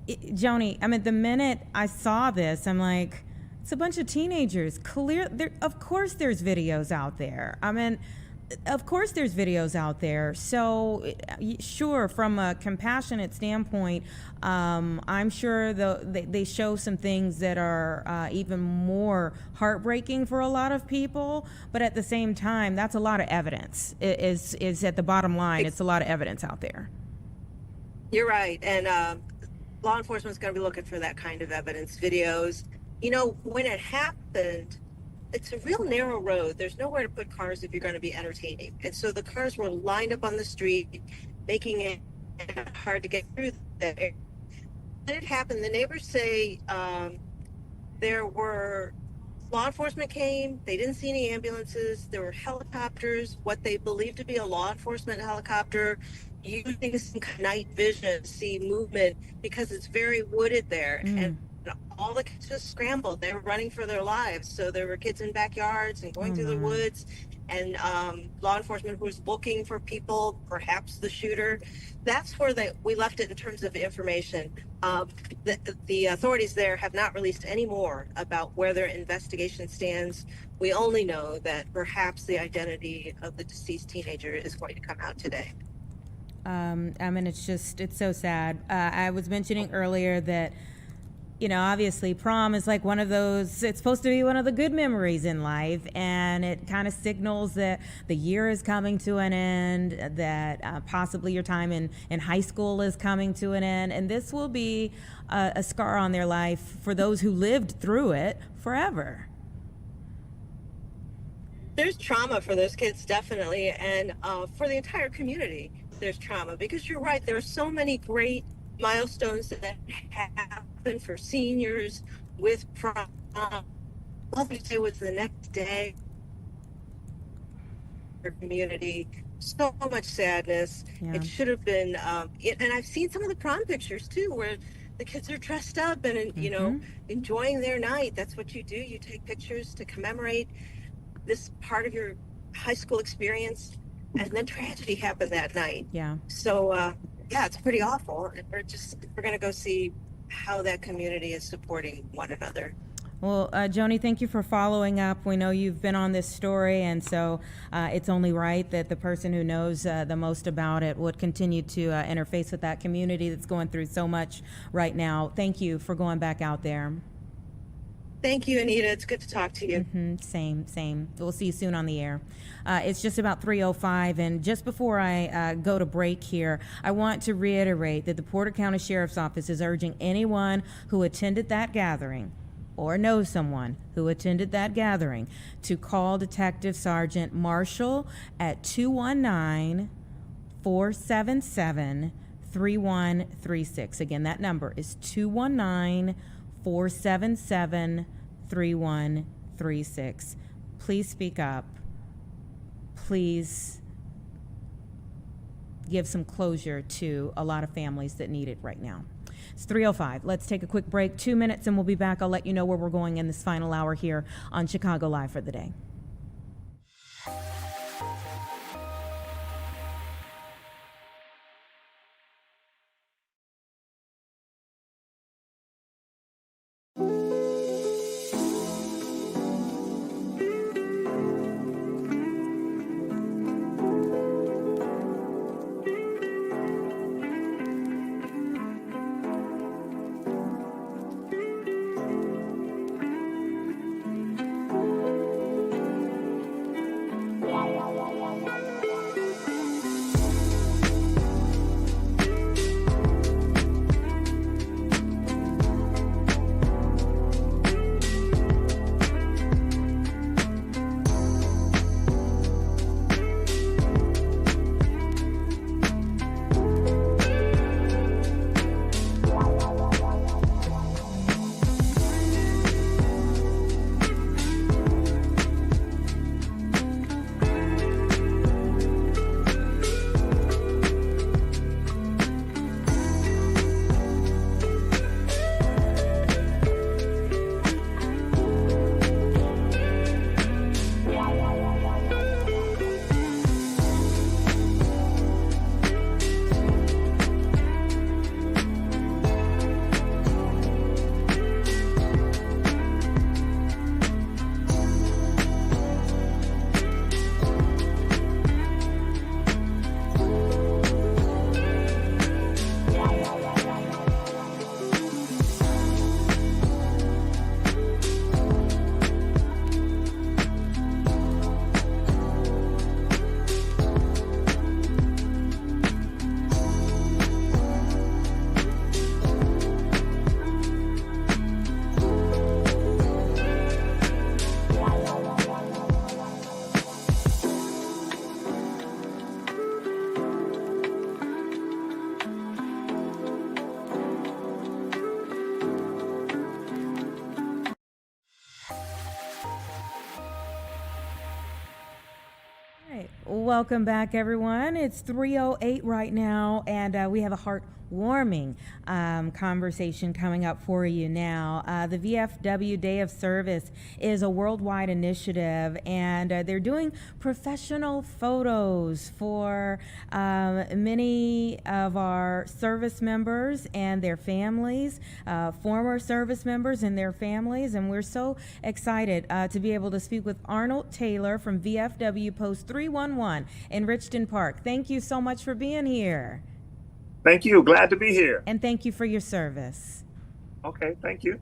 Joni, I mean, the minute I saw this, I'm like, it's a bunch of teenagers. Of course there's videos out there. I mean, of course there's videos out there. So sure, from a compassionate standpoint, I'm sure they show some things that are even more heartbreaking for a lot of people. But at the same time, that's a lot of evidence. Is at the bottom line, it's a lot of evidence out there. You're right. And law enforcement's going to be looking for that kind of evidence, videos. When it happened, it's a real narrow road. There's nowhere to put cars if you're going to be entertaining. And so the cars were lined up on the street, making it hard to get through there. When it happened, the neighbors say there were, law enforcement came, they didn't see any ambulances, there were helicopters, what they believed to be a law enforcement helicopter, using some night vision to see movement because it's very wooded there. And all the kids just scrambled. They were running for their lives. So there were kids in backyards and going through the woods, and law enforcement who was looking for people, perhaps the shooter. That's where we left it in terms of information. The authorities there have not released any more about where their investigation stands. We only know that perhaps the identity of the deceased teenager is going to come out today. I mean, it's so sad. I was mentioning earlier that, obviously prom is like one of those, it's supposed to be one of the good memories in life, and it kind of signals that the year is coming to an end, that possibly your time in high school is coming to an end, and this will be a scar on their life for those who lived through it forever. There's trauma for those kids, definitely, and for the entire community, there's trauma, because you're right, there are so many great milestones that happen for seniors with prom. Mother's Day was the next day. Community, so much sadness. Yeah. It should have been, and I've seen some of the prom pictures too, where the kids are dressed up and enjoying their night. That's what you do. You take pictures to commemorate this part of your high school experience, and then tragedy happened that night. Yeah. So. Yeah, it's pretty awful. We're going to go see how that community is supporting one another. Well, Joni, thank you for following up. We know you've been on this story, and so it's only right that the person who knows the most about it would continue to interface with that community that's going through so much right now. Thank you for going back out there. Thank you, Anita. It's good to talk to you. Same. We'll see you soon on the air. It's just about 3:05, and just before I go to break here, I want to reiterate that the Porter County Sheriff's Office is urging anyone who attended that gathering or knows someone who attended that gathering to call Detective Sergeant Marshall at 219-477-3136. Again, that number is 219-477-3136. please speak up. Please give some closure to a lot of families that need it right now. It's 3:05. Let's take a quick break, 2 minutes, and we'll be back. I'll let you know where we're going in this final hour here on Chicago Live for the day. Welcome back, everyone. It's 3:08 right now, and we have a heartwarming conversation coming up for you now. The VFW Day of Service is a worldwide initiative, and they're doing professional photos for many of our service members and their families, former service members and their families, and we're so excited to be able to speak with Arnold Taylor from VFW Post 311 in Richton Park. Thank you so much for being here. Thank you. Glad to be here. And thank you for your service. Okay. Thank you.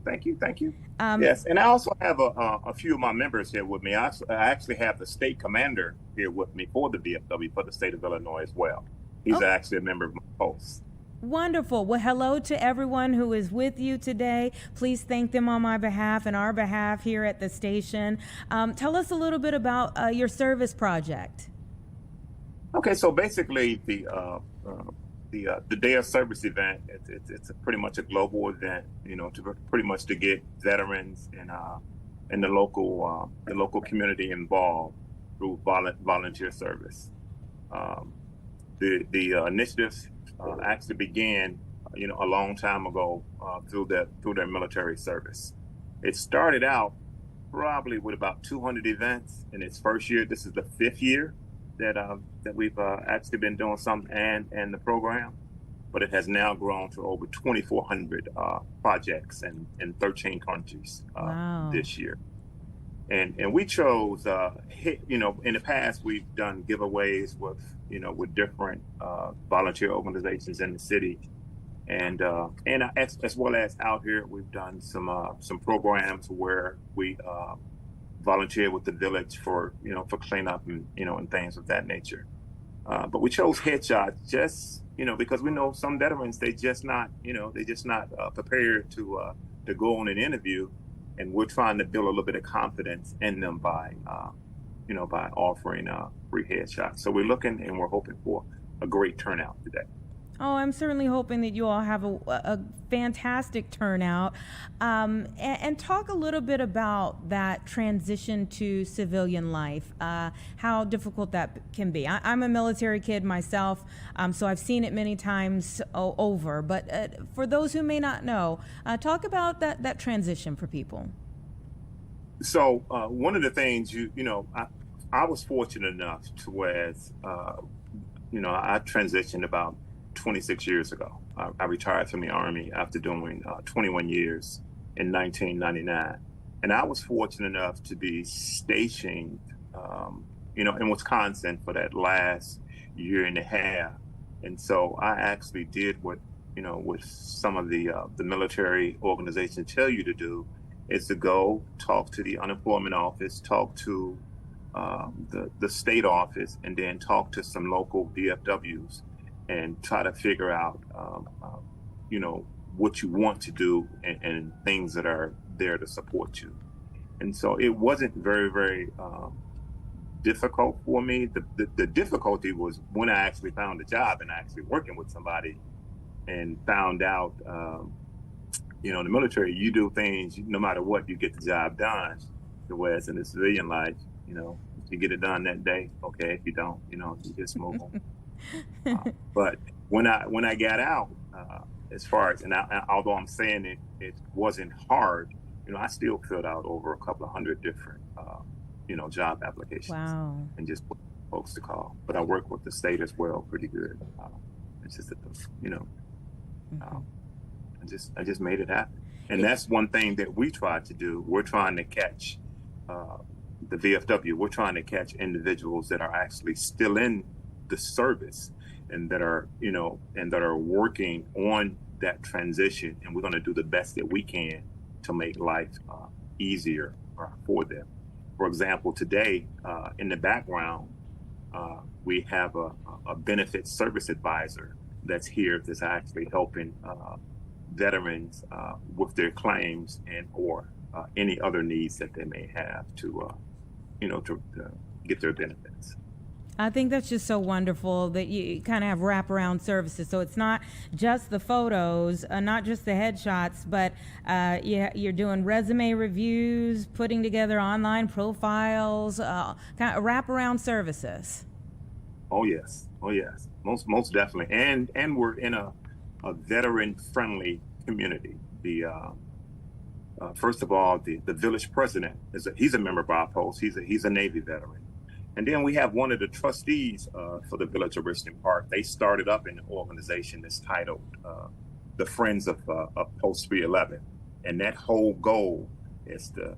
Yes. And I also have a few of my members here with me. I actually have the state commander here with me for the VFW for the state of Illinois as well. He's actually a member of my post. Wonderful. Well, hello to everyone who is with you today. Please thank them on my behalf and our behalf here at the station. Tell us a little bit about your service project. Okay. So basically the Day of Service event, it's pretty much a global event, to get veterans and the local community involved through volunteer service. The initiatives actually began, a long time ago through their military service. It started out probably with about 200 events in its first year. This is the 5th year that we've actually been doing something and the program, but it has now grown to over 2,400 projects in 13 countries this year. And we chose, in the past we've done giveaways with different volunteer organizations in the city, and as well as out here we've done some programs where we volunteer with the village for cleanup and things of that nature. But we chose headshots just because we know some veterans they just not prepared to go on an interview, and we're trying to build a little bit of confidence in them by offering free headshots. So we're looking and we're hoping for a great turnout today. Oh, I'm certainly hoping that you all have a fantastic turnout. And talk a little bit about that transition to civilian life, how difficult that can be. I'm a military kid myself, so I've seen it many times over. But for those who may not know, talk about that transition for people. So one of the things, I was fortunate enough to where, I transitioned about 26 years ago. I retired from the Army after doing 21 years in 1999. And I was fortunate enough to be stationed, in Wisconsin for that last year and a half. And so I actually did what some of the military organizations tell you to do, is to go talk to the unemployment office, talk to the state office, and then talk to some local DFWs and try to figure out, what you want to do and things that are there to support you. And so it wasn't very, very difficult for me. The difficulty was when I actually found a job and actually working with somebody and found out, in the military, you do things, no matter what, you get the job done. Whereas in the civilian life, if you get it done that day, okay. If you don't, you just move on. But when I got out, as far as, although I'm saying it wasn't hard, I still filled out over a couple of hundred different, job applications. Wow. And just put folks to call. But I work with the state as well, pretty good. It's just that, I just made it happen. And that's one thing that we try to do. We're trying to catch the VFW. We're trying to catch individuals that are actually still in the service and that are, working on that transition. And we're going to do the best that we can to make life easier for them. For example, today in the background, we have a benefit service advisor that's here that's actually helping veterans with their claims and or any other needs that they may have to get their benefits. I think that's just so wonderful that you kind of have wraparound services. So it's not just the photos, not just the headshots, but you're doing resume reviews, putting together online profiles, kind of wraparound services. Oh yes, most definitely, and we're in a veteran-friendly community. The first of all, the village president he's a member of our post. He's a Navy veteran. And then we have one of the trustees for the Village of Richland Park. They started up an organization that's titled the Friends of Post 311. And that whole goal is to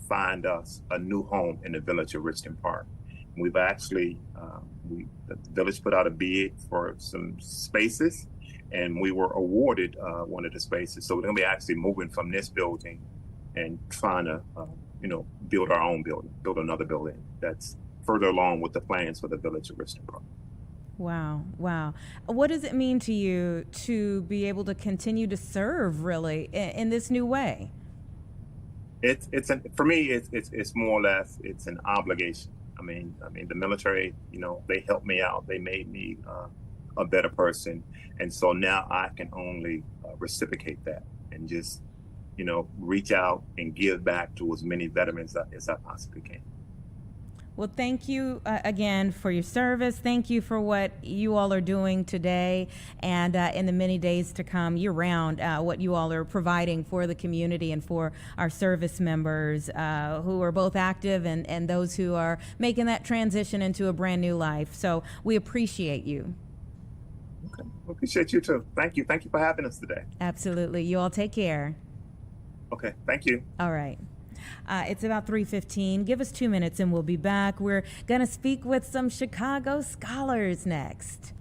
find us a new home in the Village of Richland Park. We've actually, the village put out a bid for some spaces, and we were awarded one of the spaces. So we're going to be actually moving from this building and trying to build our own building, build another building that's further along with the plans for the Village of Richland Park. Wow. What does it mean to you to be able to continue to serve really in this new way? For me, it's more or less, it's an obligation. I mean, the military, they helped me out. They made me a better person. And so now I can only reciprocate that and just reach out and give back to as many veterans as I possibly can. Well, thank you again for your service. Thank you for what you all are doing today and in the many days to come year round, what you all are providing for the community and for our service members who are both active and those who are making that transition into a brand new life. So we appreciate you. Okay. We appreciate you too. Thank you. Thank you for having us today. Absolutely. You all take care. Okay, thank you. All right. It's about 3:15. Give us 2 minutes and we'll be back. We're going to speak with some Chicago scholars next.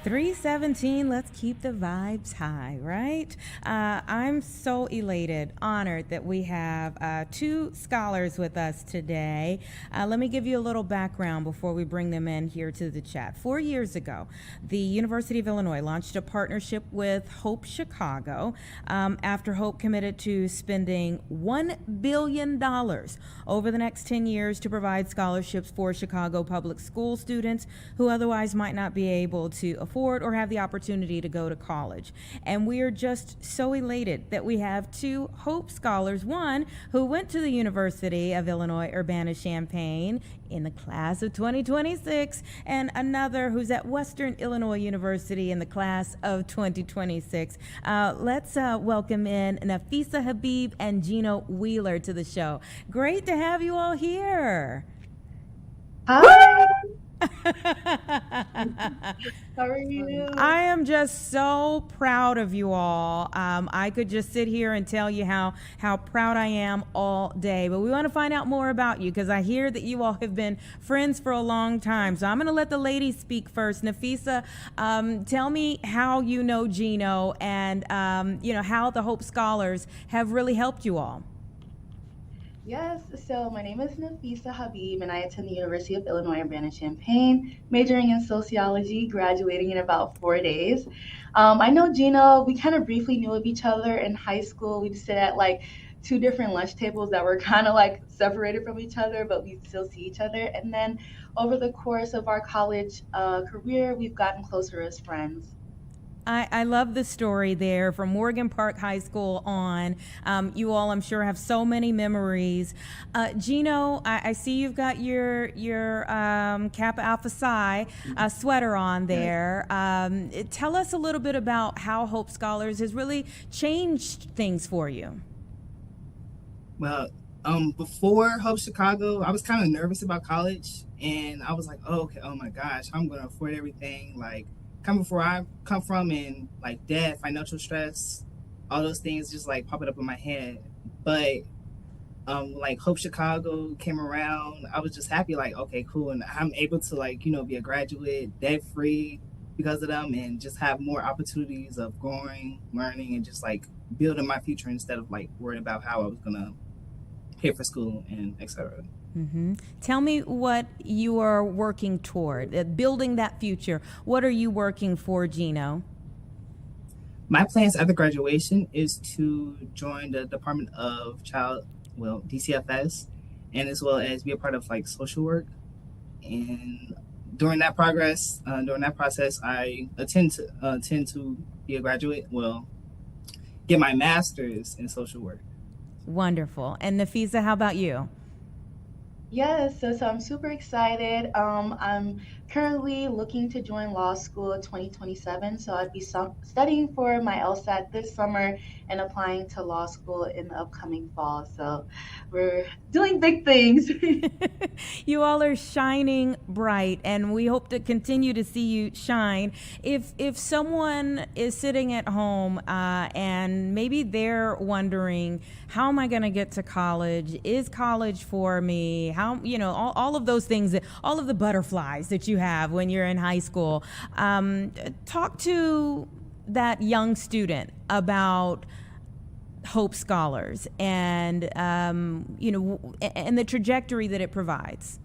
3:17, let's keep the vibes high, right? I'm so elated, honored that we have two scholars with us today. Let me give you a little background before we bring them in here to the chat. 4 years ago, the University of Illinois launched a partnership with Hope Chicago after Hope committed to spending $1 billion over the next 10 years to provide scholarships for Chicago public school students who otherwise might not be able to afford or have the opportunity to go to college. And we are just so elated that we have two Hope Scholars, one who went to the University of Illinois Urbana-Champaign in the class of 2026, and another who's at Western Illinois University in the class of 2026. Let's welcome in Nafisa Habib and Gino Wheeler to the show. Great to have you all here. Hi. How are you? I am just so proud of you all. I could just sit here and tell you how proud I am all day, but we want to find out more about you because I hear that you all have been friends for a long time. So I'm going to let the ladies speak first. Nafisa, tell me how you know Gino and how the Hope Scholars have really helped you all. Yes, so my name is Nafisa Habib, and I attend the University of Illinois Urbana-Champaign, majoring in sociology, graduating in about 4 days. I know Gino, we kind of briefly knew of each other in high school. We'd sit at like two different lunch tables that were kind of like separated from each other, but we still see each other. And then over the course of our college career, we've gotten closer as friends. I love the story there from Morgan Park High School on. You all, I'm sure, have so many memories. Gino, I see you've got your Kappa Alpha Psi sweater on there. Tell us a little bit about how Hope Scholars has really changed things for you. Well, before Hope Chicago, I was kind of nervous about college, and I was like, oh my gosh, I'm going to afford everything. Like, coming from where I come from and like debt, financial stress, all those things just like popping up in my head. But like Hope Chicago came around, I was just happy, like, okay, cool. And I'm able to like, be a graduate debt free because of them and just have more opportunities of growing, learning, and just like building my future instead of like worrying about how I was gonna pay for school and etc. Mm-hmm. Tell me what you are working toward, building that future. What are you working for, Gino? My plans after graduation is to join the Department of DCFS, and as well as be a part of like social work. And during that process, I intend to be a graduate. Well, get my master's in social work. Wonderful. And Nafisa, how about you? Yes, so I'm super excited. I'm currently looking to join law school in 2027, so I'd be studying for my LSAT this summer and applying to law school in the upcoming fall. So we're doing big things. You all are shining bright, and we hope to continue to see you shine. If someone is sitting at home and maybe they're wondering, how am I going to get to college? Is college for me? How, all of those things, all of the butterflies that you have when you're in high school. Talk to that young student about Hope Scholars and, and the trajectory that it provides.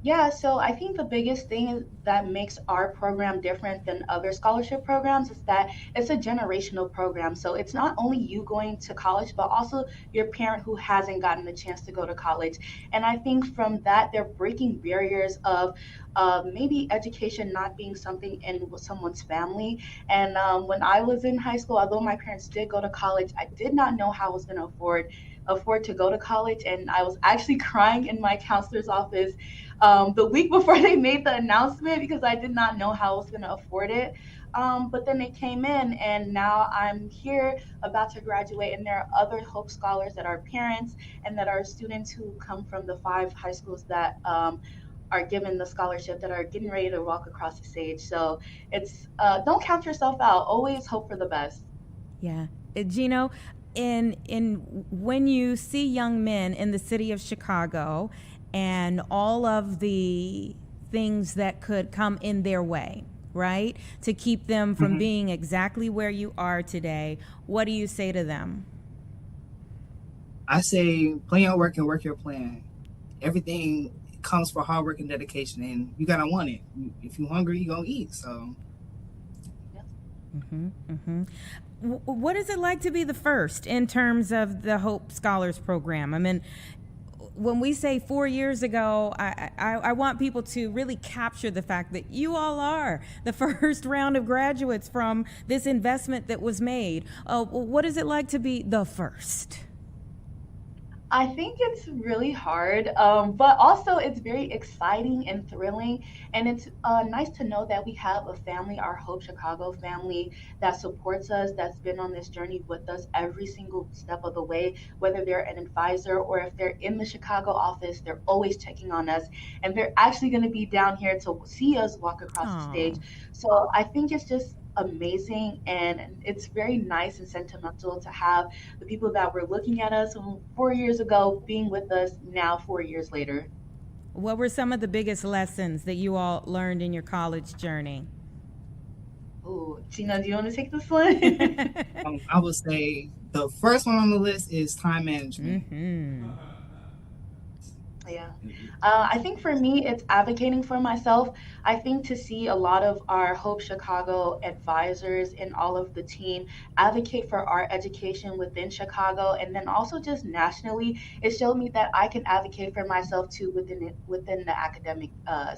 Yeah, so I think the biggest thing that makes our program different than other scholarship programs is that it's a generational program. So it's not only you going to college, but also your parent who hasn't gotten the chance to go to college. And I think from that, they're breaking barriers of maybe education not being something in someone's family. And when I was in high school, although my parents did go to college, I did not know how I was going to afford to go to college. And I was actually crying in my counselor's office the week before they made the announcement because I did not know how I was going to afford it. But then it came in, and now I'm here about to graduate, and there are other Hope Scholars that are parents and that are students who come from the 5 high schools that are given the scholarship that are getting ready to walk across the stage. So it's don't count yourself out. Always hope for the best. Yeah. Gino, when you see young men in the city of Chicago and all of the things that could come in their way, right? To keep them from being exactly where you are today. What do you say to them? I say plan your work and work your plan. Everything comes for hard work and dedication, and you gotta want it. If you're hungry, you're gonna eat. So What is it like to be the first in terms of the Hope Scholars Program? I mean, when we say 4 years ago, I want people to really capture the fact that you all are the first round of graduates from this investment that was made. What is it like to be the first? I think it's really hard, but also it's very exciting and thrilling. And it's nice to know that we have a family, our Hope Chicago family, that supports us, that's been on this journey with us every single step of the way, whether they're an advisor or if they're in the Chicago office, they're always checking on us. And they're actually going to be down here to see us walk across the stage. So I think it's just amazing, and it's very nice and sentimental to have the people that were looking at us 4 years ago being with us now 4 years later. What were some of the biggest lessons that you all learned in your college journey? Oh, Gina, do you want to take this one? I would say the first one on the list is time management. Yeah. I think for me, it's advocating for myself. I think to see a lot of our Hope Chicago advisors and all of the team advocate for our education within Chicago and then also just nationally, it showed me that I can advocate for myself too within the academic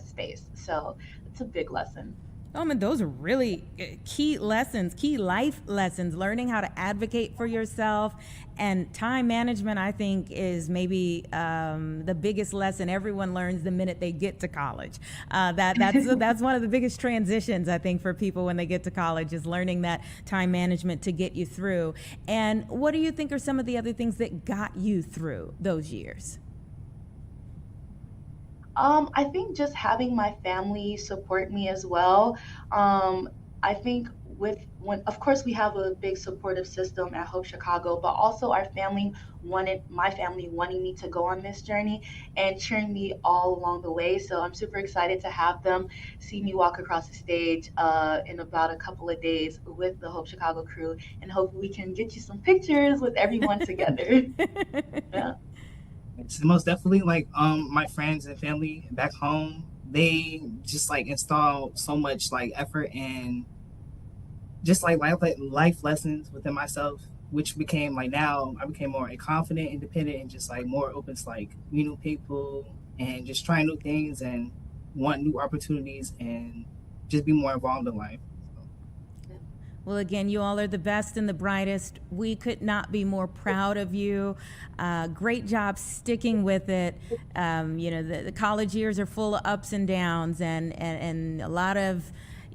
space. So it's a big lesson. I mean, those are really key lessons, key life lessons, learning how to advocate for yourself. And time management, I think, is maybe the biggest lesson everyone learns the minute they get to college. That's one of the biggest transitions, I think, for people when they get to college, is learning that time management to get you through. And what do you think are some of the other things that got you through those years? I think just having my family support me as well. I think of course we have a big supportive system at Hope Chicago, but also my family wanting me to go on this journey and cheering me all along the way. So I'm super excited to have them see me walk across the stage in about a couple of days with the Hope Chicago crew, and hopefully we can get you some pictures with everyone together. Yeah. It's most definitely like my friends and family back home, they just like install so much like effort and just like life lessons within myself, which became like, now I became more confident, independent, and just like more open to like meet new people and just trying new things and want new opportunities and just be more involved in life. Well, again, you all are the best and the brightest. We could not be more proud of you. Great job sticking with it. The college years are full of ups and downs and a lot of,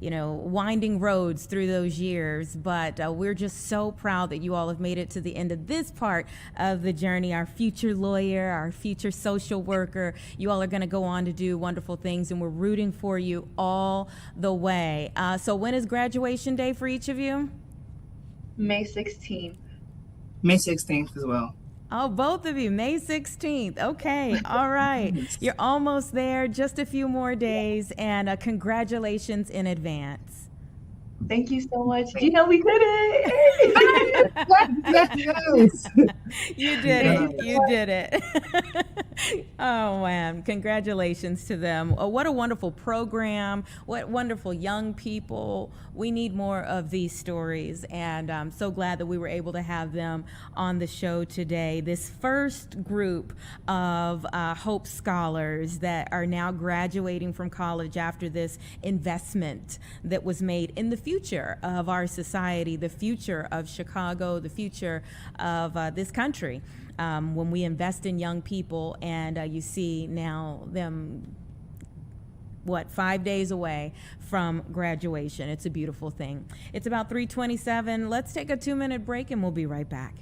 winding roads through those years. But we're just so proud that you all have made it to the end of this part of the journey. Our future lawyer, our future social worker, you all are going to go on to do wonderful things, and we're rooting for you all the way. So when is graduation day for each of you? May 16th. May 16th as well. Oh, both of you, May 16th. Okay, all right. You're almost there, just a few more days, and congratulations in advance. Thank you so much. Do you know we did it? You did it. You did it. Oh, man. Congratulations to them. What a wonderful program. What wonderful young people. We need more of these stories, and I'm so glad that we were able to have them on the show today. This first group of Hope Scholars that are now graduating from college after this investment that was made in the future of our society, the future of Chicago, the future of this country. When we invest in young people, and you see now them 5 days away from graduation. It's a beautiful thing. It's about 3:27. Let's take a 2-minute break and we'll be right back.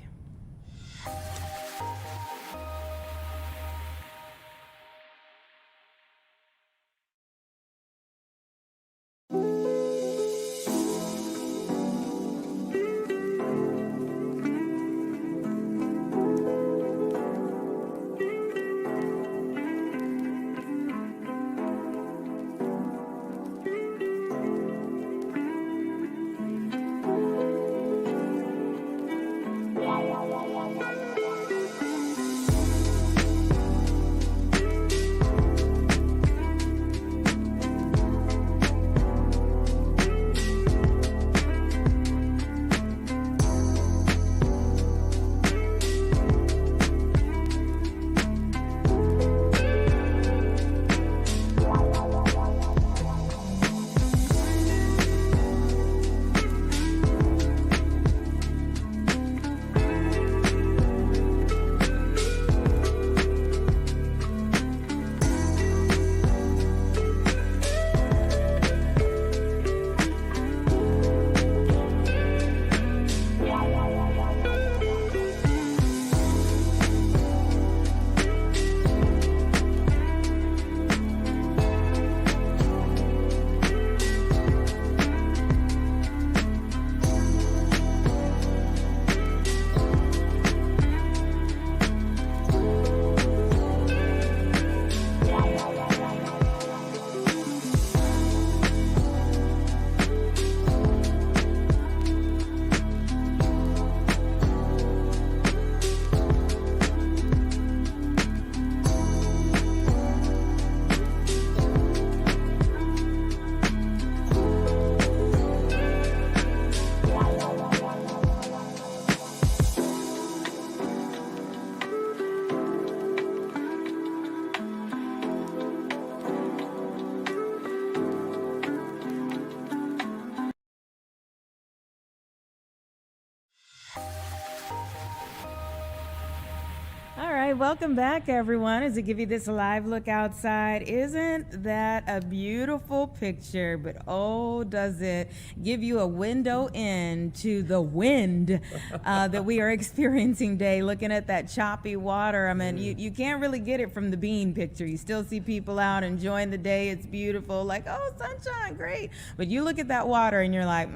right, welcome back, everyone, as I give you this live look outside. Isn't that a beautiful picture? But oh, does it give you a window into the wind that we are experiencing today, looking at that choppy water. I mean, you can't really get it from the bean picture. You still see people out enjoying the day. It's beautiful, like, oh, sunshine, great. But you look at that water and you're like,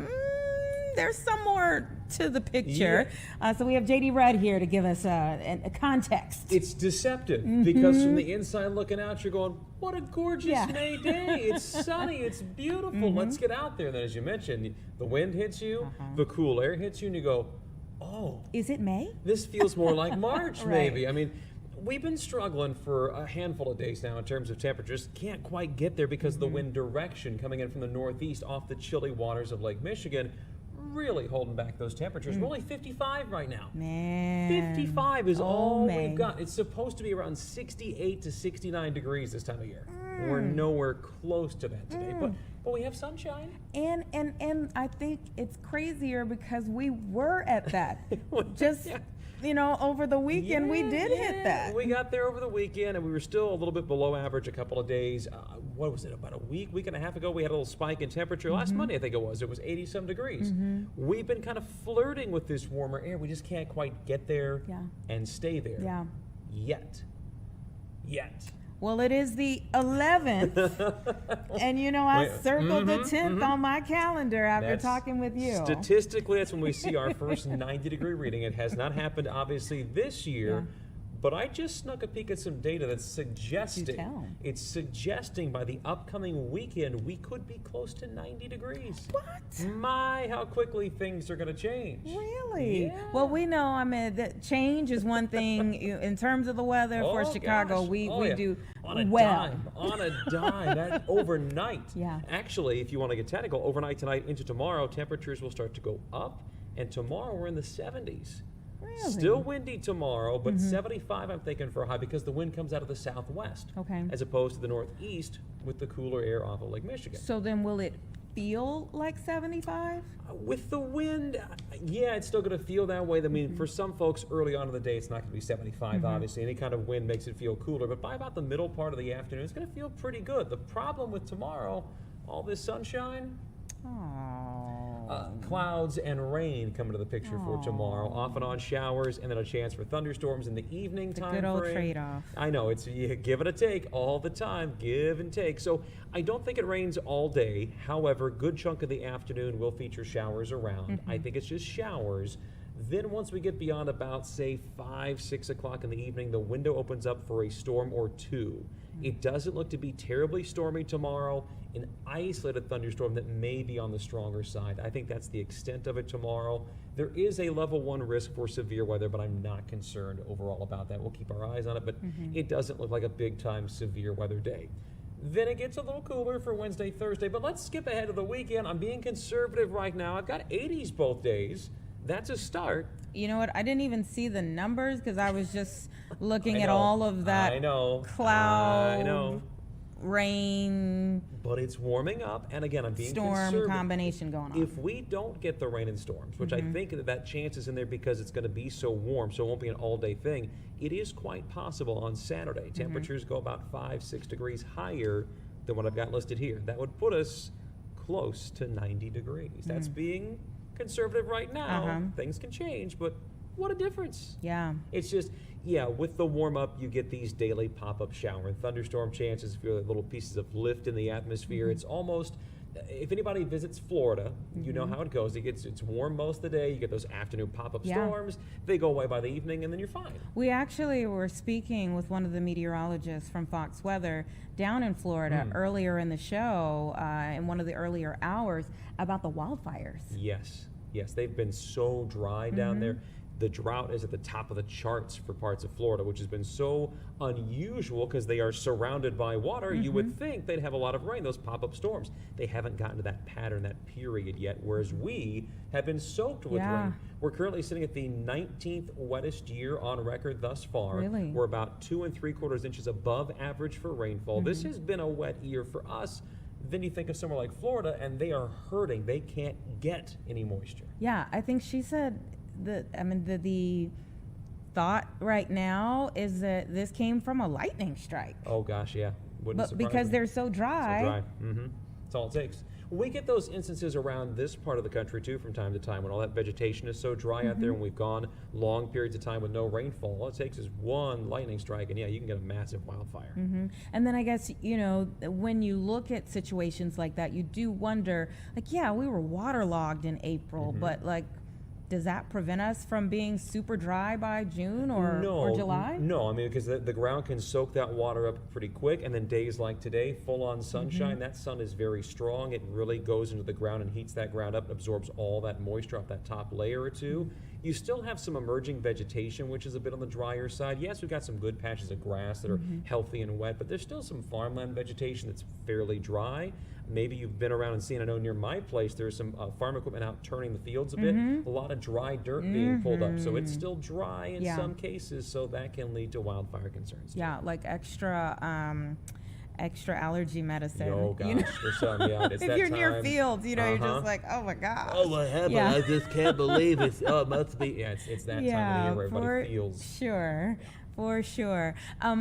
there's some more to the picture. So we have JD Rudd here to give us a context. It's deceptive because from the inside looking out, you're going, what a gorgeous May day. It's sunny. It's beautiful. Let's get out there. And then, as you mentioned, the wind hits you, the cool air hits you, and you go, oh. Is it May? This feels more like March, maybe. I mean, we've been struggling for a handful of days now in terms of temperatures. Can't quite get there because of the wind direction coming in from the northeast off the chilly waters of Lake Michigan. Really holding back those temperatures. We're only 55 right now. Man. 55 is all we've got. It's supposed to be around 68 to 69 degrees this time of year. We're nowhere close to that today, but we have sunshine. And I think it's crazier because we were at that. Just you know, over the weekend we did hit that. We got there over the weekend and we were still a little bit below average a couple of days. What was it, about a week and a half ago, we had a little spike in temperature. Last Monday, I think it was 80-some degrees. We've been kind of flirting with this warmer air. We just can't quite get there and stay there yet. Well, it is the 11th, and you know, I circled the 10th on my calendar after talking with you. Statistically, that's when we see our first 90-degree reading. It has not happened, obviously, this year. But I just snuck a peek at some data that's suggesting, it's suggesting by the upcoming weekend, we could be close to 90 degrees. What? My, how quickly things are going to change. Really? Yeah. Well, we know, I mean, that change is one thing in terms of the weather for Chicago. Gosh. We do on a well. On a dime, that overnight. Actually, if you want to get technical, overnight tonight into tomorrow, temperatures will start to go up, and tomorrow we're in the 70s. Really? Still windy tomorrow, but 75 I'm thinking for a high because the wind comes out of the southwest as opposed to the northeast with the cooler air off of Lake Michigan. So then will it feel like 75? With the wind, yeah, it's still going to feel that way. I mean, for some folks early on in the day, it's not going to be 75, obviously. Any kind of wind makes it feel cooler, but by about the middle part of the afternoon, it's going to feel pretty good. The problem with tomorrow, all this sunshine, clouds and rain come into the picture for tomorrow. Off and on showers, and then a chance for thunderstorms in the evening time frame. Good old trade-off. I know, it's give and a take all the time, give and take. So I don't think it rains all day. However, good chunk of the afternoon will feature showers around. I think it's just showers. Then once we get beyond about, say, 5, 6 o'clock in the evening, the window opens up for a storm or two. It doesn't look to be terribly stormy tomorrow. An isolated thunderstorm that may be on the stronger side. I think that's the extent of it tomorrow. There is a level 1 risk for severe weather, but I'm not concerned overall about that. We'll keep our eyes on it, but it doesn't look like a big-time severe weather day. Then it gets a little cooler for Wednesday, Thursday, but let's skip ahead to the weekend. I'm being conservative right now. I've got 80s both days. That's a start. You know what? I didn't even see the numbers because I was just looking at all of that cloud, rain. But it's warming up, and again, I'm being storm conservative. Combination going on. If we don't get the rain and storms, which I think that chance is in there because it's going to be so warm, so it won't be an all-day thing, it is quite possible on Saturday. Temperatures go about 5, 6 degrees higher than what I've got listed here. That would put us close to 90 degrees. That's being conservative right now. Things can change, but what a difference. Yeah. It's just, with the warm up, you get these daily pop-up shower and thunderstorm chances. If you're little pieces of lift in the atmosphere, it's almost, if anybody visits Florida, you know how it goes. It's warm most of the day. You get those afternoon pop-up storms. They go away by the evening, and then you're fine. We actually were speaking with one of the meteorologists from Fox Weather down in Florida earlier in the show, in one of the earlier hours, about the wildfires. Yes, they've been so dry down there. The drought is at the top of the charts for parts of Florida, which has been so unusual because they are surrounded by water. You would think they'd have a lot of rain, those pop-up storms. They haven't gotten to that pattern, that period yet, whereas we have been soaked with rain. We're currently sitting at the 19th wettest year on record thus far. Really? We're about 2 3/4 inches above average for rainfall. This has been a wet year for us. Then you think of somewhere like Florida, and they are hurting. They can't get any moisture. Yeah, I think she said that, I mean, the thought right now is that this came from a lightning strike. Oh gosh, yeah. Wouldn't But surprise because me. they're so dry. So dry. Mm-hmm. That's all it takes. We get those instances around this part of the country too from time to time when all that vegetation is so dry out there and we've gone long periods of time with no rainfall. All it takes is one lightning strike and yeah, you can get a massive wildfire. And then I guess, you know, when you look at situations like that, you do wonder, like, yeah, we were waterlogged in April, but like, does that prevent us from being super dry by June or July? No, I mean, because the ground can soak that water up pretty quick, and then days like today, full-on sunshine, that sun is very strong. It really goes into the ground and heats that ground up and absorbs all that moisture off that top layer or two. You still have some emerging vegetation, which is a bit on the drier side. Yes, we've got some good patches of grass that are healthy and wet, but there's still some farmland vegetation that's fairly dry. Maybe you've been around and seen, I know near my place, there's some farm equipment out turning the fields a bit. A lot of dry dirt being pulled up. So it's still dry in some cases, so that can lead to wildfire concerns. Yeah, like extra allergy medicine. Oh gosh, you know? for some, yeah. It's if that you're near time. fields, you know, you're just like, oh my gosh. Oh, what happened? Yeah. I just can't believe it. Oh, it must be. Yeah, it's that time of the year where everybody feels. Sure. For sure.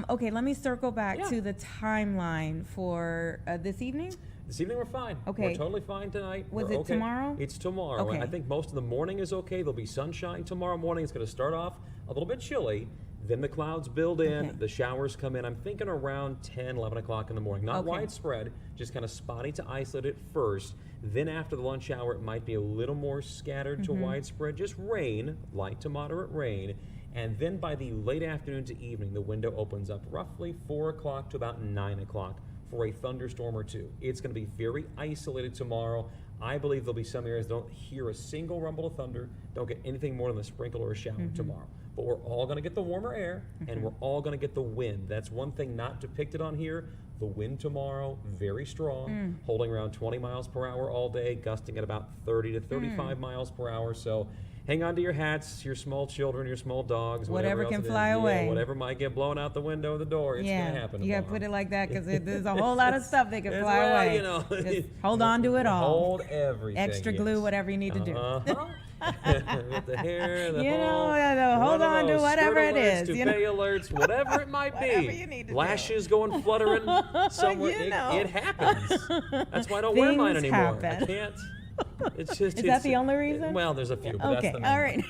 Okay, let me circle back to the timeline for this evening. This evening we're fine. Okay. We're totally fine tonight. Was We're it okay. tomorrow? It's tomorrow. Okay. I think most of the morning is okay. There'll be sunshine tomorrow morning. It's going to start off a little bit chilly. Then the clouds build in. The showers come in. I'm thinking around 10, 11 o'clock in the morning. Not widespread, just kind of spotty to isolate it first. Then after the lunch hour, it might be a little more scattered to widespread. Just rain, light to moderate rain. And then by the late afternoon to evening, the window opens up roughly 4 o'clock to about 9 o'clock for a thunderstorm or two. It's going to be very isolated tomorrow. I believe there'll be some areas that don't hear a single rumble of thunder, don't get anything more than a sprinkle or a shower tomorrow. But we're all going to get the warmer air, and we're all going to get the wind. That's one thing not depicted on here. The wind tomorrow, very strong, holding around 20 miles per hour all day, gusting at about 30 to 35 miles per hour. So hang on to your hats, your small children, your small dogs, whatever else can it is. fly away. Yeah, whatever might get blown out the window or the door, it's going to happen You got to tomorrow. put it like that because there's a whole lot of stuff that can It's fly well, away. you know. Just hold on to it all. Hold everything. Extra glue, whatever you need to do. With the hair, the hold on to whatever it is. Toupee alerts, whatever it might be. Whatever you need to Lashes going fluttering somewhere. It happens. That's why I don't wear mine Things anymore. happen. I can't. It's just. Is that the only reason? Well, there's a few, but Okay, that's the main all right.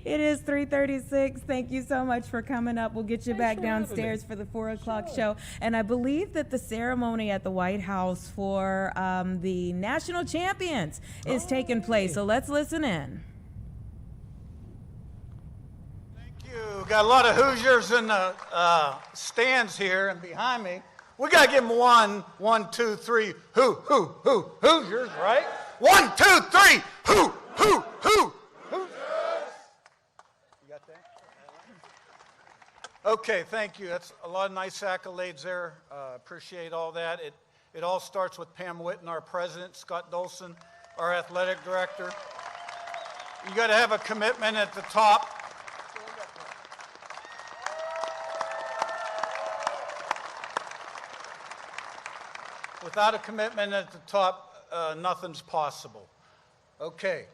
It is 3:36. Thank you so much for coming up. We'll get you back downstairs for the 4 o'clock show. And I believe that the ceremony at the White House for the national champions is taking place. So let's listen in. You got a lot of Hoosiers in the stands here and behind me. We got to give them one, two, three, Hoosiers, right? 1, 2, 3, Hoosiers. You got that? Okay, thank you. That's a lot of nice accolades there. Appreciate all that. It all starts with Pam Whitten, our president, Scott Dolson, our athletic director. You got to have a commitment at the top. Without a commitment at the top, nothing's possible. Okay.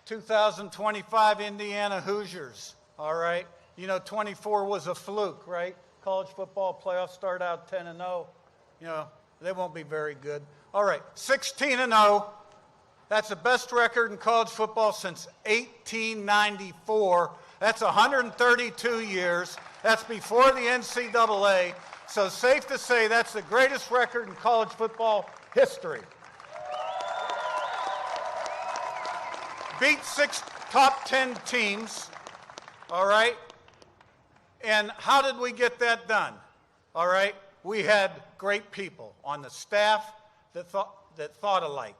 2025 Indiana Hoosiers. All right. You know, 24 was a fluke, right? College football playoffs start out 10-0. You know, they won't be very good. All right. 16-0. That's the best record in college football since 1894. That's 132 years. That's before the NCAA. So safe to say that's the greatest record in college football history. Beat 6 top 10 teams, all right? And how did we get that done? All right? We had great people on the staff that thought alike.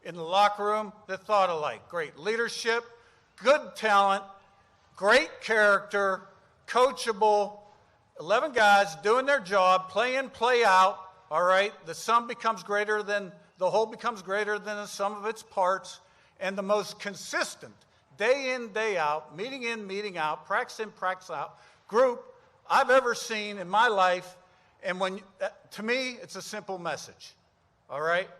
In the locker room that thought alike. Great leadership, good talent, great character, coachable, 11 guys doing their job, play in, play out, all right? The sum becomes greater than, the whole becomes greater than the sum of its parts, and the most consistent, day in, day out, meeting in, meeting out, practice in, practice out, group I've ever seen in my life, and when, to me, it's a simple message, all right?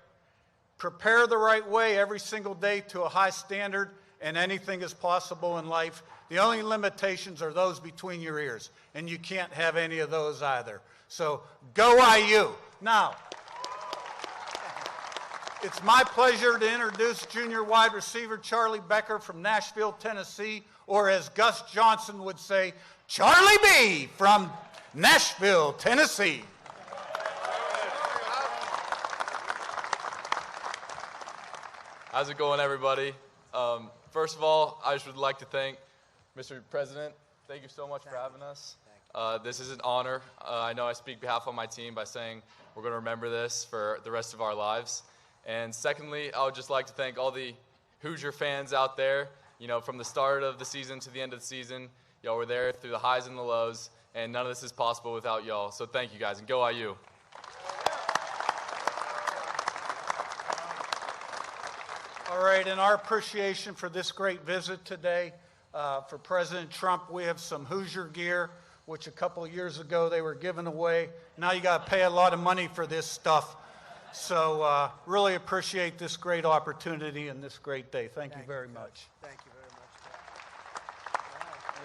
Prepare the right way every single day to a high standard, and anything is possible in life. The only limitations are those between your ears, and you can't have any of those either. So go IU. Now, it's my pleasure to introduce junior wide receiver Charlie Becker from Nashville, Tennessee, or as Gus Johnson would say, Charlie B. from Nashville, Tennessee. How's it going, everybody? First of all, I just would like to thank Mr. President. Thank you so much for having us. This is an honor. I know I speak behalf of my team by saying we're going to remember this for the rest of our lives. And secondly, I would just like to thank all the Hoosier fans out there. You know, from the start of the season to the end of the season, y'all were there through the highs and the lows, and none of this is possible without y'all. So thank you guys, and go IU. All right, in our appreciation for this great visit today, for President Trump, we have some Hoosier gear, which a couple of years ago they were giving away. Now you got to pay a lot of money for this stuff. So really appreciate this great opportunity and this great day. Thank you very much. Thank you very much.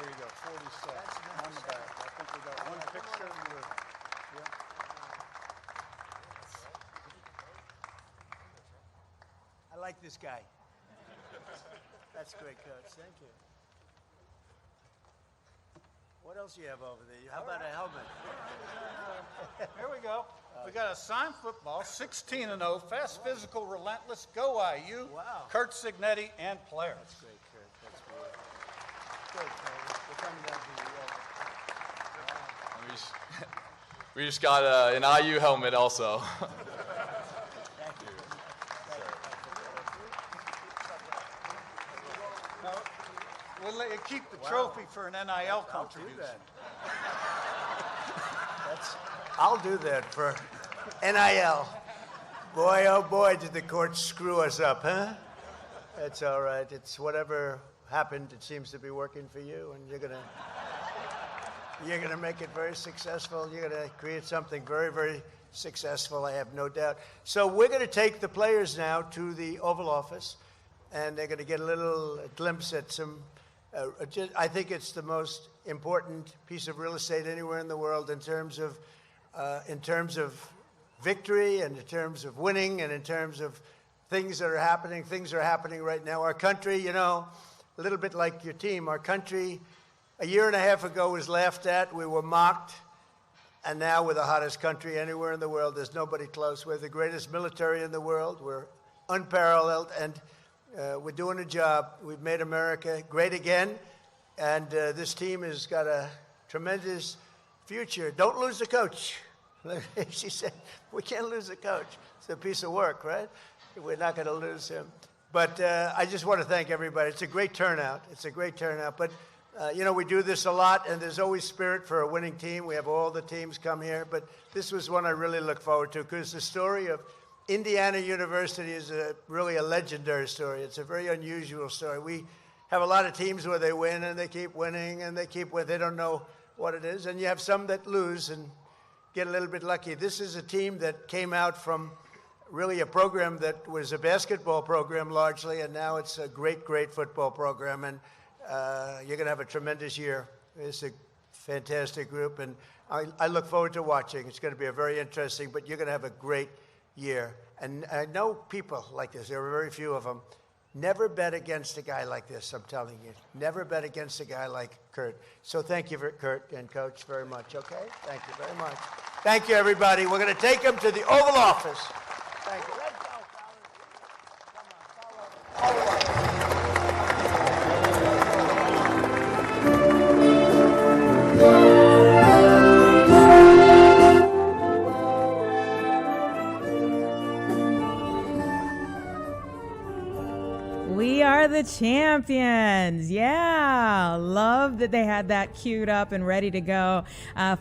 There you go, 47 on the back. I think we got one picture with, yeah. I like this guy. That's great, Coach. Thank you. What else do you have over there? How about a helmet? Here we go. We got a signed football, 16-0, fast, physical, relentless, go IU, Wow. Kurt Signetti, and players. That's great, Kurt. That's great. Good, Kurt. What time did that be? We just got an IU helmet also. Thank you. Now, we'll let you keep the trophy for an NIL contribution. I'll do that for NIL. Boy, oh boy, did the court screw us up, huh? That's all right. It's whatever happened. It seems to be working for you, and you're gonna make it very successful. You're gonna create something very, very successful. I have no doubt. So we're gonna take the players now to the Oval Office, and they're gonna get a little glimpse at some. I think it's the most important piece of real estate anywhere in the world in terms of victory and in terms of winning and in terms of things that are happening. Things are happening right now. Our country, you know, a little bit like your team, our country a year and a half ago was laughed at. We were mocked. And now we're the hottest country anywhere in the world. There's nobody close. We're the greatest military in the world. We're unparalleled. And we're doing a job. We've made America great again. And this team has got a tremendous future. Don't lose the coach. She said, we can't lose the coach. It's a piece of work, right? We're not going to lose him. But I just want to thank everybody. It's a great turnout. It's a great turnout. But, you know, we do this a lot, and there's always spirit for a winning team. We have all the teams come here. But this was one I really look forward to because the story of Indiana University is really a legendary story. It's a very unusual story. We have a lot of teams where they win, and they keep winning, and they keep winning. They don't know what it is. And you have some that lose and get a little bit lucky. This is a team that came out from really a program that was a basketball program largely, and now it's a great, great football program. And you're going to have a tremendous year. It's a fantastic group, and I look forward to watching. It's going to be a very interesting, but you're going to have a great year. And I know people like this. There are very few of them. Never bet against a guy like this, I'm telling you. Never bet against a guy like Kurt. So thank you, Kurt and Coach, very much, okay? Thank you very much. Thank you, everybody. We're going to take them to the Oval Office. Thank you. Let's go, fellas. We are the champions. Yeah. Love that they had that queued up and ready to go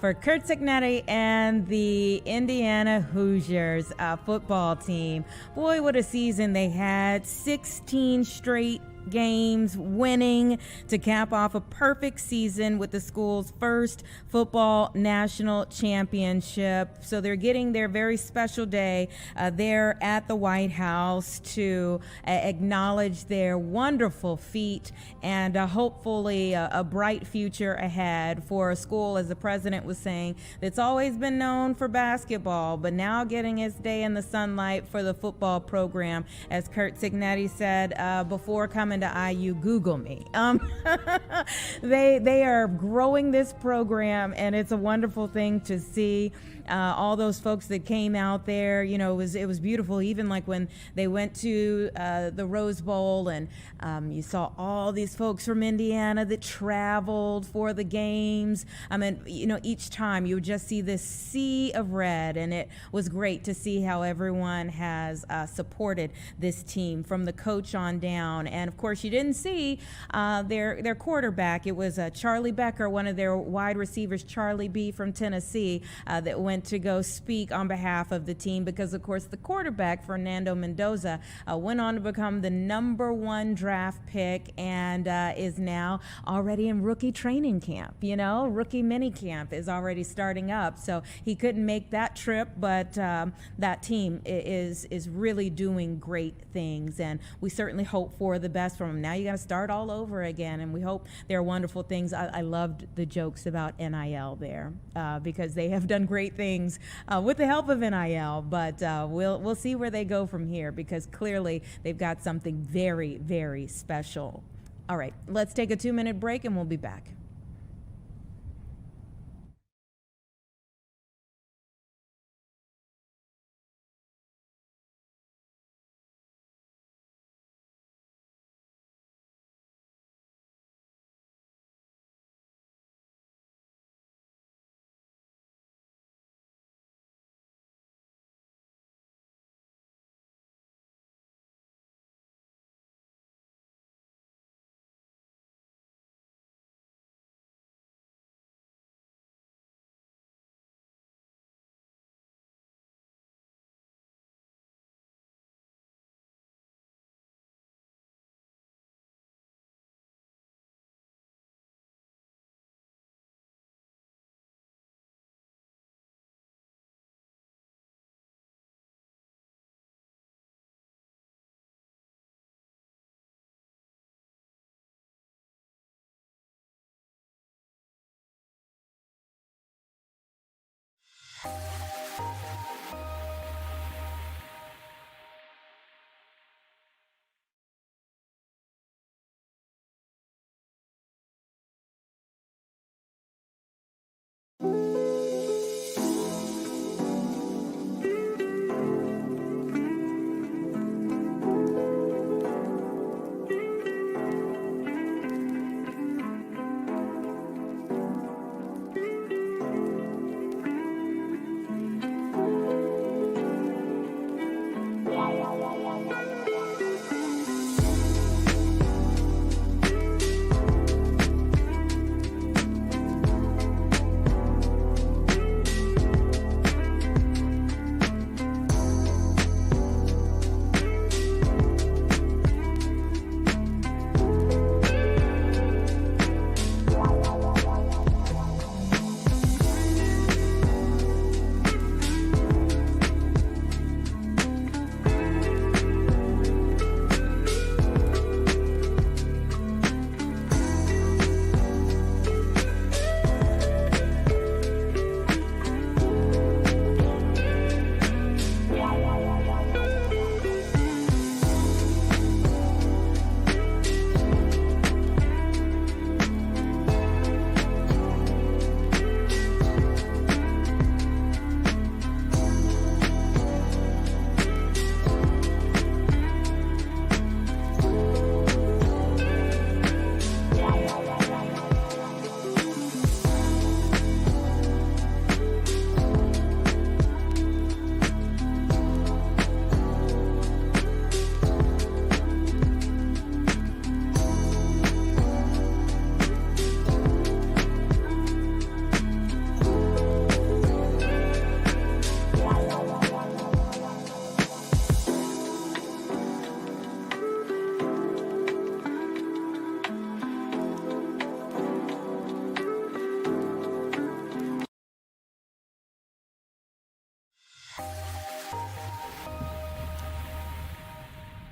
for Kurt Signetti and the Indiana Hoosiers football team. Boy, what a season they had. 16 straight games, winning to cap off a perfect season with the school's first football national championship. So they're getting their very special day there at the White House to acknowledge their wonderful feat and hopefully a bright future ahead for a school, as the president was saying, that's always been known for basketball, but now getting its day in the sunlight for the football program. As Kurt Signetti said before coming to IU, Google me. They are growing this program, and it's a wonderful thing to see. All those folks that came out there, you know, it was beautiful. Even like when they went to the Rose Bowl, and you saw all these folks from Indiana that traveled for the games. I mean, you know, each time you would just see this sea of red, and it was great to see how everyone has supported this team from the coach on down. And of course, you didn't see their quarterback. It was Charlie Becker, one of their wide receivers, Charlie B from Tennessee, that went to go speak on behalf of the team, because of course the quarterback, Fernando Mendoza, went on to become the #1 draft pick and is now already in rookie training camp. You know, rookie mini camp is already starting up, so he couldn't make that trip, but that team is really doing great things, and we certainly hope for the best from them. Now you got to start all over again, and we hope there are wonderful things. I loved the jokes about NIL there because they have done great things with the help of NIL, but we'll see where they go from here, because clearly they've got something very, very special. All right, let's take a 2-minute break and we'll be back.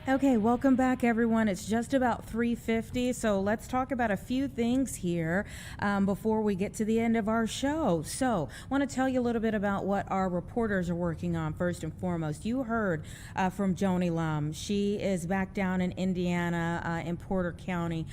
Okay, welcome back, everyone. It's just about 3:50, so let's talk about a few things here before we get to the end of our show. So, I want to tell you a little bit about what our reporters are working on first and foremost. You heard from Joni Lum. She is back down in Indiana, in Porter County,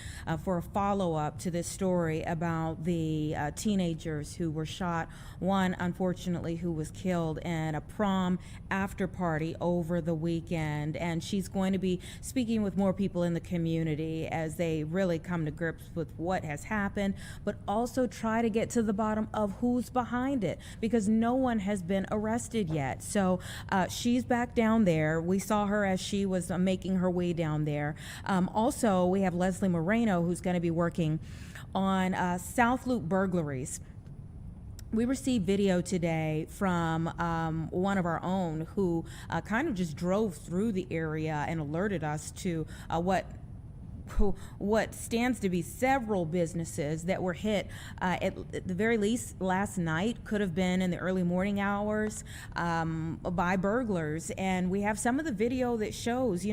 for a follow-up to this story about the teenagers who were shot. One, unfortunately, who was killed in a prom after party over the weekend, and she's going to be speaking with more people in the community as they really come to grips with what has happened, but also try to get to the bottom of who's behind it, because no one has been arrested yet. So she's back down there. We saw her as she was making her way down there. Also, we have Leslie Moreno, who's going to be working on South Loop burglaries. We received video today from one of our own who kind of just drove through the area and alerted us to what stands to be several businesses that were hit at the very least last night, could have been in the early morning hours, by burglars. And we have some of the video that shows,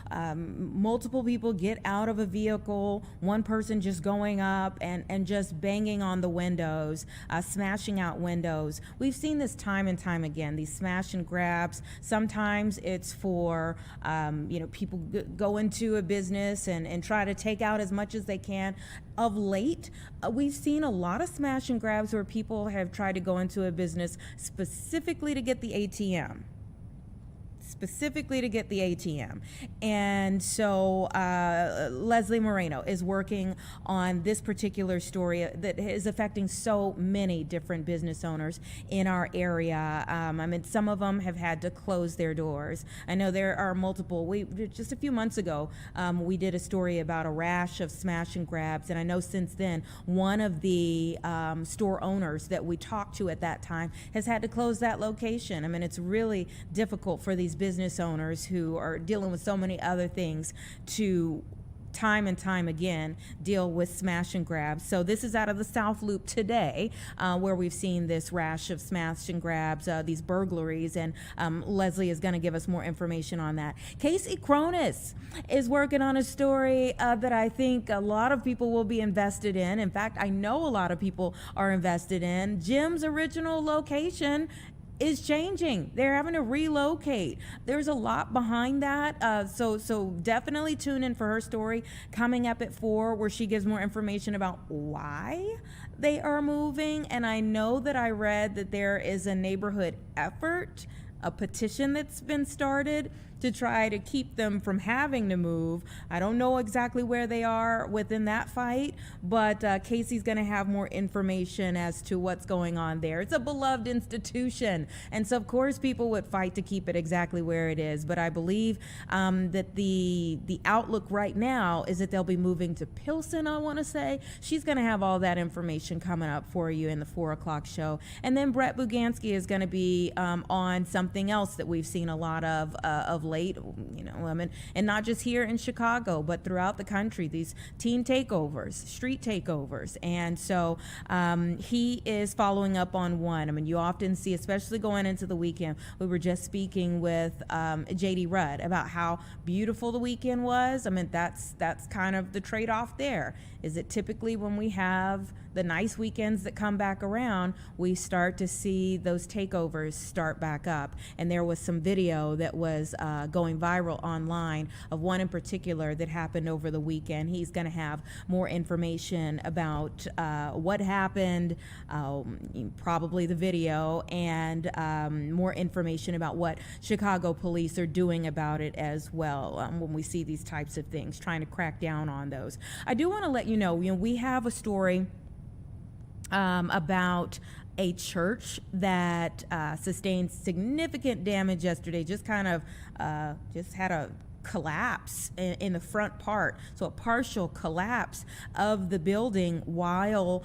multiple people get out of a vehicle, one person just going up and just banging on the windows, smashing out windows. We've seen this time and time again, these smash and grabs. Sometimes it's for, people go into a business and try to take out as much as they can. Of late, we've seen a lot of smash and grabs where people have tried to go into a business specifically to get the ATM. And so Leslie Moreno is working on this particular story that is affecting so many different business owners in our area. Some of them have had to close their doors. I know there are multiple. Just a few months ago, we did a story about a rash of smash and grabs, and I know since then one of the store owners that we talked to at that time has had to close that location. It's really difficult for these business owners who are dealing with so many other things to time and time again deal with smash and grabs. So this is out of the South Loop today, where we've seen this rash of smash and grabs, these burglaries, and Leslie is going to give us more information on that. Casey Cronus is working on a story that I think a lot of people will be invested in. In fact, I know a lot of people are invested in. Jim's original location is changing. They're having to relocate. There's a lot behind that. So definitely tune in for her story coming up at 4, where she gives more information about why they are moving. And I know that I read that there is a neighborhood effort, a petition that's been started to try to keep them from having to move. I don't know exactly where they are within that fight, but Casey's going to have more information as to what's going on there. It's a beloved institution, and so of course people would fight to keep it exactly where it is, but I believe that the outlook right now is that they'll be moving to Pilsen, I want to say. She's going to have all that information coming up for you in the 4 o'clock show. And then Brett Bugansky is going to be on something else that we've seen a lot of late, and not just here in Chicago, but throughout the country, these teen takeovers, street takeovers. And so he is following up on one. You often see, especially going into the weekend, we were just speaking with JD Rudd about how beautiful the weekend was. That's kind of the trade-off there. Is it typically when we have the nice weekends that come back around, we start to see those takeovers start back up. And there was some video that was going viral online of one in particular that happened over the weekend. He's going to have more information about what happened, probably the video, and more information about what Chicago police are doing about it as well, when we see these types of things, trying to crack down on those. I do want to let you know, we have a story about a church that sustained significant damage yesterday, just had a collapse in the front part, so a partial collapse of the building while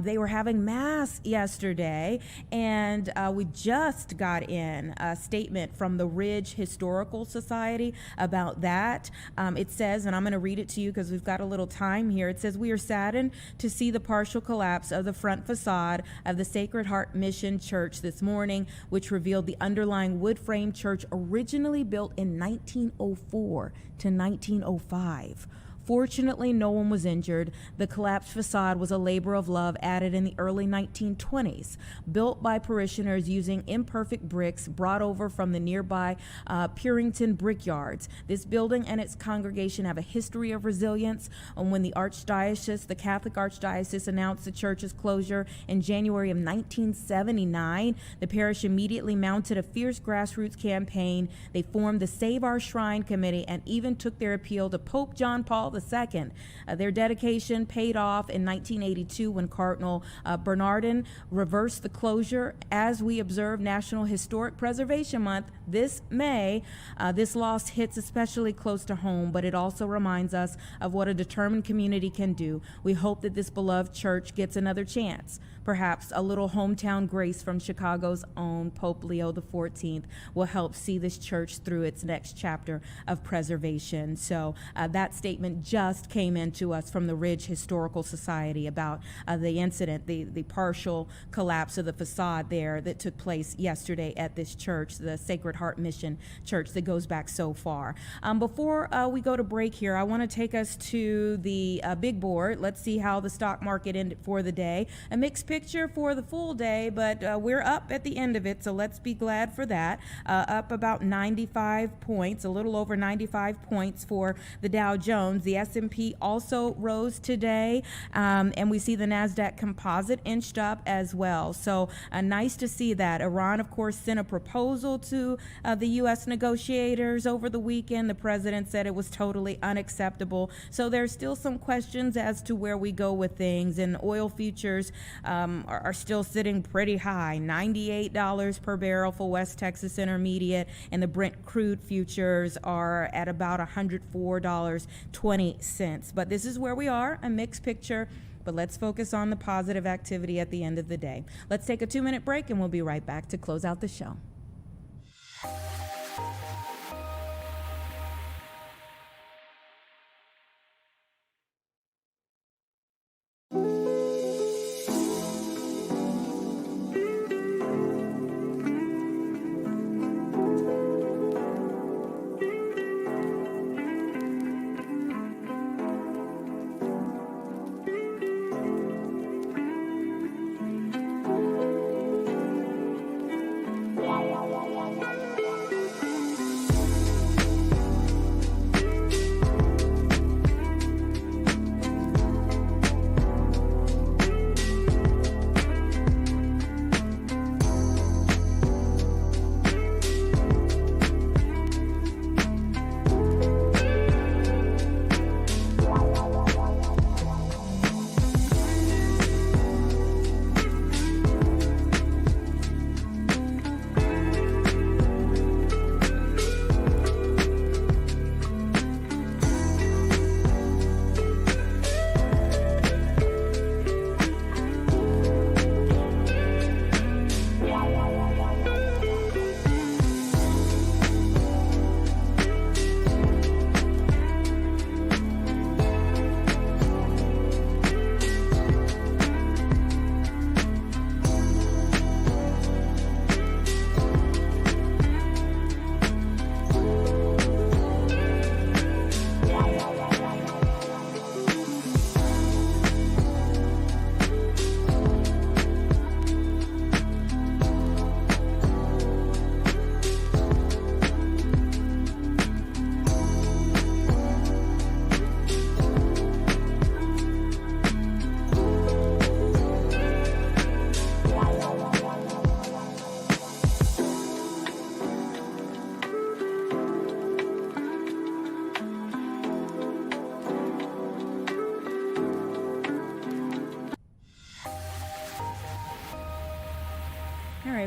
they were having mass yesterday. And we just got in a statement from the Ridge Historical Society about that. It says, and I'm going to read it to you because we've got a little time here. It says, "We are saddened to see the partial collapse of the front facade of the Sacred Heart Mission Church this morning, which revealed the underlying wood frame church originally built in 1904 1904 to 1905. Fortunately, no one was injured. The collapsed facade was a labor of love added in the early 1920s, built by parishioners using imperfect bricks brought over from the nearby Purington brickyards. This building and its congregation have a history of resilience. And when the Catholic Archdiocese announced the church's closure in January of 1979, the parish immediately mounted a fierce grassroots campaign. They formed the Save Our Shrine Committee and even took their appeal to Pope John Paul II. Their dedication paid off in 1982 when Cardinal Bernardin reversed the closure. As we observe National Historic Preservation Month this May, this loss hits especially close to home, but it also reminds us of what a determined community can do. We hope that this beloved church gets another chance. Perhaps a little hometown grace from Chicago's own Pope Leo XIV will help see this church through its next chapter of preservation. So that statement just came into us from the Ridge Historical Society about the incident, the partial collapse of the facade there that took place yesterday at this church, the Sacred Heart Mission Church that goes back so far. Before we go to break here, I want to take us to the big board. Let's see how the stock market ended for the day. A mixed picture for the full day, but we're up at the end of it, so let's be glad for that. Up about 95 points, a little over 95 points for the Dow Jones. The S&P also rose today, and we see the NASDAQ Composite inched up as well. So nice to see that. Iran, of course, sent a proposal to the U.S. negotiators over the weekend. The president said it was totally unacceptable. So there's still some questions as to where we go with things, and oil futures are still sitting pretty high, $98 per barrel for West Texas Intermediate, and the Brent crude futures are at about $104.20. But this is where we are, a mixed picture, but let's focus on the positive activity at the end of the day. Let's take a 2-minute break, and we'll be right back to close out the show.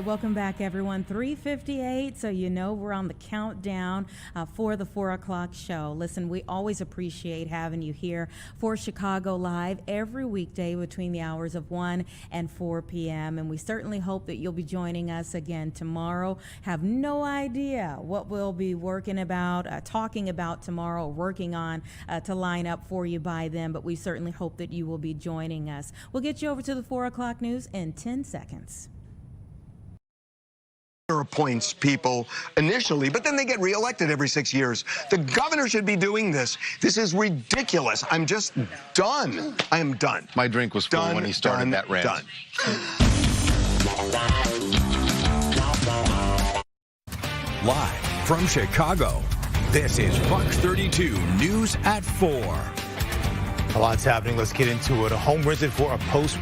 Welcome back, everyone. 3:58, so you know we're on the countdown for the 4 o'clock show. Listen, we always appreciate having you here for Chicago Live every weekday between the hours of 1 and 4 p.m. And we certainly hope that you'll be joining us again tomorrow. Have no idea what we'll be talking about tomorrow, working on to line up for you by then, but we certainly hope that you will be joining us. We'll get you over to the 4 o'clock news in 10 seconds. governor appoints people initially, but then they get reelected every 6 years. The governor should be doing this. This is ridiculous. I'm just done. I am done. My drink was full when he started that rant. Done. Live from Chicago, this is Fox 32 News at 4. A lot's happening. Let's get into it. A home rented for a post